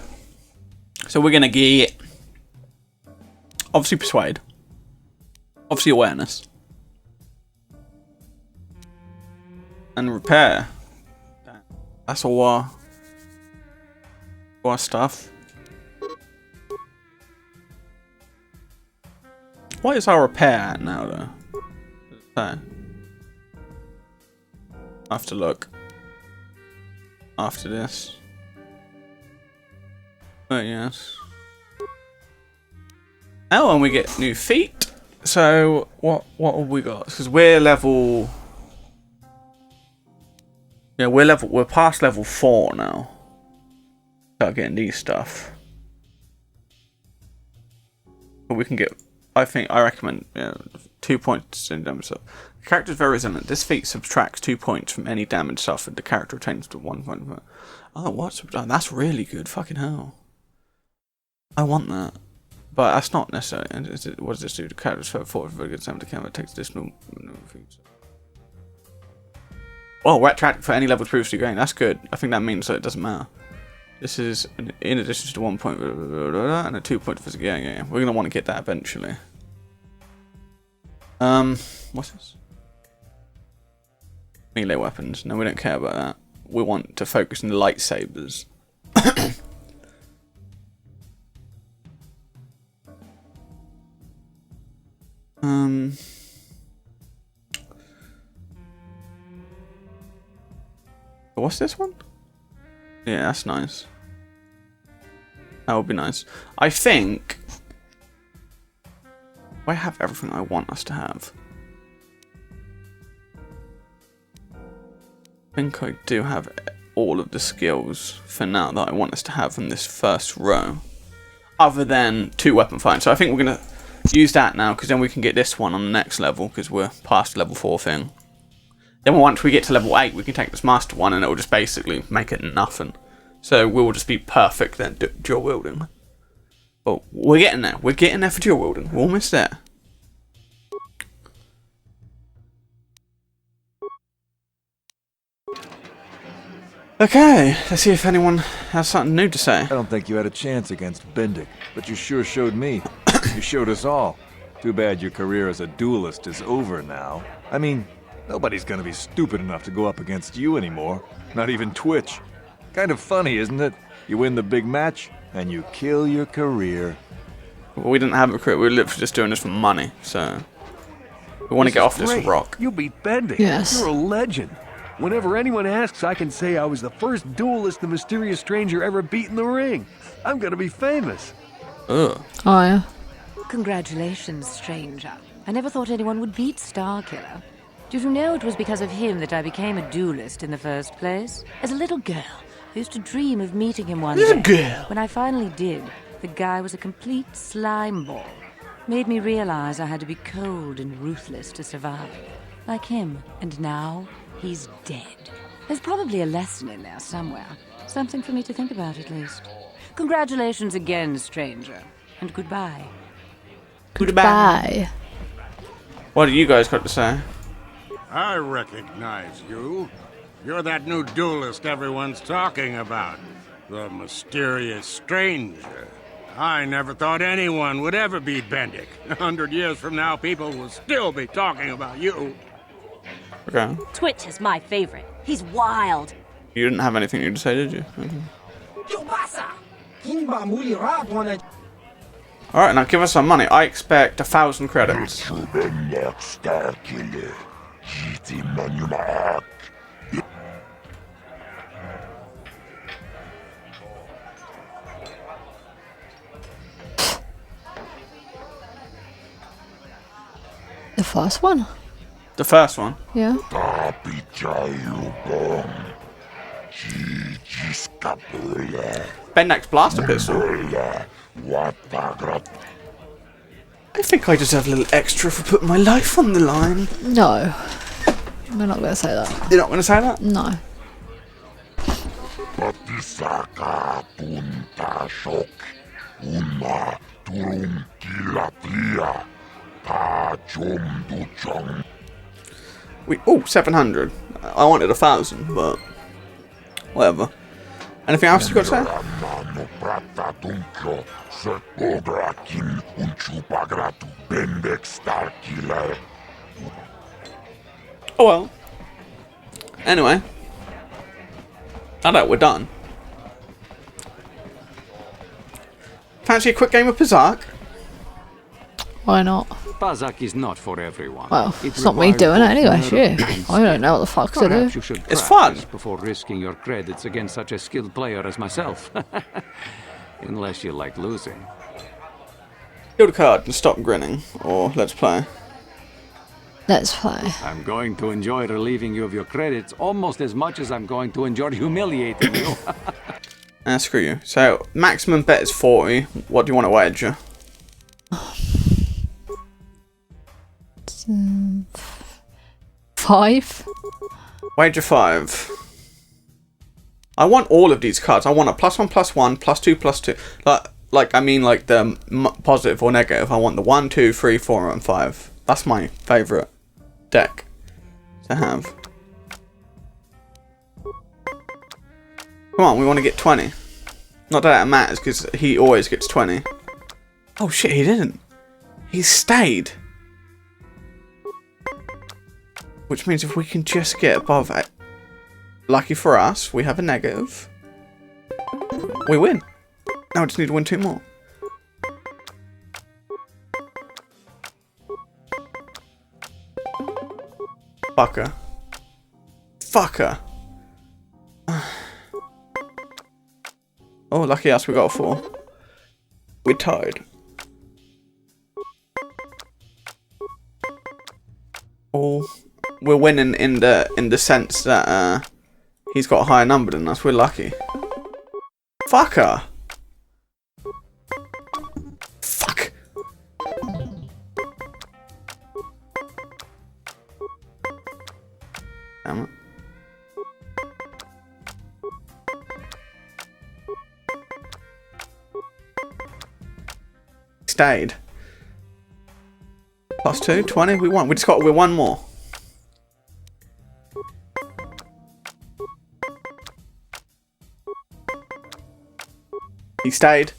Speaker 1: So we're gonna get obviously persuade. Obviously awareness. And repair. That's all our stuff. What is our repair at now though? So, I have to look after this. But yes. Oh, and we get new feet. So what have we got? Because we're level. Yeah, we're past level 4 now. Start getting these stuff. But we can get. I recommend 2 points in damage stuff. The character is very resilient. This feat subtracts 2 points from any damage suffered. The character retains to 1 point. Oh, what? That's really good. Fucking hell. I want that. But that's not necessarily. What does this do? The character is fought for a good time to camera. Takes additional feats. Well, retroactive for any level previously gained. That's good. I think that means that it doesn't matter. This is in addition to 1 point and a 2 point physical. Yeah. We're gonna want to get that eventually. What's this? Melee weapons. No, we don't care about that. We want to focus on the lightsabers. What's this one? Yeah, that's nice. That would be nice. I think I have everything I want us to have. I think I do have all of the skills for now that I want us to have from this first row. Other than 2 weapon fighting. So I think we're going to use that now, because then we can get this one on the next level, because we're past level 4 thing. Then once we get to level 8, we can take this master one and it will just basically make it nothing. So we will just be perfect then dual wielding. But we're getting there. We're getting there for dual wielding. We're almost there. Okay, let's see if anyone has something new to say.
Speaker 16: I don't think you had a chance against Bendik, but you sure showed me. You showed us all. Too bad your career as a duelist is over now. I mean, nobody's gonna be stupid enough to go up against you anymore. Not even Twitch. Kind of funny, isn't it? You win the big match, and you kill your career.
Speaker 1: Well, we didn't have a career. We were literally just doing this for money, so we want to get off this rock.
Speaker 17: You beat Bendik.
Speaker 2: Yes.
Speaker 17: You're a legend. Whenever anyone asks, I can say I was the first duelist the mysterious stranger ever beat in the ring. I'm gonna be famous.
Speaker 1: Ugh.
Speaker 2: Oh, yeah.
Speaker 6: Congratulations, stranger. I never thought anyone would beat Starkiller. Did you know it was because of him that I became a duelist in the first place? As a little girl, I used to dream of meeting him one day. When I finally did, the guy was a complete slime ball. Made me realize I had to be cold and ruthless to survive. Like him. And now, he's dead. There's probably a lesson in there somewhere. Something for me to think about, at least. Congratulations again, stranger. And goodbye.
Speaker 2: Goodbye.
Speaker 1: What do you guys got to say?
Speaker 8: I recognize you. You're that new duelist everyone's talking about. The mysterious stranger. I never thought anyone would ever beat Bendick. 100 years from now, people will still be talking about you.
Speaker 1: Okay.
Speaker 12: Twitch is my favorite. He's wild.
Speaker 1: You didn't have anything to say, did you? Okay. Alright, now give us some money. I expect 1,000 credits.
Speaker 2: The first one?
Speaker 1: The first one?
Speaker 2: Yeah.
Speaker 1: Bendak's blaster pistol. I think I deserve a little extra for putting my life on the line.
Speaker 2: No. We're not going to say that.
Speaker 1: You're not going to say that?
Speaker 2: No.
Speaker 1: Oh, 700. I wanted 1,000, but whatever. Anything else you got to say? Oh well. Anyway. I know we're done. Fancy a quick game of Pazak?
Speaker 2: Why not?
Speaker 11: Pazak is not for everyone.
Speaker 2: Well, it's not me doing it anyway, shit. I don't know what the fuck to do.
Speaker 1: It's fun.
Speaker 11: Before risking your credits against such a skilled player as myself. Unless you like losing.
Speaker 1: Build a card and stop grinning. Or let's play.
Speaker 2: Let's play.
Speaker 11: I'm going to enjoy relieving you of your credits almost as much as I'm going to enjoy humiliating you.
Speaker 1: Screw you. So, maximum bet is 40. What do you want to wager?
Speaker 2: 5.
Speaker 1: Wager 5. I want all of these cards. I want a +1, +1, +2, +2. Like I mean, like the positive or negative. I want the 1, 2, 3, 4, and 5. That's my favorite deck to have. Come on, we want to get 20. Not that it matters, because he always gets 20. Oh shit, he didn't. He stayed. Which means if we can just get above it, lucky for us, we have a negative. We win. Now we just need to win 2 more. Fucker. Fucker. Oh, lucky us, we got a 4. We're tied. Oh, we're winning in the sense that he's got a higher number than us. We're lucky. Fucker. Fuck. Damn it. Stayed. +2, 20, we won. We just got, we're 1 more. He stayed.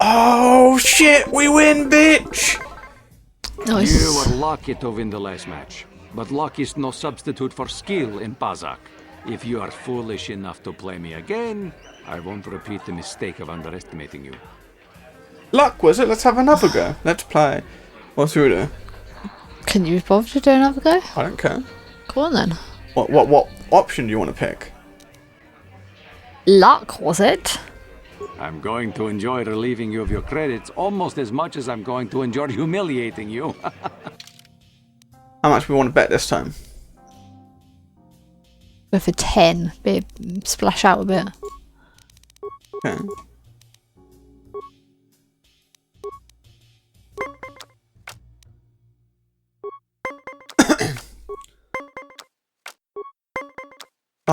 Speaker 1: Oh shit, we win, bitch!
Speaker 2: Nice.
Speaker 11: You were lucky to win the last match, but luck is no substitute for skill in Pazak. If you are foolish enough to play me again, I won't repeat the mistake of underestimating you.
Speaker 1: Luck, was it? Let's have another go. Let's play. What's we do?
Speaker 2: Can you bother to do another go?
Speaker 1: I don't care.
Speaker 2: Go on then.
Speaker 1: What option do you want to pick?
Speaker 2: Luck, was it?
Speaker 11: I'm going to enjoy relieving you of your credits almost as much as I'm going to enjoy humiliating you.
Speaker 1: How much we want to bet this time?
Speaker 2: Go for 10. Splash out a bit.
Speaker 1: Okay.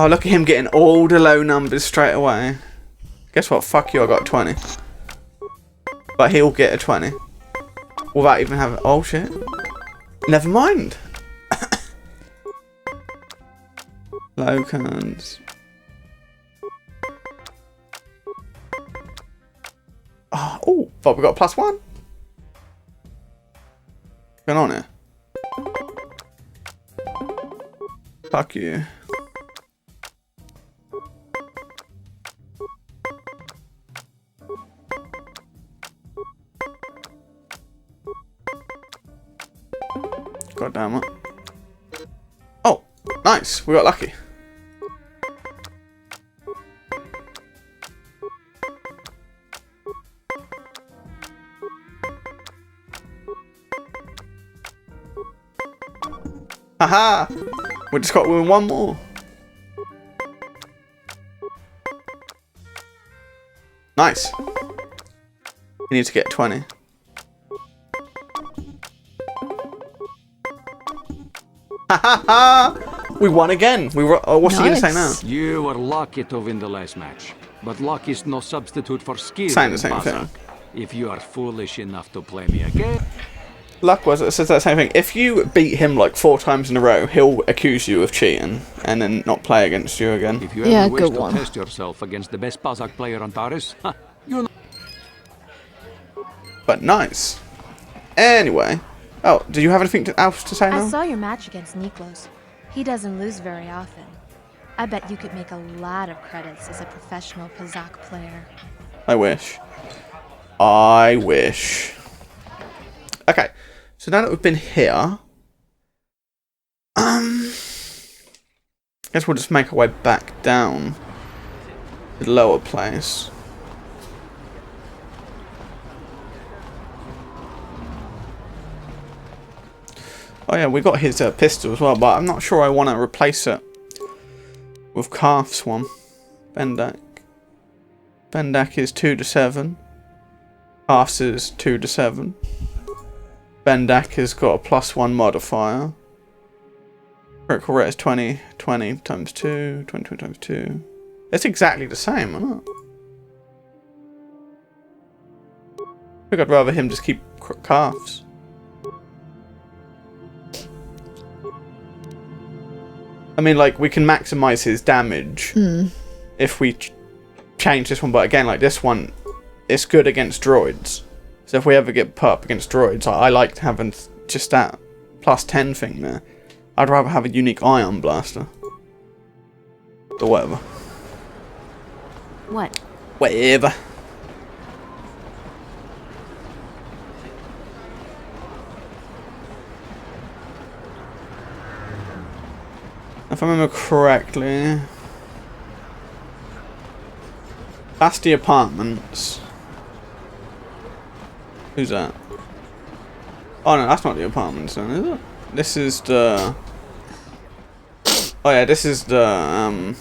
Speaker 1: Oh, look at him getting all the low numbers straight away. Guess what? Fuck you, I got 20. But he'll get a 20. Without even having... Oh, shit. Never mind. Locans. Oh, but we got a +1. What's going on here? Fuck you. God damn it. Oh, nice. We got lucky. Haha! We just got to win one more. Nice. We need to get 20. We won again. We were. Oh, what's he gonna say now?
Speaker 11: You were lucky to win the last match, but luck is no substitute for skill.
Speaker 1: Saying the same thing.
Speaker 11: If you are foolish enough to play me again.
Speaker 1: Luck was it says that same thing. If you beat him like 4 times in a row, he'll accuse you of cheating and then not play against you again.
Speaker 11: If you ever wish to test yourself against the best Pazak player on Paris, you know.
Speaker 1: But nice. Anyway. Oh, do you have anything else to say now?
Speaker 19: I saw your match against Niklos. He doesn't lose very often. I bet you could make a lot of credits as a professional Pazak player.
Speaker 1: I wish. I wish. Okay, so now that we've been here, I guess we'll just make our way back down to the lower place. Oh yeah, we got his pistol as well, but I'm not sure I want to replace it with Calf's one. Bendak. Bendak is 2 to 7. Calf's is 2 to 7. Bendak has got a +1 modifier. Critical rate is 20. 20 times 2. 20 times 2. It's exactly the same, isn't it? I think I'd rather him just keep Calf's. I mean, like, we can maximize his damage if we change this one, but again, like, this one, it's good against droids. So if we ever get put up against droids, I like having just that +10 thing there. I'd rather have a unique ion blaster. Or whatever.
Speaker 19: What?
Speaker 1: Whatever. If I remember correctly, that's the apartments. Who's that? Oh no, that's not the apartments then, is it? This is the... Oh yeah, this is the,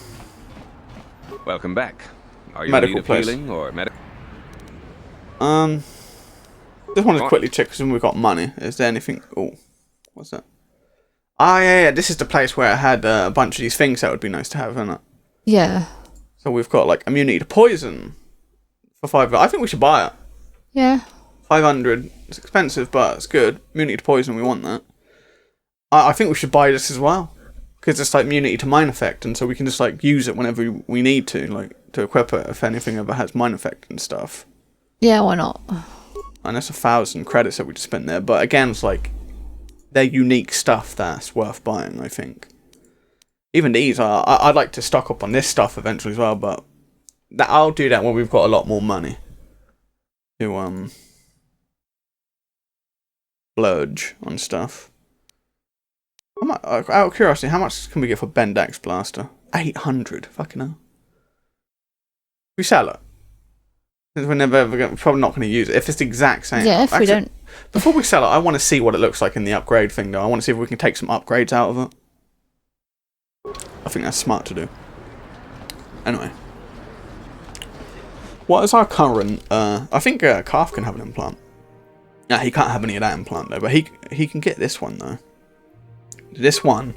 Speaker 20: Welcome back. Are you
Speaker 1: medical
Speaker 20: in need of
Speaker 1: place.
Speaker 20: healing or medical?
Speaker 1: This one is quickly check because we've got money. Is there anything... Oh, what's that? Ah, yeah, this is the place where I had a bunch of these things that would be nice to have, isn't it?
Speaker 2: Yeah.
Speaker 1: So we've got, like, immunity to poison for 5... I think we should buy it.
Speaker 2: Yeah.
Speaker 1: 500. It's expensive, but it's good. Immunity to poison, we want that. I think we should buy this as well. Because it's, like, immunity to mine effect, and so we can just, like, use it whenever we need to, like, to equip it if anything ever has mine effect and stuff.
Speaker 2: Yeah, why not?
Speaker 1: And that's 1,000 credits that we just spent there, but again, it's like... They're unique stuff that's worth buying, I think. Even these are... I'd like to stock up on this stuff eventually as well, but... I'll do that when we've got a lot more money. To, splurge on stuff. Out of curiosity, how much can we get for Bendak's blaster? 800. Fucking hell. We sell it. We're never ever going, probably not going to use it. If it's the exact same.
Speaker 2: Yeah, if we don't.
Speaker 1: Before we sell it, I want to see what it looks like in the upgrade thing, though. I want to see if we can take some upgrades out of it. I think that's smart to do. Anyway. What is our current... I think Calf can have an implant. Yeah, he can't have any of that implant, though. But he can get this one, though. This one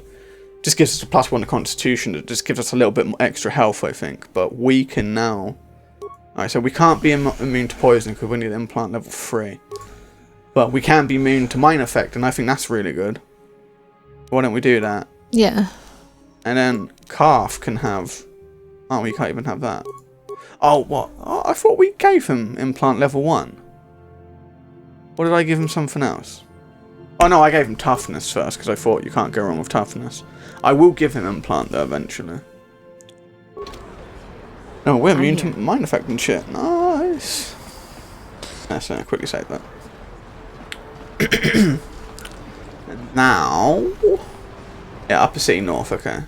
Speaker 1: just gives us a +1 to Constitution. It just gives us a little bit more extra health, I think. But we can now Alright, so we can't be immune to poison because we need implant level 3. But we can be immune to mind effect, and I think that's really good. Why don't we do that?
Speaker 2: Yeah.
Speaker 1: And then Calf can have... Oh, we can't even have that. Oh, what? Oh, I thought we gave him implant level 1. Or did I give him something else? Oh no, I gave him toughness first because I thought you can't go wrong with toughness. I will give him implant though eventually. No, we're immune to mind effect and shit. Nice. Let's quickly save that. And now... Yeah, Upper City North, okay.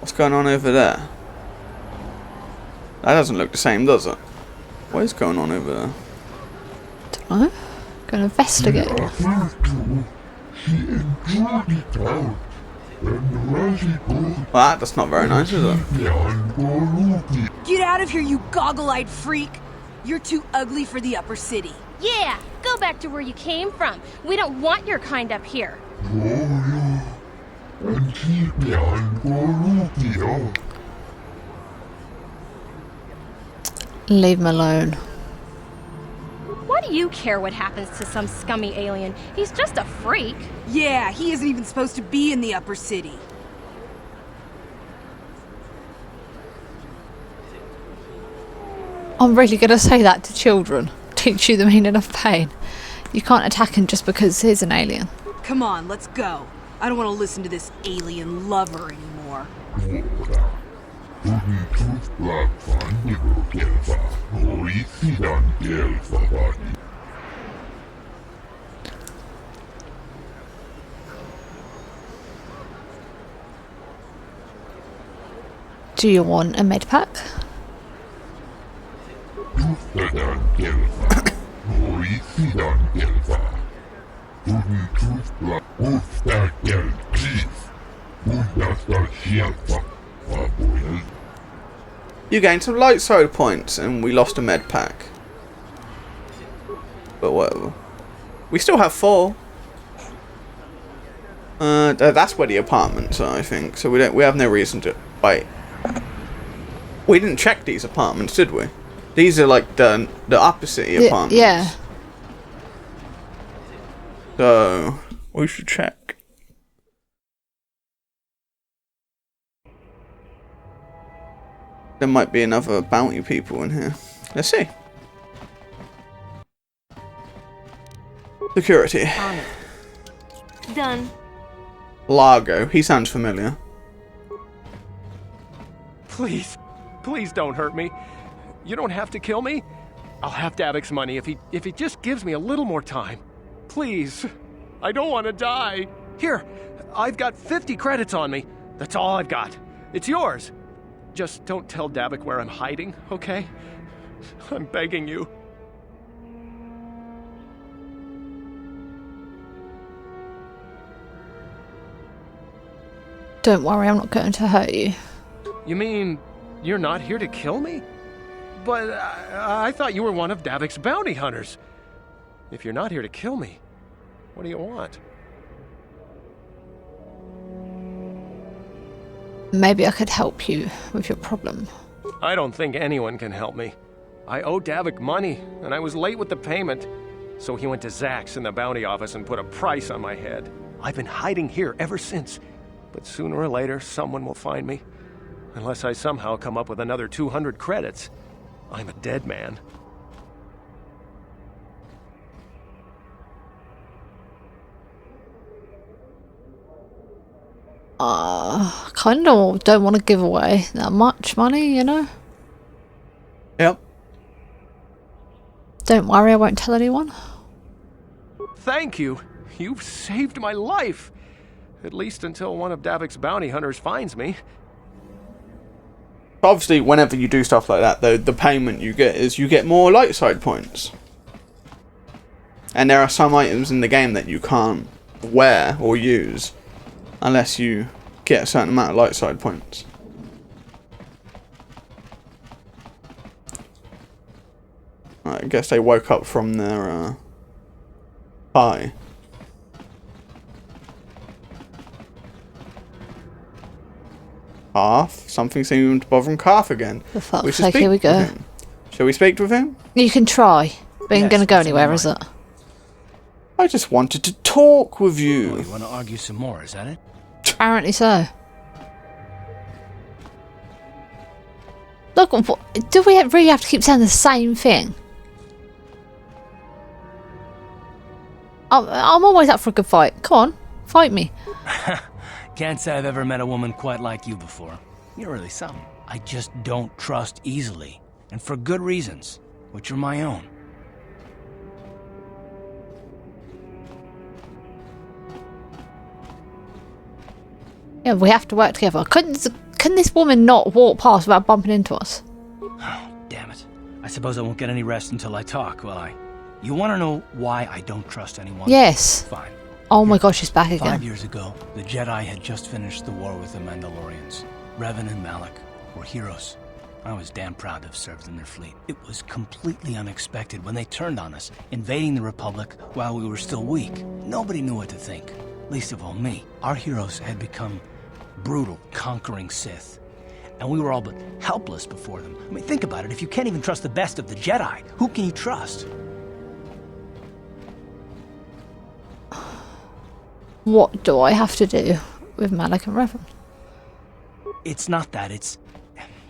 Speaker 1: What's going on over there? That doesn't look the same, does it? What is going on over there?
Speaker 2: Don't know. Gonna investigate.
Speaker 1: Well, that's not very nice, is it?
Speaker 12: Get out of here, you goggle-eyed freak! You're too ugly for the upper city.
Speaker 21: Yeah, go back to where you came from. We don't want your kind up here.
Speaker 2: Leave him alone.
Speaker 21: Why do you care what happens to some scummy alien? He's just a freak.
Speaker 12: Yeah, he isn't even supposed to be in the upper city.
Speaker 2: I'm really gonna say that to children. Teach you the meaning of pain. You can't attack him just because he's an alien.
Speaker 12: Come on, let's go. I don't want to listen to this alien lover anymore.
Speaker 2: Do you want a med pack?
Speaker 1: You gained some light side points and we lost a med pack. But whatever. We still have 4. That's where the apartments are, I think. So we have no reason to wait. We didn't check these apartments, did we? These are like the upper city apartments.
Speaker 2: Yeah.
Speaker 1: So we should check. There might be another bounty people in here. Let's see. Security.
Speaker 12: Done.
Speaker 1: Largo. He sounds familiar.
Speaker 22: Please, please don't hurt me. You don't have to kill me. I'll have Davik's money if he just gives me a little more time. Please. I don't want to die. Here, I've got 50 credits on me. That's all I've got. It's yours. Just don't tell Davik where I'm hiding, okay? I'm begging you.
Speaker 2: Don't worry, I'm not going to hurt you.
Speaker 22: You mean you're not here to kill me? But I thought you were one of Davik's bounty hunters. If you're not here to kill me, what do you want?
Speaker 2: Maybe I could help you with your problem.
Speaker 22: I don't think anyone can help me. I owe Davik money, and I was late with the payment. So he went to Zach's in the bounty office and put a price on my head. I've been hiding here ever since. But sooner or later, someone will find me. Unless I somehow come up with another 200 credits. I'm a dead man.
Speaker 2: Kind of don't want to give away that much money, you know?
Speaker 1: Yep.
Speaker 2: Don't worry, I won't tell anyone.
Speaker 22: Thank you. You've saved my life. At least until one of Davik's bounty hunters finds me.
Speaker 1: Obviously, whenever you do stuff like that, though, the payment you get is you get more light side points. And there are some items in the game that you can't wear or use unless you get a certain amount of light side points. I guess they woke up from their Pie. Carth? Something seemed to bother Carth again.
Speaker 2: For fuck's sake, here we go.
Speaker 1: Shall we speak with him?
Speaker 2: You can try, but ain't gonna go anywhere, is it?
Speaker 1: I just wanted to talk with you.
Speaker 3: Oh, you want to argue some more, is that it?
Speaker 2: Apparently so. Look, do we really have to keep saying the same thing? I'm always up for a good fight. Come on, fight me.
Speaker 3: Can't say I've ever met a woman quite like you before. You're really something. I just don't trust easily, and for good reasons, which are my own.
Speaker 2: Yeah, we have to work together. Couldn't this woman not walk past without bumping into us?
Speaker 3: Oh, damn it. I suppose I won't get any rest until I talk, will I? You want to know why I don't trust anyone?
Speaker 2: Yes.
Speaker 3: Fine.
Speaker 2: Oh my gosh, she's back again.
Speaker 3: 5 years ago, the Jedi had just finished the war with the Mandalorians. Revan and Malak were heroes. I was damn proud to have served in their fleet. It was completely unexpected when they turned on us, invading the Republic while we were still weak. Nobody knew what to think, least of all me. Our heroes had become brutal, conquering Sith, and we were all but helpless before them. I mean, think about it. If you can't even trust the best of the Jedi, who can you trust?
Speaker 2: What do I have to do with Malak and Revan?
Speaker 3: It's not that.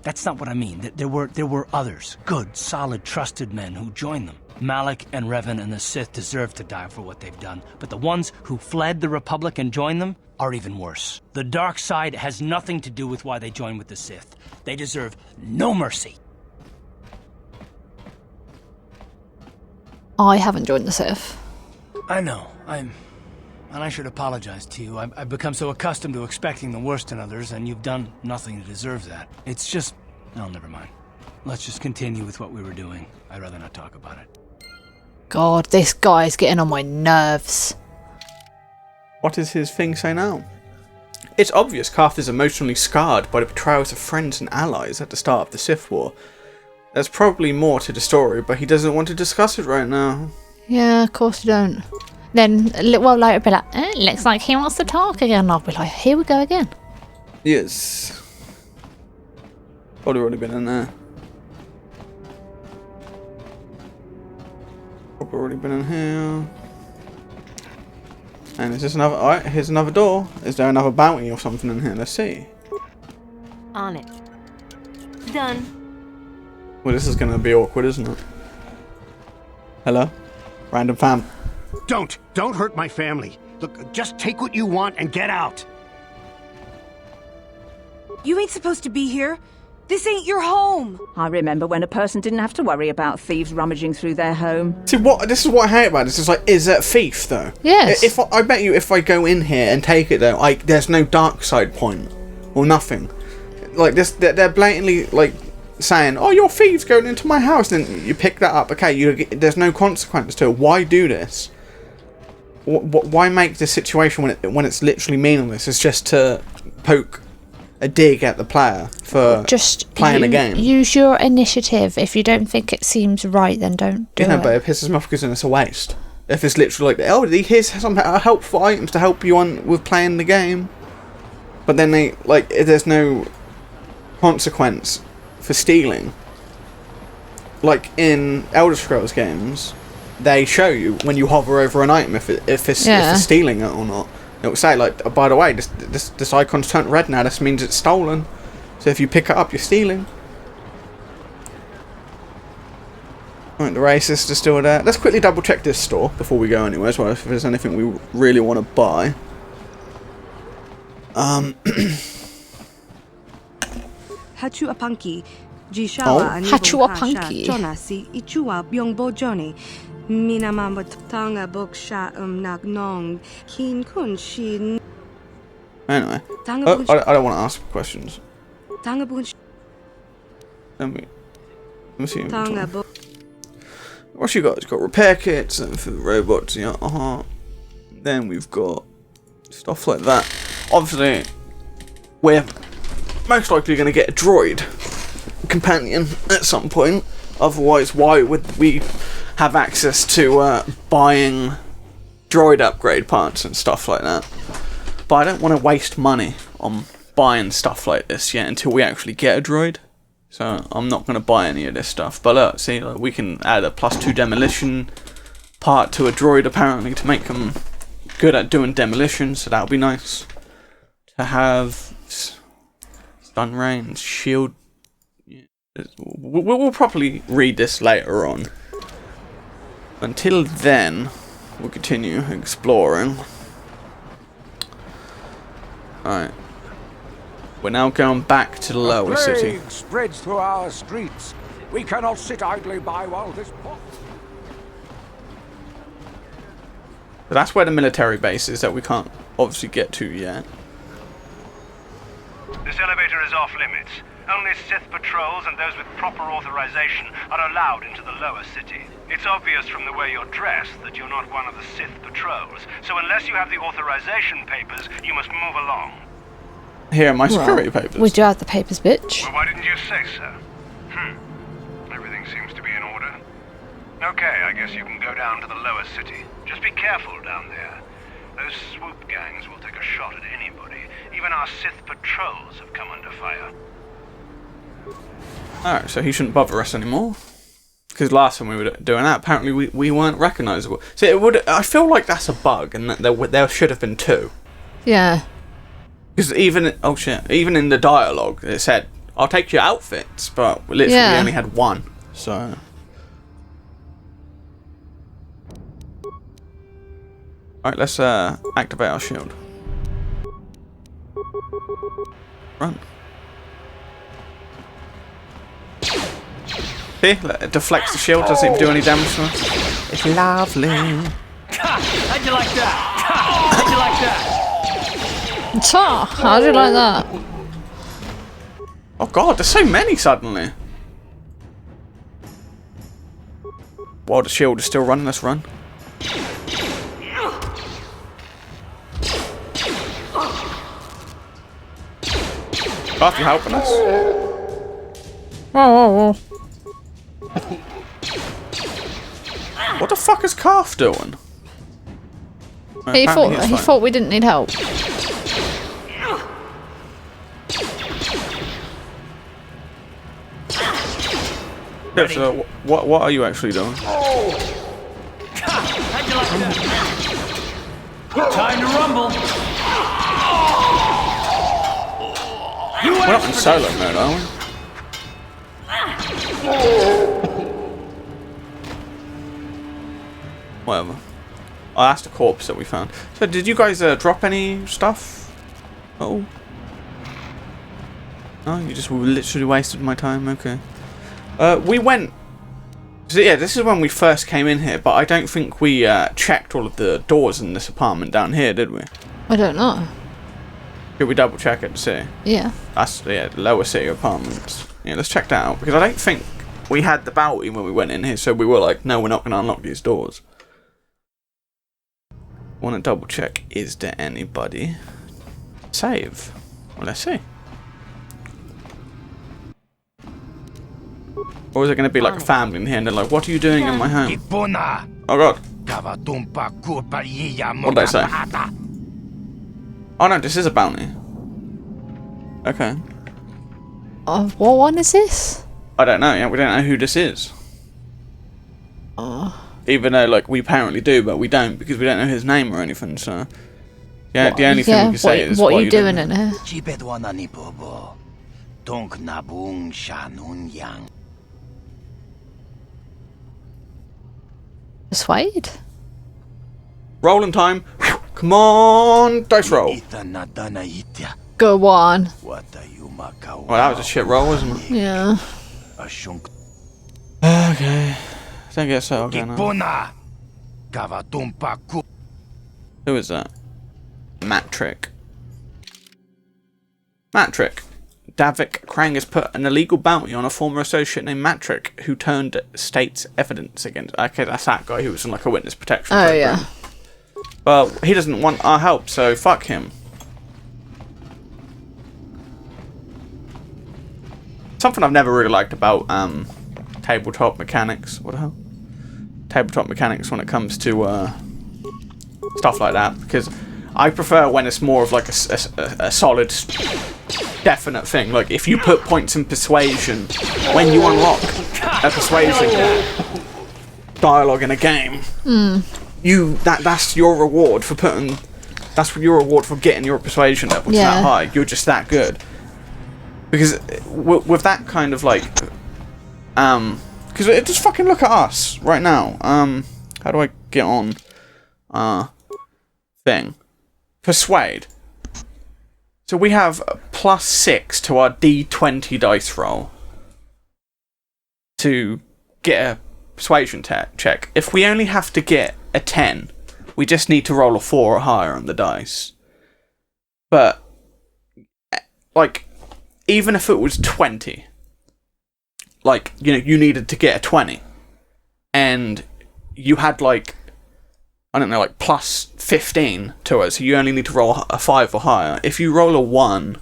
Speaker 3: That's not what I mean. There were others, good, solid, trusted men who joined them. Malak and Revan and the Sith deserve to die for what they've done, but the ones who fled the Republic and joined them are even worse. The dark side has nothing to do with why they joined with the Sith. They deserve no mercy.
Speaker 2: I haven't joined the Sith.
Speaker 3: I know. And I should apologize to you. I've become so accustomed to expecting the worst in others, and you've done nothing to deserve that. It's just... Oh, never mind. Let's just continue with what we were doing. I'd rather not talk about it.
Speaker 2: God, this guy's getting on my nerves.
Speaker 1: What does his thing say now? It's obvious Carth is emotionally scarred by the betrayals of friends and allies at the start of the Sith War. There's probably more to the story, but he doesn't want to discuss it right now.
Speaker 2: Yeah, of course you don't. Then a little while later, be like, looks like he wants to talk again. I'll be like, here we go again.
Speaker 1: Yes. Probably already been in there. Probably already been in here. And is this another... Alright, here's another door. Is there another bounty or something in here? Let's see.
Speaker 5: On it. Done.
Speaker 1: Well, this is going to be awkward, isn't it? Hello? Random fam.
Speaker 15: Don't hurt my family. Look, just take what you want and get out.
Speaker 12: You ain't supposed to be here. This ain't your home.
Speaker 13: I remember when a person didn't have to worry about thieves rummaging through their home.
Speaker 1: See, this is what I hate about this. It's like, is it a thief, though?
Speaker 2: Yes.
Speaker 1: I bet you if I go in here and take it, though, there's no dark side point. Or nothing. Like, they're blatantly, like, saying, oh, you're thieves going into my house. Then you pick that up. Okay, there's no consequence to it. Why do this? Why make the situation when it's literally meaningless? It's just to poke a dig at the player for just playing a game.
Speaker 2: Use your initiative. If you don't think it seems right, then don't do it.
Speaker 1: But it pisses me off because then it's a waste. If it's literally like, oh, here's some helpful items to help you on with playing the game, but then there's no consequence for stealing. Like in Elder Scrolls games, they show you when you hover over an item if it's stealing it or not. It will say, like, oh, by the way, this icon's turned red now. This means it's stolen. So if you pick it up, you're stealing. Right, the racists are still there. Let's quickly double check this store before we go anywhere as well, if there's anything we really want to buy.
Speaker 5: Hachu apanki, Jishawa
Speaker 2: Hachu apanki.
Speaker 5: Jonasi, Ichua Byongbo Johnny. Minamamba Tanga Boksha Nagnong Kin Kun Shin.
Speaker 1: Anyway. I don't want to ask questions.
Speaker 5: Tanga Bunch.
Speaker 1: Let me see. What's you got? It's got repair kits for the robots, yeah. Then we've got stuff like that. Obviously, we're most likely going to get a droid companion at some point. Otherwise, why would we have access to buying droid upgrade parts and stuff like that. But I don't want to waste money on buying stuff like this yet until we actually get a droid. So I'm not going to buy any of this stuff. But look, see, like, we can add a +2 demolition part to a droid apparently to make them good at doing demolition. So that'll be nice to have. Stun range, shield. We'll probably read this later on. Until then, we'll continue exploring. Alright. We're now going back to the lower city.
Speaker 4: Plague spreads through our streets. We cannot sit idly by while this...
Speaker 1: So that's where the military base is that we can't obviously get to yet.
Speaker 7: This elevator is off limits. Only Sith patrols and those with proper authorization are allowed into the lower city. It's obvious from the way you're dressed that you're not one of the Sith patrols, so unless you have the authorization papers, you must move along.
Speaker 1: Here are my security papers.
Speaker 2: We do have the papers, bitch.
Speaker 7: Well, why didn't you say so? Everything seems to be in order. Okay, I guess you can go down to the lower city. Just be careful down there. Those swoop gangs will take a shot at anybody. Even our Sith patrols have come under fire.
Speaker 1: Alright, so he shouldn't bother us anymore. Because last time we were doing that, apparently we weren't recognisable. So it would. I feel like that's a bug, and that there should have been 2.
Speaker 2: Yeah.
Speaker 1: Because even in the dialogue, it said, "I'll take your outfits," but literally we only had 1. So. Alright, let's activate our shield. Run. See, it deflects the shield, doesn't even do any damage to us. It's lovely.
Speaker 3: How'd you like that? How'd you like that?
Speaker 2: How'd you like that?
Speaker 1: Oh god, there's so many suddenly. While the shield is still running, let's run. Garth, you helping us?
Speaker 2: Oh.
Speaker 1: What the fuck is Garth doing?
Speaker 2: He thought we didn't need help.
Speaker 1: Yeah, so what are you actually doing?
Speaker 3: How'd you like that? Time to rumble.
Speaker 1: We're not in solo mode, are we? Whatever. Oh, that's the corpse that we found. So, did you guys drop any stuff? Oh. No, you just literally wasted my time. Okay. We went. So yeah, this is when we first came in here, but I don't think we checked all of the doors in this apartment down here, did we?
Speaker 2: I don't know.
Speaker 1: Should we double check it to see?
Speaker 2: Yeah.
Speaker 1: That's the lower city apartments. Yeah, let's check that out because I don't think we had the bounty when we went in here, so we were like, no, we're not going to unlock these doors. Want to double check? Is there anybody? Save. Well, let's see. Or is it going to be like a family in here and they're like, what are you doing in my home? Oh god. What did I say? Oh no, this is a bounty. Okay.
Speaker 2: What one is this?
Speaker 1: I don't know. Yeah, we don't know who this is. Even though, like, we apparently do, but we don't because we don't know his name or anything. So, yeah, the only thing we can say is
Speaker 2: what are you doing in here? Persuade.
Speaker 1: Rolling time. Come on, dice roll.
Speaker 2: Go on.
Speaker 1: Well, that was a shit roll, wasn't it?
Speaker 2: Yeah.
Speaker 1: Okay. I think it's okay now. Who is that? Matrick. Matrick. Davik Krang has put an illegal bounty on a former associate named Matrick, who turned state's evidence against. Okay, that's that guy who was in like a witness protection program.
Speaker 2: Yeah.
Speaker 1: Well, he doesn't want our help, so fuck him. Something I've never really liked about tabletop mechanics. What the hell? Tabletop mechanics when it comes to stuff like that, because I prefer when it's more of like a solid, definite thing. Like if you put points in persuasion, when you unlock a persuasion dialogue in a game, that's your reward for putting. That's your reward for getting your persuasion level to that high. You're just that good. Because with that kind of like, because just fucking look at us right now. How do I get on? Thing. Persuade. So we have a +6 to our D20 dice roll to get a persuasion check. If we only have to get a 10, we just need to roll a 4 or higher on the dice. But, like, even if it was 20, like, you know, you needed to get a 20, and you had, like, I don't know, like, +15 to it, so you only need to roll a 5 or higher. If you roll a 1,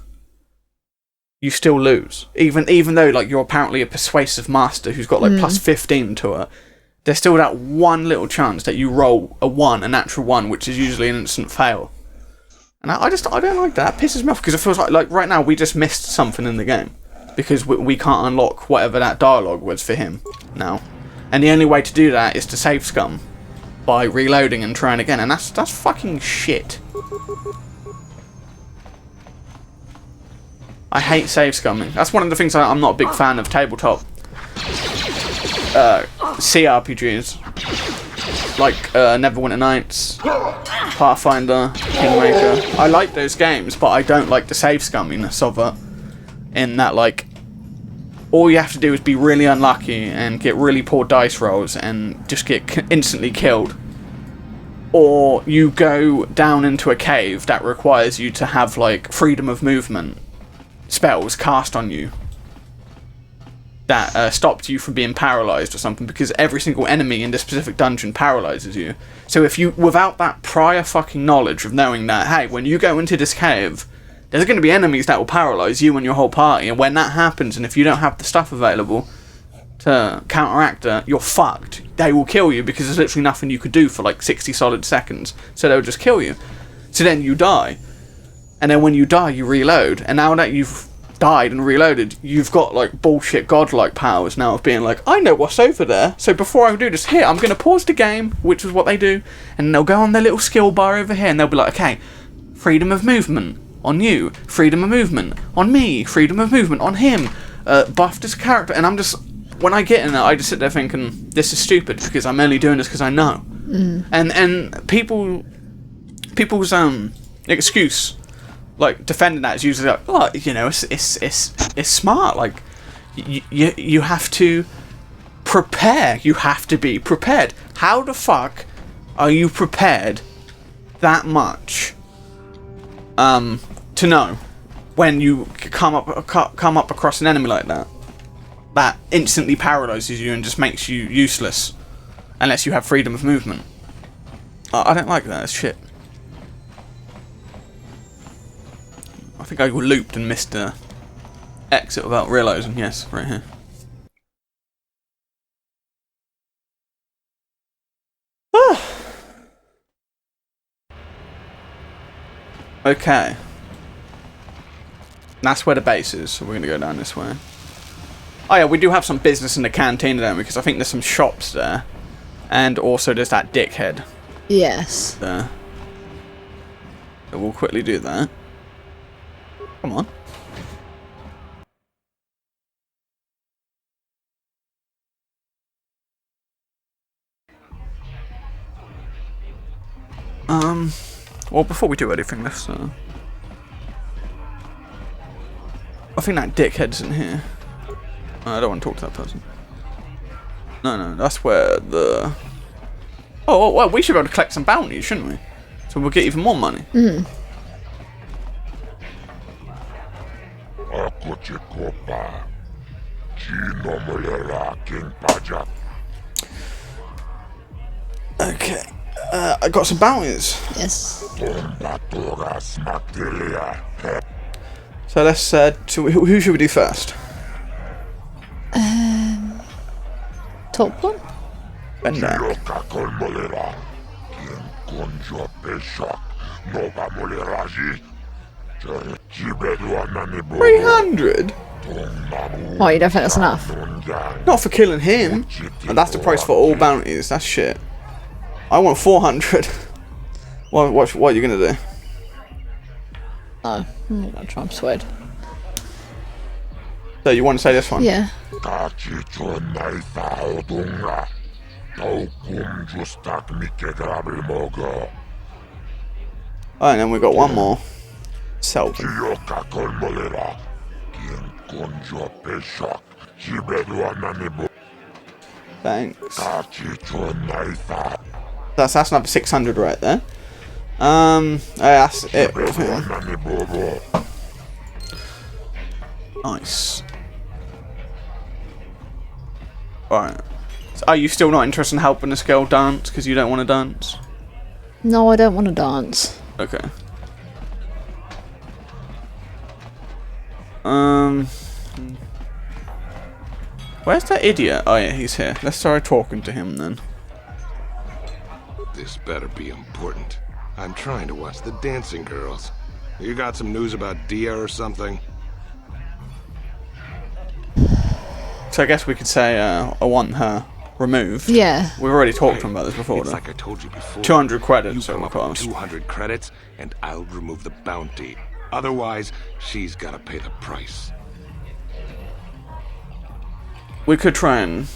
Speaker 1: you still lose. Even though, like, you're apparently a persuasive master who's got, like, +15 to it, there's still that one little chance that you roll a 1, a natural 1, which is usually an instant fail. And I don't like that. That pisses me off, because it feels like right now we just missed something in the game. Because we can't unlock whatever that dialogue was for him now. And the only way to do that is to save scum by reloading and trying again. And that's fucking shit. I hate save scumming. That's one of the things I'm not a big fan of tabletop CRPGs, like Neverwinter Nights, Pathfinder, Kingmaker. I like those games, but I don't like the save scumminess of it. In that, like, all you have to do is be really unlucky and get really poor dice rolls and just get instantly killed. Or you go down into a cave that requires you to have, like, freedom of movement spells cast on you that stopped you from being paralyzed or something, because every single enemy in this specific dungeon paralyzes you. So if you, without that prior fucking knowledge of knowing that, hey, when you go into this cave, there's going to be enemies that will paralyze you and your whole party, and when that happens, and if you don't have the stuff available to counteract it, you're fucked. They will kill you, because there's literally nothing you could do for like 60 solid seconds, so they'll just kill you. So then you die. And then when you die, you reload, and now that you've died and reloaded, you've got like bullshit godlike powers now of being like, I know what's over there, so before I do this here, I'm going to pause the game, which is what they do, and they'll go on their little skill bar over here, and they'll be like, okay, freedom of movement on you, freedom of movement on me, freedom of movement on him, buff this character, and I'm just, when I get in there, I just sit there thinking, this is stupid, because I'm only doing this because I know. And people's excuse, like, defending that is usually like, oh, you know, it's smart. Like, you have to prepare. You have to be prepared. How the fuck are you prepared that much to know when you come up across an enemy like that instantly paralyzes you and just makes you useless unless you have freedom of movement? I don't like that. It's shit. I think I looped and missed the exit without realising. Yes, right here. Okay. That's where the base is, so we're going to go down this way. Oh yeah, we do have some business in the canteen, don't we? Because I think there's some shops there. And also there's that dickhead.
Speaker 2: Yes.
Speaker 1: There. So we'll quickly do that. Come on. Well, before we do anything, let's, I think that dickhead's in here. I don't want to talk to that person. No, that's where the... Oh, well, we should be able to collect some bounties, shouldn't we? So we'll get even more money. Okay. I got some bounties.
Speaker 2: Yes.
Speaker 1: So let's, who should we do first?
Speaker 2: Top one?
Speaker 1: Bendak. $300?
Speaker 2: What, you don't think that's enough?
Speaker 1: Not for killing him. And that's the price for all bounties. That's shit. I want 400. What are you gonna do?
Speaker 2: Oh, I'm not gonna try and persuade.
Speaker 1: So you want to say this one?
Speaker 2: Yeah.
Speaker 1: Oh, and then we got one more. Selvin. Thanks. That's another 600 right there. That's it. Nice. Alright. So are you still not interested in helping this girl dance because you don't want to dance?
Speaker 2: No, I don't want to dance.
Speaker 1: Okay. Where's that idiot? Oh yeah, he's here. Let's start talking to him then.
Speaker 8: This better be important. I'm trying to watch the dancing girls. You got some news about Dia or something?
Speaker 1: So I guess we could say I want her removed.
Speaker 2: Yeah.
Speaker 1: We've already talked to him about this before.
Speaker 8: It's
Speaker 1: though.
Speaker 8: like I told you before.
Speaker 1: 200 credits.
Speaker 8: You come up with 200 credits, and I'll remove the bounty. Otherwise, she's gotta pay the price.
Speaker 1: We could try and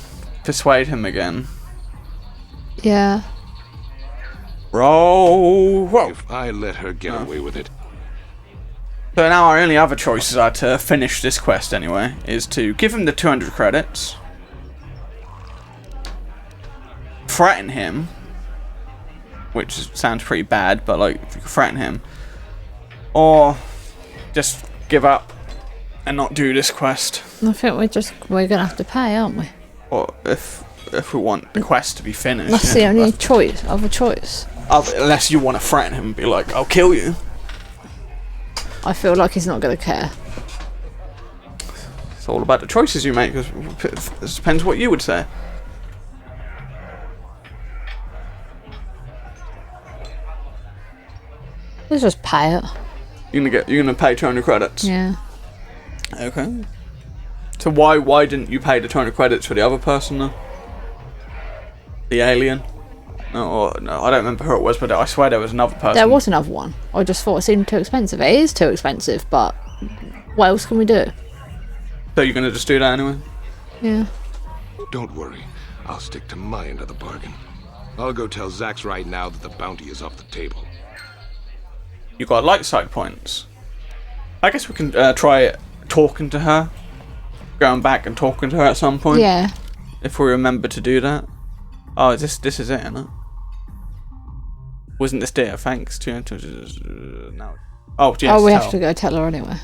Speaker 1: persuade him again.
Speaker 2: Yeah.
Speaker 1: Roll. Whoa.
Speaker 8: If I let her get away with it.
Speaker 1: So now our only other choices are to finish this quest anyway, is to give him the 200 credits, threaten him, which sounds pretty bad, but like if you could threaten him, or just give up and not do this quest.
Speaker 2: I think we're gonna have to pay, aren't we?
Speaker 1: Or if we want the quest to be finished.
Speaker 2: That's the only other choice.
Speaker 1: Unless you want to threaten him and be like, I'll kill you.
Speaker 2: I feel like he's not gonna care.
Speaker 1: It's all about the choices you make, because it depends what you would say.
Speaker 2: Let's just pay it.
Speaker 1: You're gonna pay 200 credits.
Speaker 2: Yeah.
Speaker 1: Okay. So why didn't you pay the 200 credits for the other person though? The alien? No, I don't remember who it was, but I swear there was another person.
Speaker 2: There was another one. I just thought it seemed too expensive. It is too expensive, but what else can we do?
Speaker 1: So you're gonna just do that anyway?
Speaker 2: Yeah.
Speaker 8: Don't worry. I'll stick to my end of the bargain. I'll go tell Zax right now that the bounty is off the table.
Speaker 1: You got light side points. I guess we can try talking to her. Going back and talking to her at some point.
Speaker 2: Yeah.
Speaker 1: If we remember to do that. Oh, this is it, isn't it? Wasn't this dear? Thanks to no. Oh, yes.
Speaker 2: Oh, we have to go tell her anyway.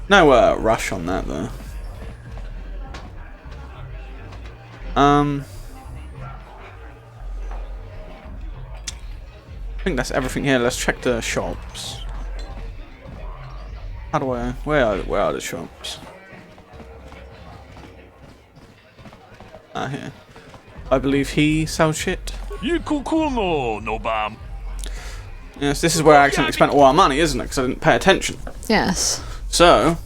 Speaker 1: No rush on that though. I think that's everything here. Let's check the shops. How do I? Where are the shops? Ah, here. I believe he sells shit. Yes, this is where I accidentally spent all our money, isn't it? Because I didn't pay attention.
Speaker 2: Yes.
Speaker 1: So,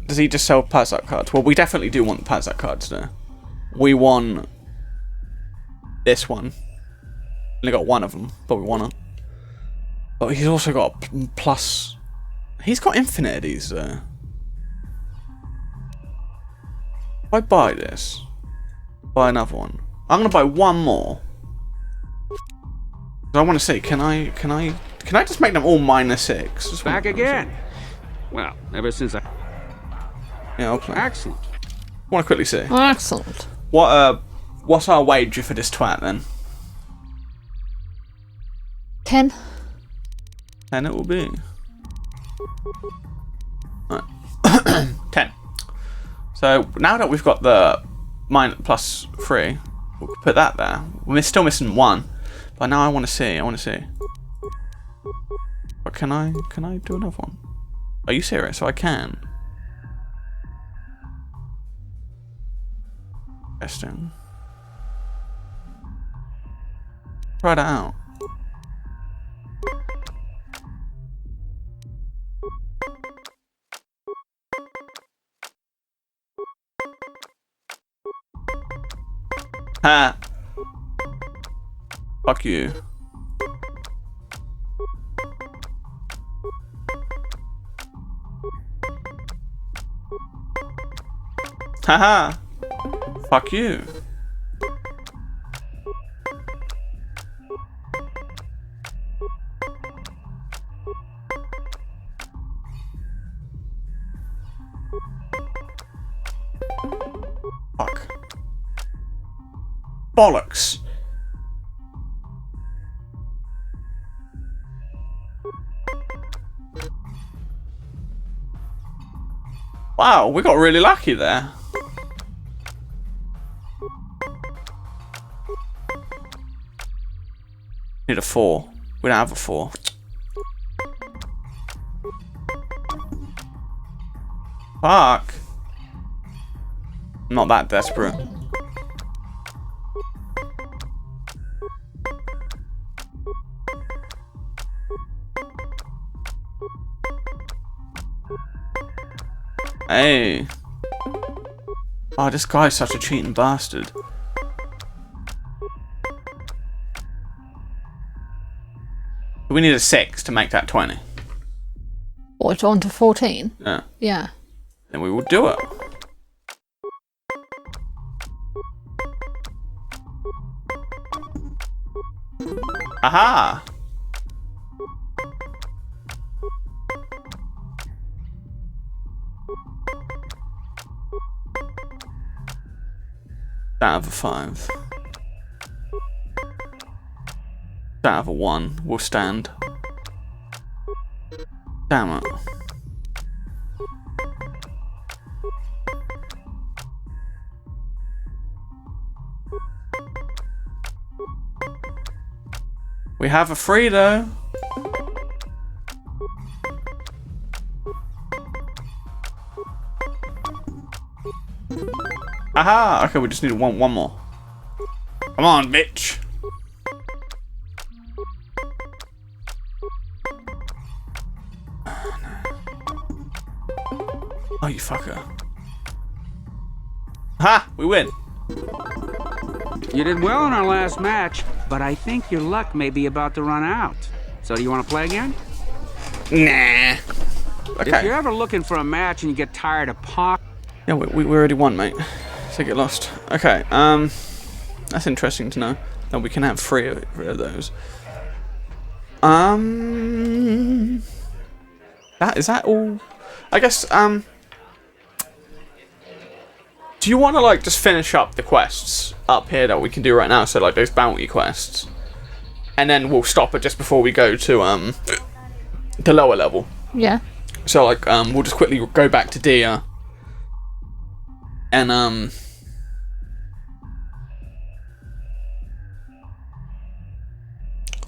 Speaker 1: does he just sell Pazak cards? Well, we definitely do want the Pazak cards there. We want this one. Only got one of them, but we want it. But he's also got plus. He's got infinite of these though. If I buy this, buy another one. I'm gonna buy one more. I want to see. Can I just make them all -6? Just
Speaker 9: back again. Well, ever since I.
Speaker 1: Yeah, I'll play.
Speaker 9: Excellent.
Speaker 1: I want to quickly see.
Speaker 2: Excellent.
Speaker 1: What's our wager for this twat then?
Speaker 2: 10.
Speaker 1: 10 it will be. Right. 10. So now that we've got the +3, we'll put that there. We're still missing 1, but now I want to see. But can I do another one? Are you serious? So I can. Interesting. Try that out. Ha! Fuck you. Haha! Fuck you. Fuck. Bollocks. Wow, we got really lucky there. Need a 4. We don't have a 4. Fuck. I'm not that desperate. Hey. Oh, this guy's such a cheating bastard. We need a 6 to make that 20.
Speaker 2: What, on to 14?
Speaker 1: Yeah.
Speaker 2: Yeah.
Speaker 1: Then we will do it. Aha! Don't have a 5. Don't have a 1. We'll stand. Damn it. We have a 3 though. Aha! Okay, we just need one more. Come on, bitch. Oh, you fucker. Ha! We win.
Speaker 9: You did well in our last match, but I think your luck may be about to run out. So do you want to play again?
Speaker 1: Nah. Okay.
Speaker 9: If you're ever looking for a match and you get tired of pop...
Speaker 1: Yeah, we already won, mate. So get lost. Okay, that's interesting to know. That we can have 3 of those. Is that all? I guess, do you want to, like, just finish up the quests up here that we can do right now? So, like, those bounty quests. And then we'll stop it just before we go to, the lower level.
Speaker 2: Yeah.
Speaker 1: So, like, we'll just quickly go back to Dia. And, I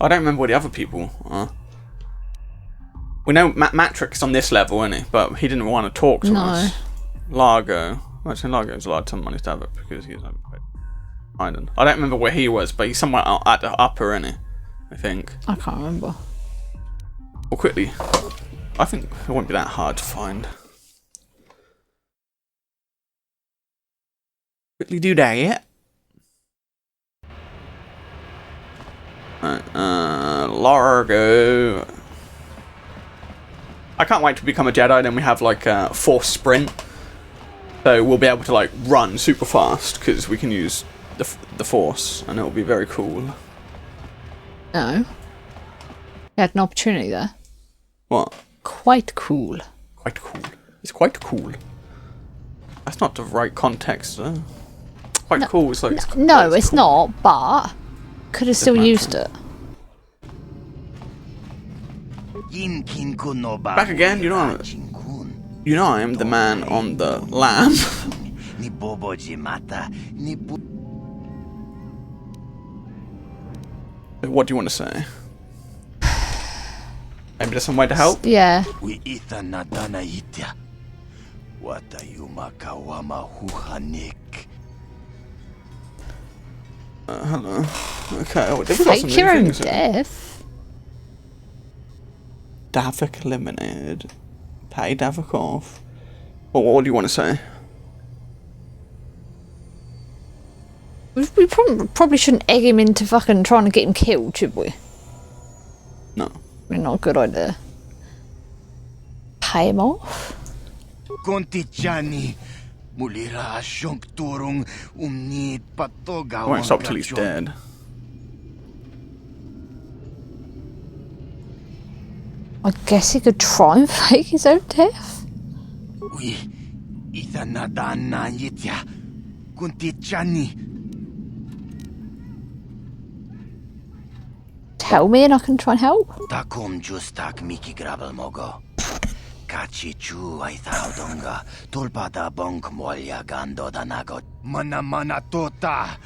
Speaker 1: don't remember what the other people are. We know Matrix on this level, isn't he? But he didn't want to talk to us. Largo. Actually, Largo's a lot of money to have it because he's on island. I don't remember where he was, but he's somewhere at the upper, isn't he? I think.
Speaker 2: I can't remember.
Speaker 1: Well, quickly. I think it won't be that hard to find. Quickly do that. Largo. I can't wait to become a Jedi. Then we have like a Force sprint, so we'll be able to like run super fast because we can use the Force, and it'll be very cool.
Speaker 2: No. You had an opportunity there.
Speaker 1: What?
Speaker 2: Quite cool.
Speaker 1: Quite cool. It's quite cool. That's not the right context, though. Quite cool. It's like
Speaker 2: no, it's cool. Not. But could have still used it.
Speaker 1: Back again, you know I am the man on the lamb. What do you want to say? Maybe there's some way to help?
Speaker 2: Yeah.
Speaker 1: Hello. Okay, oh, we've got some
Speaker 2: Fake
Speaker 1: new
Speaker 2: your own
Speaker 1: things here.
Speaker 2: death.
Speaker 1: Davik eliminated. Pay Davik off. Well, what do you want to say?
Speaker 2: We probably shouldn't egg him into fucking trying to get him killed, should we?
Speaker 1: No.
Speaker 2: Not a good idea. Pay him off?
Speaker 10: Kontichani, mulira asyong turong umnit
Speaker 1: I
Speaker 10: patogaw.
Speaker 1: won't stop till he's dead.
Speaker 2: I guess he could try and fake his own death.
Speaker 10: Uy, itanadan na yitya. Kontichani.
Speaker 2: Tell me and I can try and help.
Speaker 10: Takom justak miki grabel mogo. Kachi chu ay donga. Tulpada bonk molya gando danagot. Mana tota.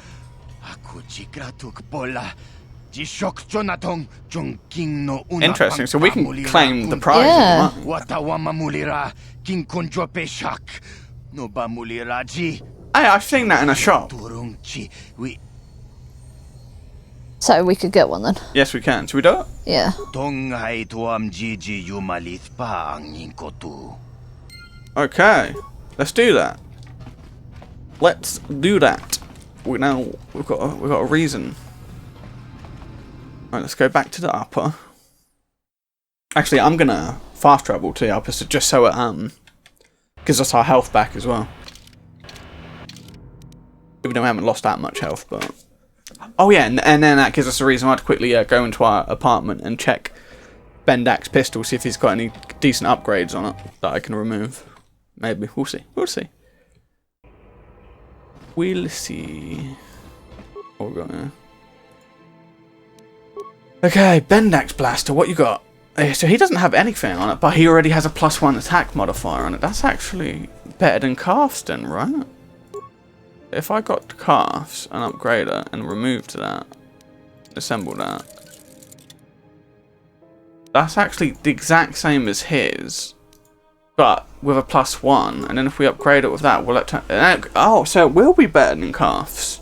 Speaker 10: Aku chikratuk pola. Jishok jonatong jongking no una.
Speaker 1: Interesting, so we can claim the prize.
Speaker 2: Yeah.
Speaker 10: Watawama mulira. King konjope shak. No ba mulira ji.
Speaker 1: Hey, I've seen that in a shop.
Speaker 2: So we could get one then.
Speaker 1: Yes, we can. Should we do it?
Speaker 2: Yeah.
Speaker 1: Okay, let's do that. Let's do that. We've got a reason. Right, let's go back to the upper. Actually, I'm gonna fast travel to the upper just so it gives us our health back as well. Even though we haven't lost that much health, but. Oh yeah, and then that gives us a reason why to quickly go into our apartment and check Bendak's pistol, see if he's got any decent upgrades on it that I can remove. Maybe. We'll see. We'll see. We'll see. What we got here? Okay, Bendak's blaster, what you got? So he doesn't have anything on it, but he already has a +1 attack modifier on it. That's actually better than Calf's then, right? If I got Calf's and upgrade it and removed that, assemble that, that's actually the exact same as his, but with a +1. And then if we upgrade it with that, will it turn? Oh, so it will be better than Calf's.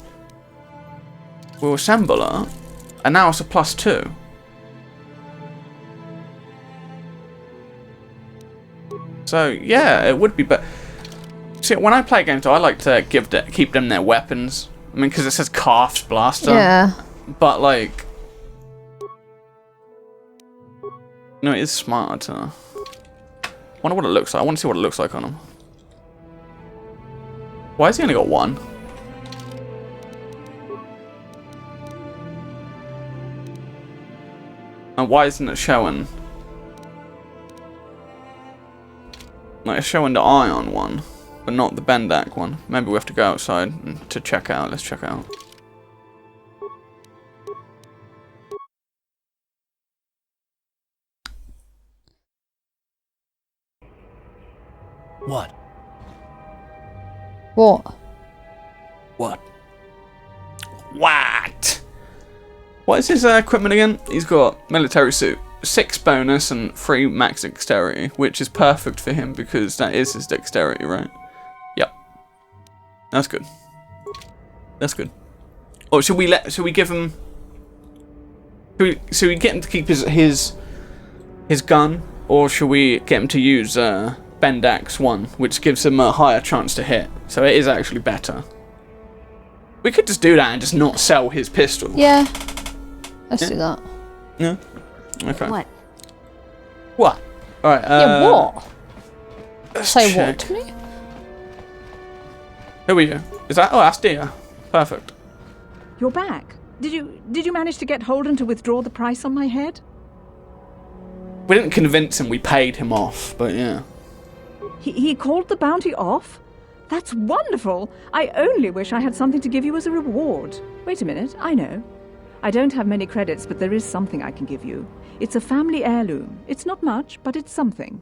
Speaker 1: We'll assemble it, and now it's a +2. So yeah, it would be better. See, when I play games, I like to keep them their weapons. I mean, because it says Calf's blaster.
Speaker 2: Yeah.
Speaker 1: But like, no, it is smarter to. Wonder what it looks like. I want to see what it looks like on him. Why has he only got 1? And why isn't it showing? Like, it's showing the Ion one, but not the Bendak one. Maybe we have to go outside to check out. Let's check out.
Speaker 3: What?
Speaker 2: What?
Speaker 3: What?
Speaker 1: What? What is his equipment again? He's got military suit, 6 bonus and 3 max dexterity, which is perfect for him because that is his dexterity, right? Yep. That's good. That's good. Oh, should we give him? Should we get him to keep his gun, or should we get him to use Bendak's one, which gives him a higher chance to hit? So it is actually better. We could just do that and just not sell his pistol.
Speaker 2: Yeah. Let's do that.
Speaker 1: Yeah. Okay.
Speaker 2: What?
Speaker 1: What? Alright,
Speaker 2: yeah, what? Say
Speaker 1: check.
Speaker 2: what to me?
Speaker 1: Who are you? Is that? Oh, that's Dia. Perfect.
Speaker 13: You're back. Did you manage to get Holden to withdraw the price on my head?
Speaker 1: We didn't convince him, we paid him off, but yeah.
Speaker 13: He called the bounty off? That's wonderful! I only wish I had something to give you as a reward. Wait a minute, I know. I don't have many credits, but there is something I can give you. It's a family heirloom. It's not much, but it's something.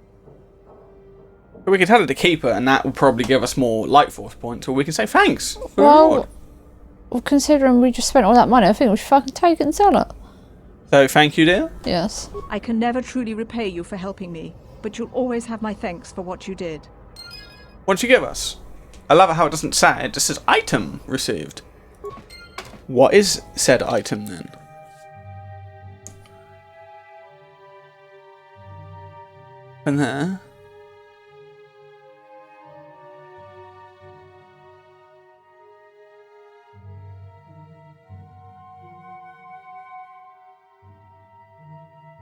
Speaker 1: We could tell her to keep it, and that will probably give us more light force points, or we can say thanks for the reward.
Speaker 2: Well, considering we just spent all that money, I think we should fucking take it and sell it.
Speaker 1: So, thank you, dear.
Speaker 2: Yes.
Speaker 13: I can never truly repay you for helping me, but you'll always have my thanks for what you did.
Speaker 1: What did you give us? I love how it doesn't say, it just says item received. What is said item then? And there.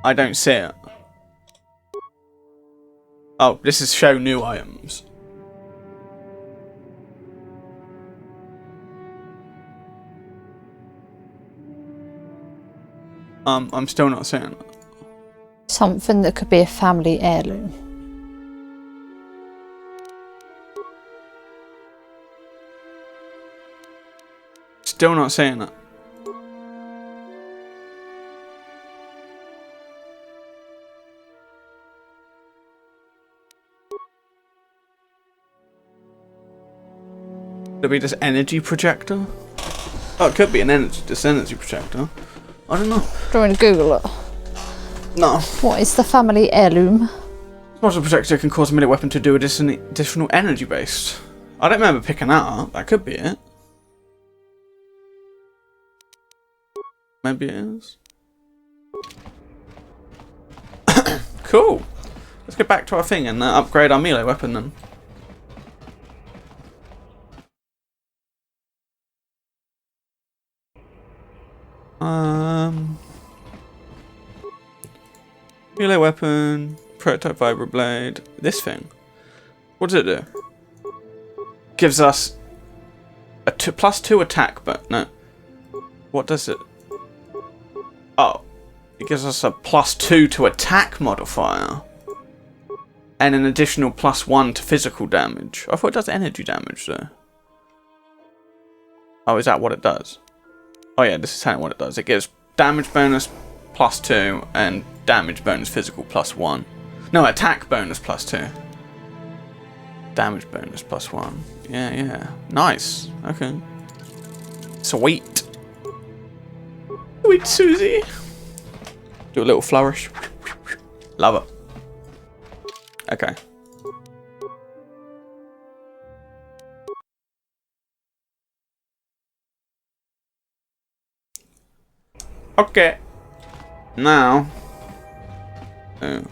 Speaker 1: I don't see it. Oh, this is show new items. I'm still not seeing it.
Speaker 2: Something that could be a family heirloom.
Speaker 1: Still not seeing it. Could it be this energy projector? Oh, it could be this energy projector. I don't know.
Speaker 2: Do you want to Google it?
Speaker 1: No.
Speaker 2: What is the family heirloom?
Speaker 1: Model projector can cause a melee weapon to do additional energy based. I don't remember picking that up. That could be it. Maybe it is. Cool. Let's get back to our thing and upgrade our melee weapon then. Melee weapon, prototype vibroblade. This thing. What does it do? Gives us a +2 attack, but no. What does it? Oh, it gives us a +2 to attack modifier, and an additional +1 to physical damage. I thought it does energy damage though. Oh, is that what it does? Oh yeah, this is telling what it does. It gives damage bonus +2 and damage bonus physical +1. No, attack bonus +2. Damage bonus +1. Yeah. Nice. Okay. Sweet. Sweet Susie. Do a little flourish. Love it. Okay. Okay. Now.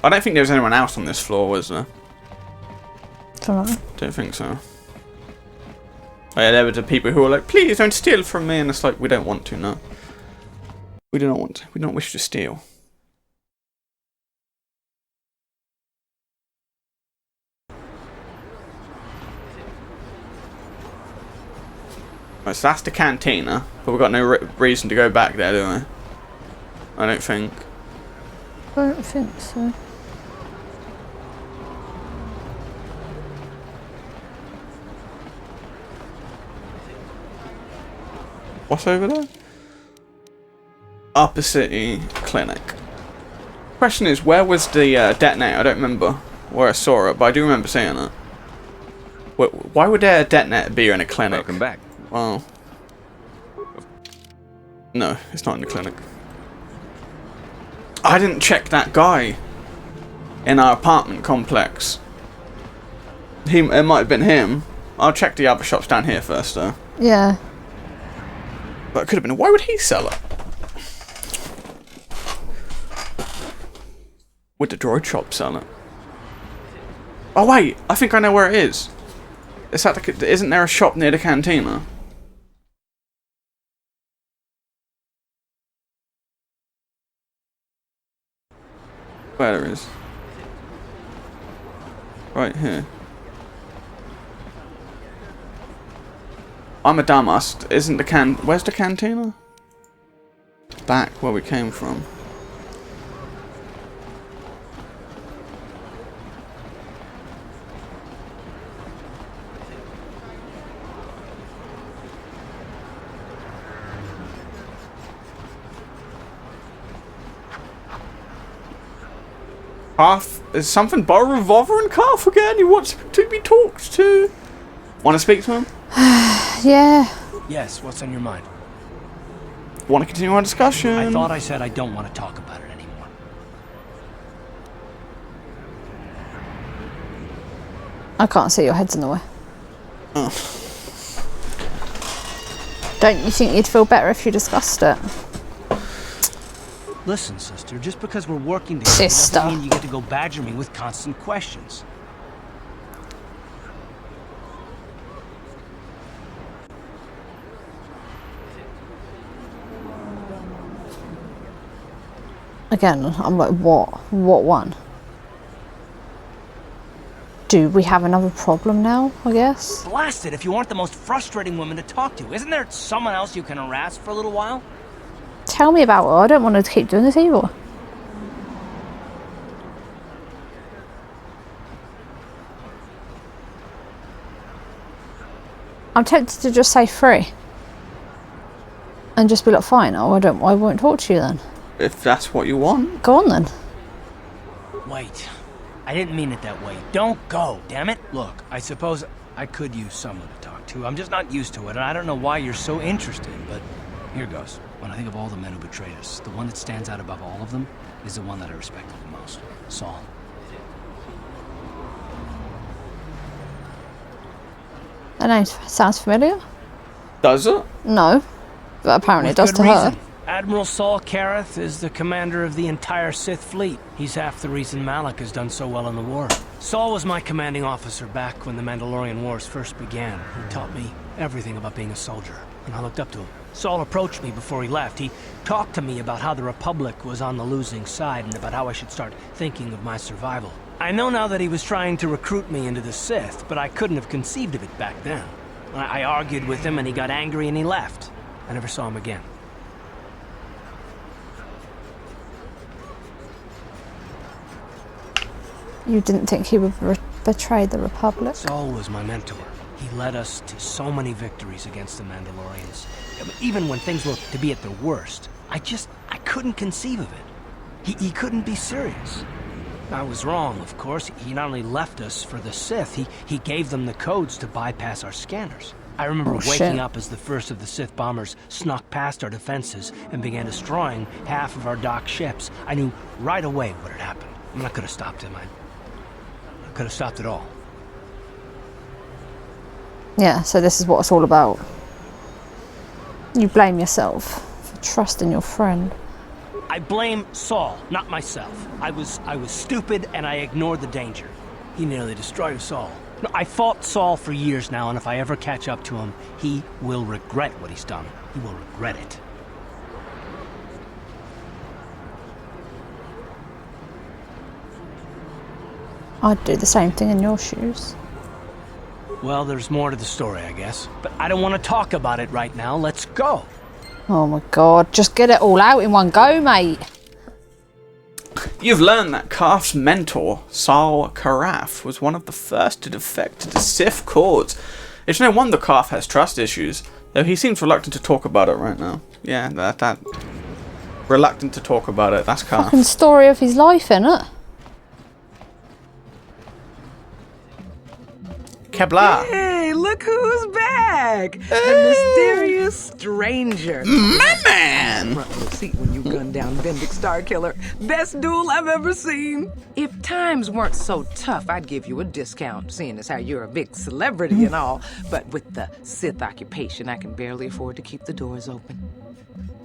Speaker 1: I don't think there was anyone else on this floor, was there? Don't think so. Oh yeah, there were the people who were like, please don't steal from me, and it's like, we don't want to, no. We do not want to. We don't wish to steal. Right, so that's the cantina, but we've got no reason to go back there, do we? I don't think.
Speaker 2: I don't think so.
Speaker 1: What's over there? Upper City Clinic. Question is, where was the detonator? I don't remember where I saw it, but I do remember seeing it. Why would there a detonator be in a clinic?
Speaker 20: Welcome back.
Speaker 1: Well, no, it's not in the clinic. I didn't check that guy in our apartment complex. It might have been him. I'll check the other shops down here first, though.
Speaker 2: Yeah.
Speaker 1: But it could have been. Why would he sell it? Would the droid shop sell it? Oh wait, I think I know where it is. Is that isn't there a shop near the cantina? Where there is? Right here. I'm a dumbass. Isn't the where's the cantina? Back where we came from. Is something borrow a revolver and Carf again? He wants to be talked to. Want to speak to him?
Speaker 2: Yeah.
Speaker 3: Yes, what's on your mind?
Speaker 1: Want to continue our discussion?
Speaker 3: I thought I said I don't want to talk about it anymore.
Speaker 2: I can't see, your head's in the way.
Speaker 1: Oh.
Speaker 2: Don't you think you'd feel better if you discussed it?
Speaker 3: Listen, sister, just because we're working together doesn't mean you get to go badger me with constant questions.
Speaker 2: Again, I'm like, what? What one? Do we have another problem now, I guess?
Speaker 3: Blast it if you aren't the most frustrating woman to talk to. Isn't there someone else you can harass for a little while?
Speaker 2: Tell me about it. I don't want to keep doing this either. I'm tempted to just say free. And just be like, fine, I won't talk to you then.
Speaker 1: If that's what you want.
Speaker 2: Go on then.
Speaker 3: Wait. I didn't mean it that way. Don't go, damn it. Look, I suppose I could use someone to talk to. I'm just not used to it, and I don't know why you're so interested, but here goes. When I think of all the men who betrayed us, the one that stands out above all of them is the one that I respected the most. Saul.
Speaker 2: That name sounds familiar.
Speaker 1: Does it?
Speaker 2: No. But apparently it does to her.
Speaker 3: Admiral Saul Kareth is the commander of the entire Sith fleet. He's half the reason Malak has done so well in the war. Saul was my commanding officer back when the Mandalorian Wars first began. He taught me everything about being a soldier, and I looked up to him. Saul approached me before he left. He talked to me about how the Republic was on the losing side and about how I should start thinking of my survival. I know now that he was trying to recruit me into the Sith, but I couldn't have conceived of it back then. I argued with him and he got angry and he left. I never saw him again.
Speaker 2: You didn't think he would betray the Republic?
Speaker 3: Saul was my mentor. He led us to so many victories against the Mandalorians. Even when things looked to be at their worst, I couldn't conceive of it. He couldn't be serious. I was wrong, of course. He not only left us for the Sith, he gave them the codes to bypass our scanners. I remember waking up as the first of the Sith bombers snuck past our defenses and began destroying half of our docked ships. I knew right away what had happened. I mean, I could have stopped him. I could have stopped it all.
Speaker 2: Yeah, so this is what it's all about. You blame yourself for trusting your friend.
Speaker 3: I blame Saul, not myself. I was stupid and I ignored the danger. He nearly destroyed us all. No, I fought Saul for years now, and if I ever catch up to him, he will regret what he's done. He will regret it.
Speaker 2: I'd do the same thing in your shoes.
Speaker 3: Well, there's more to the story, I guess. But I don't want to talk about it right now. Let's go.
Speaker 2: Oh my god, just get it all out in one go, mate.
Speaker 1: You've learned that Karth's mentor, Saul Karaf, was one of the first to defect to the Sith cause. It's no wonder Karth has trust issues, though he seems reluctant to talk about it right now. Yeah, that reluctant to talk about it, that's Karth.
Speaker 2: Fucking story of his life, innit?
Speaker 1: Kebla.
Speaker 14: Hey, look who's back! The mysterious stranger.
Speaker 1: My man!
Speaker 14: Front row seat when you gunned down Bendick Starkiller. Best duel I've ever seen. If times weren't so tough, I'd give you a discount, seeing as how you're a big celebrity and all. But with the Sith occupation, I can barely afford to keep the doors open.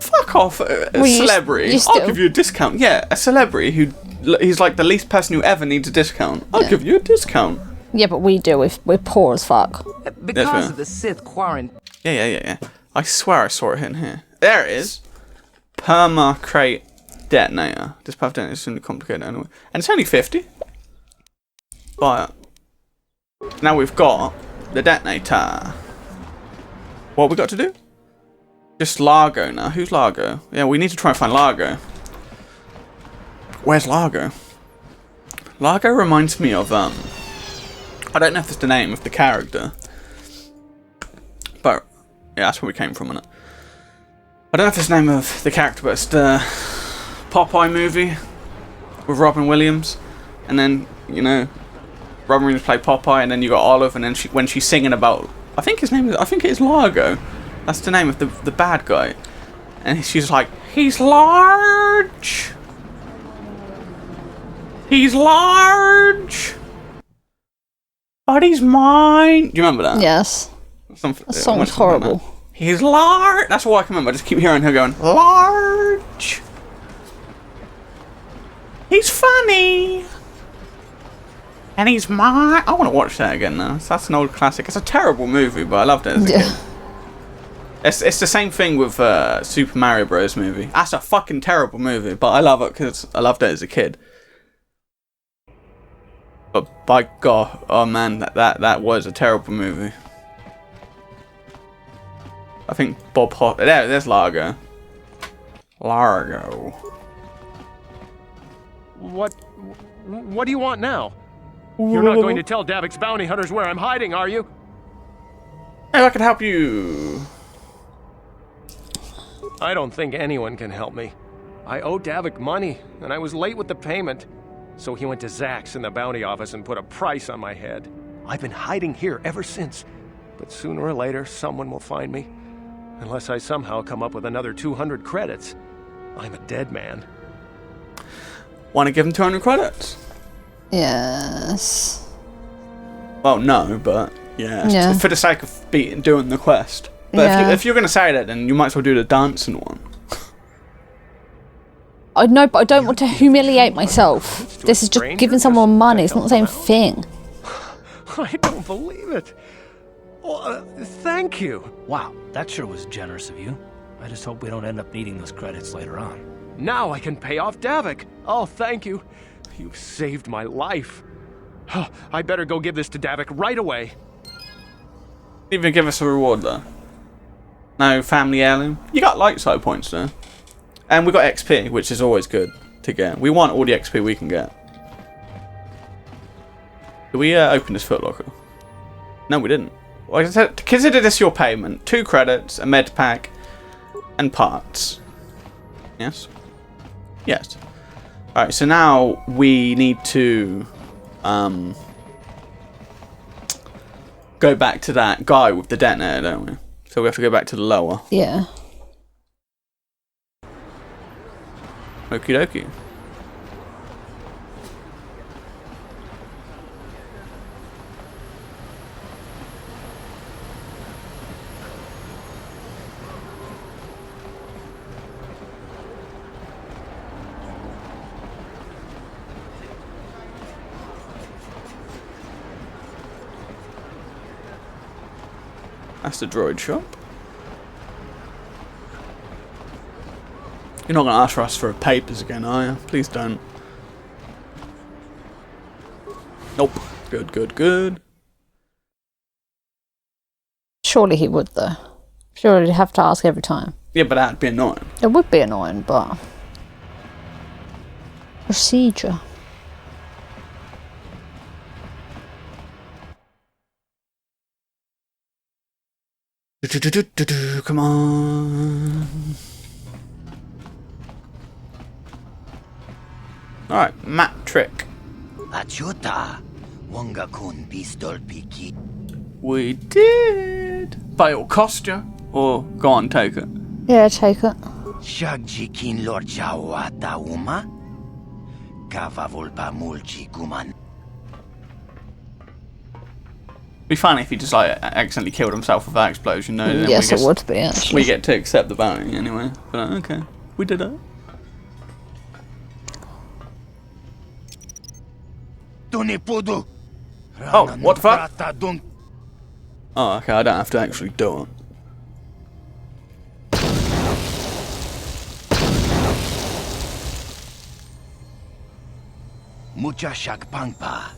Speaker 1: Fuck off, a celebrity. I'll give you a discount. Yeah, a celebrity he's like the least person who ever needs a discount. I'll give you a discount.
Speaker 2: Yeah, but we do if we're poor as fuck.
Speaker 14: Because of the Sith quarantine.
Speaker 1: Yeah. I swear I saw it in here. There it is. Perma crate detonator. This path detonator is extremely complicated anyway. And it's only 50. But now we've got the detonator. What have we got to do? Just Largo now. Who's Largo? Yeah, we need to try and find Largo. Where's Largo? Largo reminds me of I don't know if it's the name of the character, but yeah, that's where we came from, innit? I don't know if it's the name of the character, but it's the Popeye movie with Robin Williams, and then, you know, Robin Williams played Popeye, and then you got Olive, and then when she's singing about, I think it is Largo. That's the name of the bad guy, and she's like, he's large. He's large. But he's mine. Do you remember that?
Speaker 2: Yes. That song's horrible.
Speaker 1: He's large. That's all I can remember. I just keep hearing her going, large. He's funny. And he's mine. I want to watch that again now. That's an old classic. It's a terrible movie, but I loved it as a kid. It's the same thing with Super Mario Bros. Movie. That's a fucking terrible movie, but I love it because I loved it as a kid. But by God, oh man, that was a terrible movie. I think Bob Hot. There's Largo. Largo.
Speaker 22: What do you want now? You're not going to tell Davik's bounty hunters where I'm hiding, are you?
Speaker 1: Hey, I can help you.
Speaker 22: I don't think anyone can help me. I owe Davik money, and I was late with the payment. So he went to Zach's in the bounty office and put a price on my head. I've been hiding here ever since. But sooner or later, someone will find me. Unless I somehow come up with another 200 credits. I'm a dead man.
Speaker 1: Want to give him 200 credits?
Speaker 2: Yes.
Speaker 1: Well, no, but yeah.
Speaker 2: Yeah.
Speaker 1: For the sake of doing the quest. But
Speaker 2: Yeah.
Speaker 1: if you're going to say that, then you might as well do the dancing one.
Speaker 2: I know, but I don't want to humiliate myself. This is just giving someone money. It's not the same thing.
Speaker 22: I don't believe it. Oh, thank you.
Speaker 3: Wow, that sure was generous of you. I just hope we don't end up needing those credits later on.
Speaker 22: Now I can pay off Davik. Oh, thank you. You've saved my life. I better go give this to Davik right away.
Speaker 1: Even give us a reward though. No family heirloom. You got light side points though. And we got XP, which is always good to get. We want all the XP we can get. Did we open this footlocker? No, we didn't. Like I said, consider this your payment. 2 credits, a med pack, and parts. Yes? Yes. Alright, so now we need to go back to that guy with the detonator, don't we? So we have to go back to the lower.
Speaker 2: Yeah.
Speaker 1: Okie dokie. That's the droid shop. You're not going to ask for us for papers again, are you? Please don't. Nope. Good, good, good.
Speaker 2: Surely he would, though. Surely he'd have to ask every time.
Speaker 1: Yeah, but that'd be annoying.
Speaker 2: It would be annoying, but... procedure.
Speaker 1: Come on. Alright, map trick.
Speaker 10: Achuta, wonga kun pistol piki.
Speaker 1: We did. But it'll cost you. Or go on, take it.
Speaker 2: Yeah, take it.
Speaker 10: Shagji kin lorcha wata uma. Kava volpa mulchi guman.
Speaker 1: Be funny if he just like accidentally killed himself with that explosion. No, then
Speaker 2: Yes, it would be, actually.
Speaker 1: We get to accept the bounty anyway. But okay, we did it. Oh, what the fuck? Oh, okay, I don't have to actually do it.
Speaker 10: Mucha shakpangpa.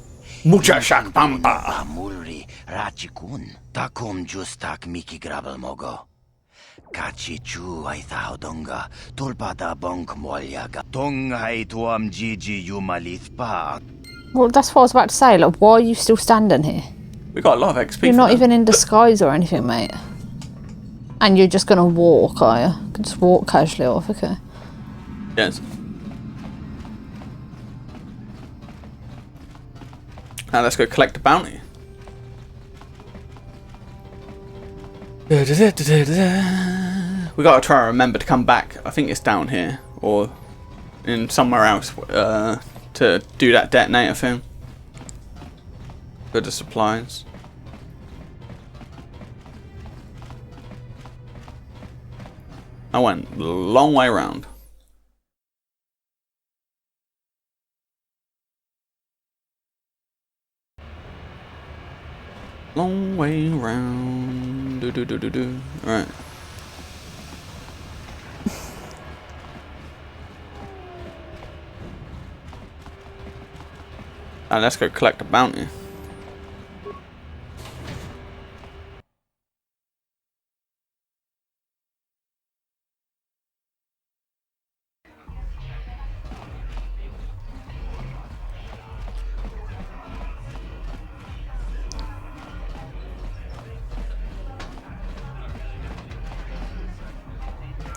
Speaker 1: Mucha shakpampa.
Speaker 10: Mulri rachikun. Takum justak miki grabel mogo. Kachi chu ai donga. Tulpada bonk molyaga. Tongai tuam jiji yumalithpa.
Speaker 2: Well, that's what I was about to say. Like, why are you still standing here?
Speaker 1: We got a lot of XP.
Speaker 2: You're not even in disguise or anything, mate. And you're just gonna walk, are you? You can just walk casually off, okay.
Speaker 1: Yes. Now let's go collect the bounty. We gotta try and remember to come back. I think it's down here or in somewhere else to do that detonator thing. Go to supplies. I went the long way round. Long way round. Do do do do do. Alright. Let's go collect a bounty.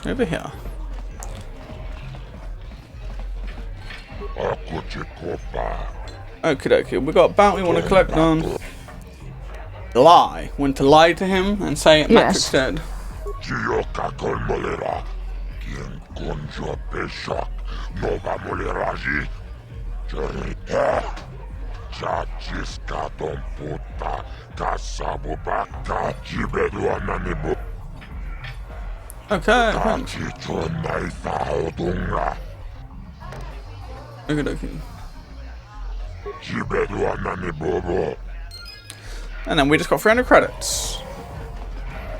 Speaker 1: Over here. Okie dokie, we got a bounty we want to collect on. Lie. Want to lie to him and say Matrix dead. Okay, thanks. Okie dokie. And then we just got 300 credits.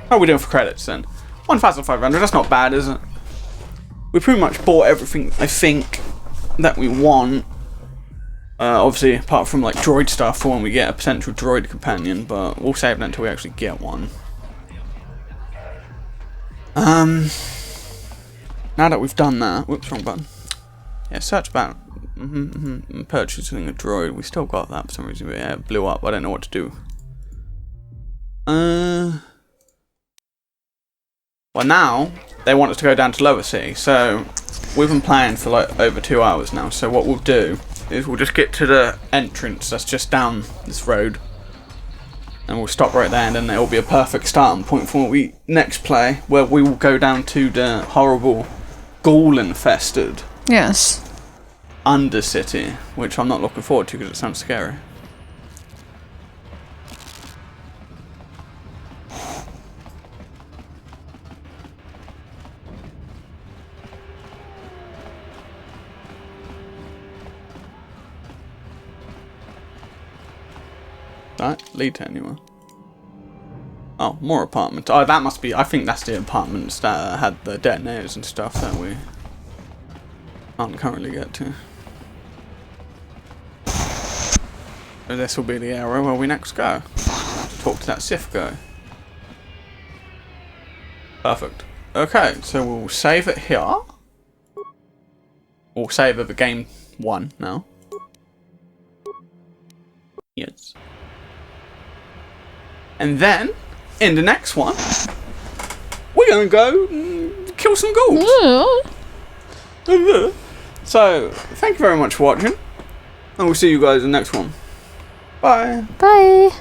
Speaker 1: How are we doing for credits then? 1,500, that's not bad, is it? We pretty much bought everything, I think, that we want. Obviously, apart from like droid stuff for when we get a potential droid companion, but we'll save that until we actually get one. Now that we've done that, whoops, wrong button. Yeah, search about purchasing a droid. We still got that for some reason, but yeah, it blew up. I don't know what to do. Well, now they want us to go down to Lower City, so we've been playing for like over 2 hours now. So what we'll do is we'll just get to the entrance that's just down this road, and we'll stop right there, and then it'll be a perfect starting point for what we next play, where we will go down to the horrible ghoul-infested Undercity, which I'm not looking forward to because it sounds scary. That lead to anywhere. Oh, more apartments. Oh, that must be. I think that's the apartments that had the detonators and stuff that we can't currently get to. So this will be the area where we next go. Talk to that Sith guy. Perfect. Okay, so we'll save it here. We'll save it for game 1 now. Yes. And then, in the next one, we're going to go kill some ghouls. So, thank you very much for watching. And we'll see you guys in the next one. Bye.
Speaker 2: Bye.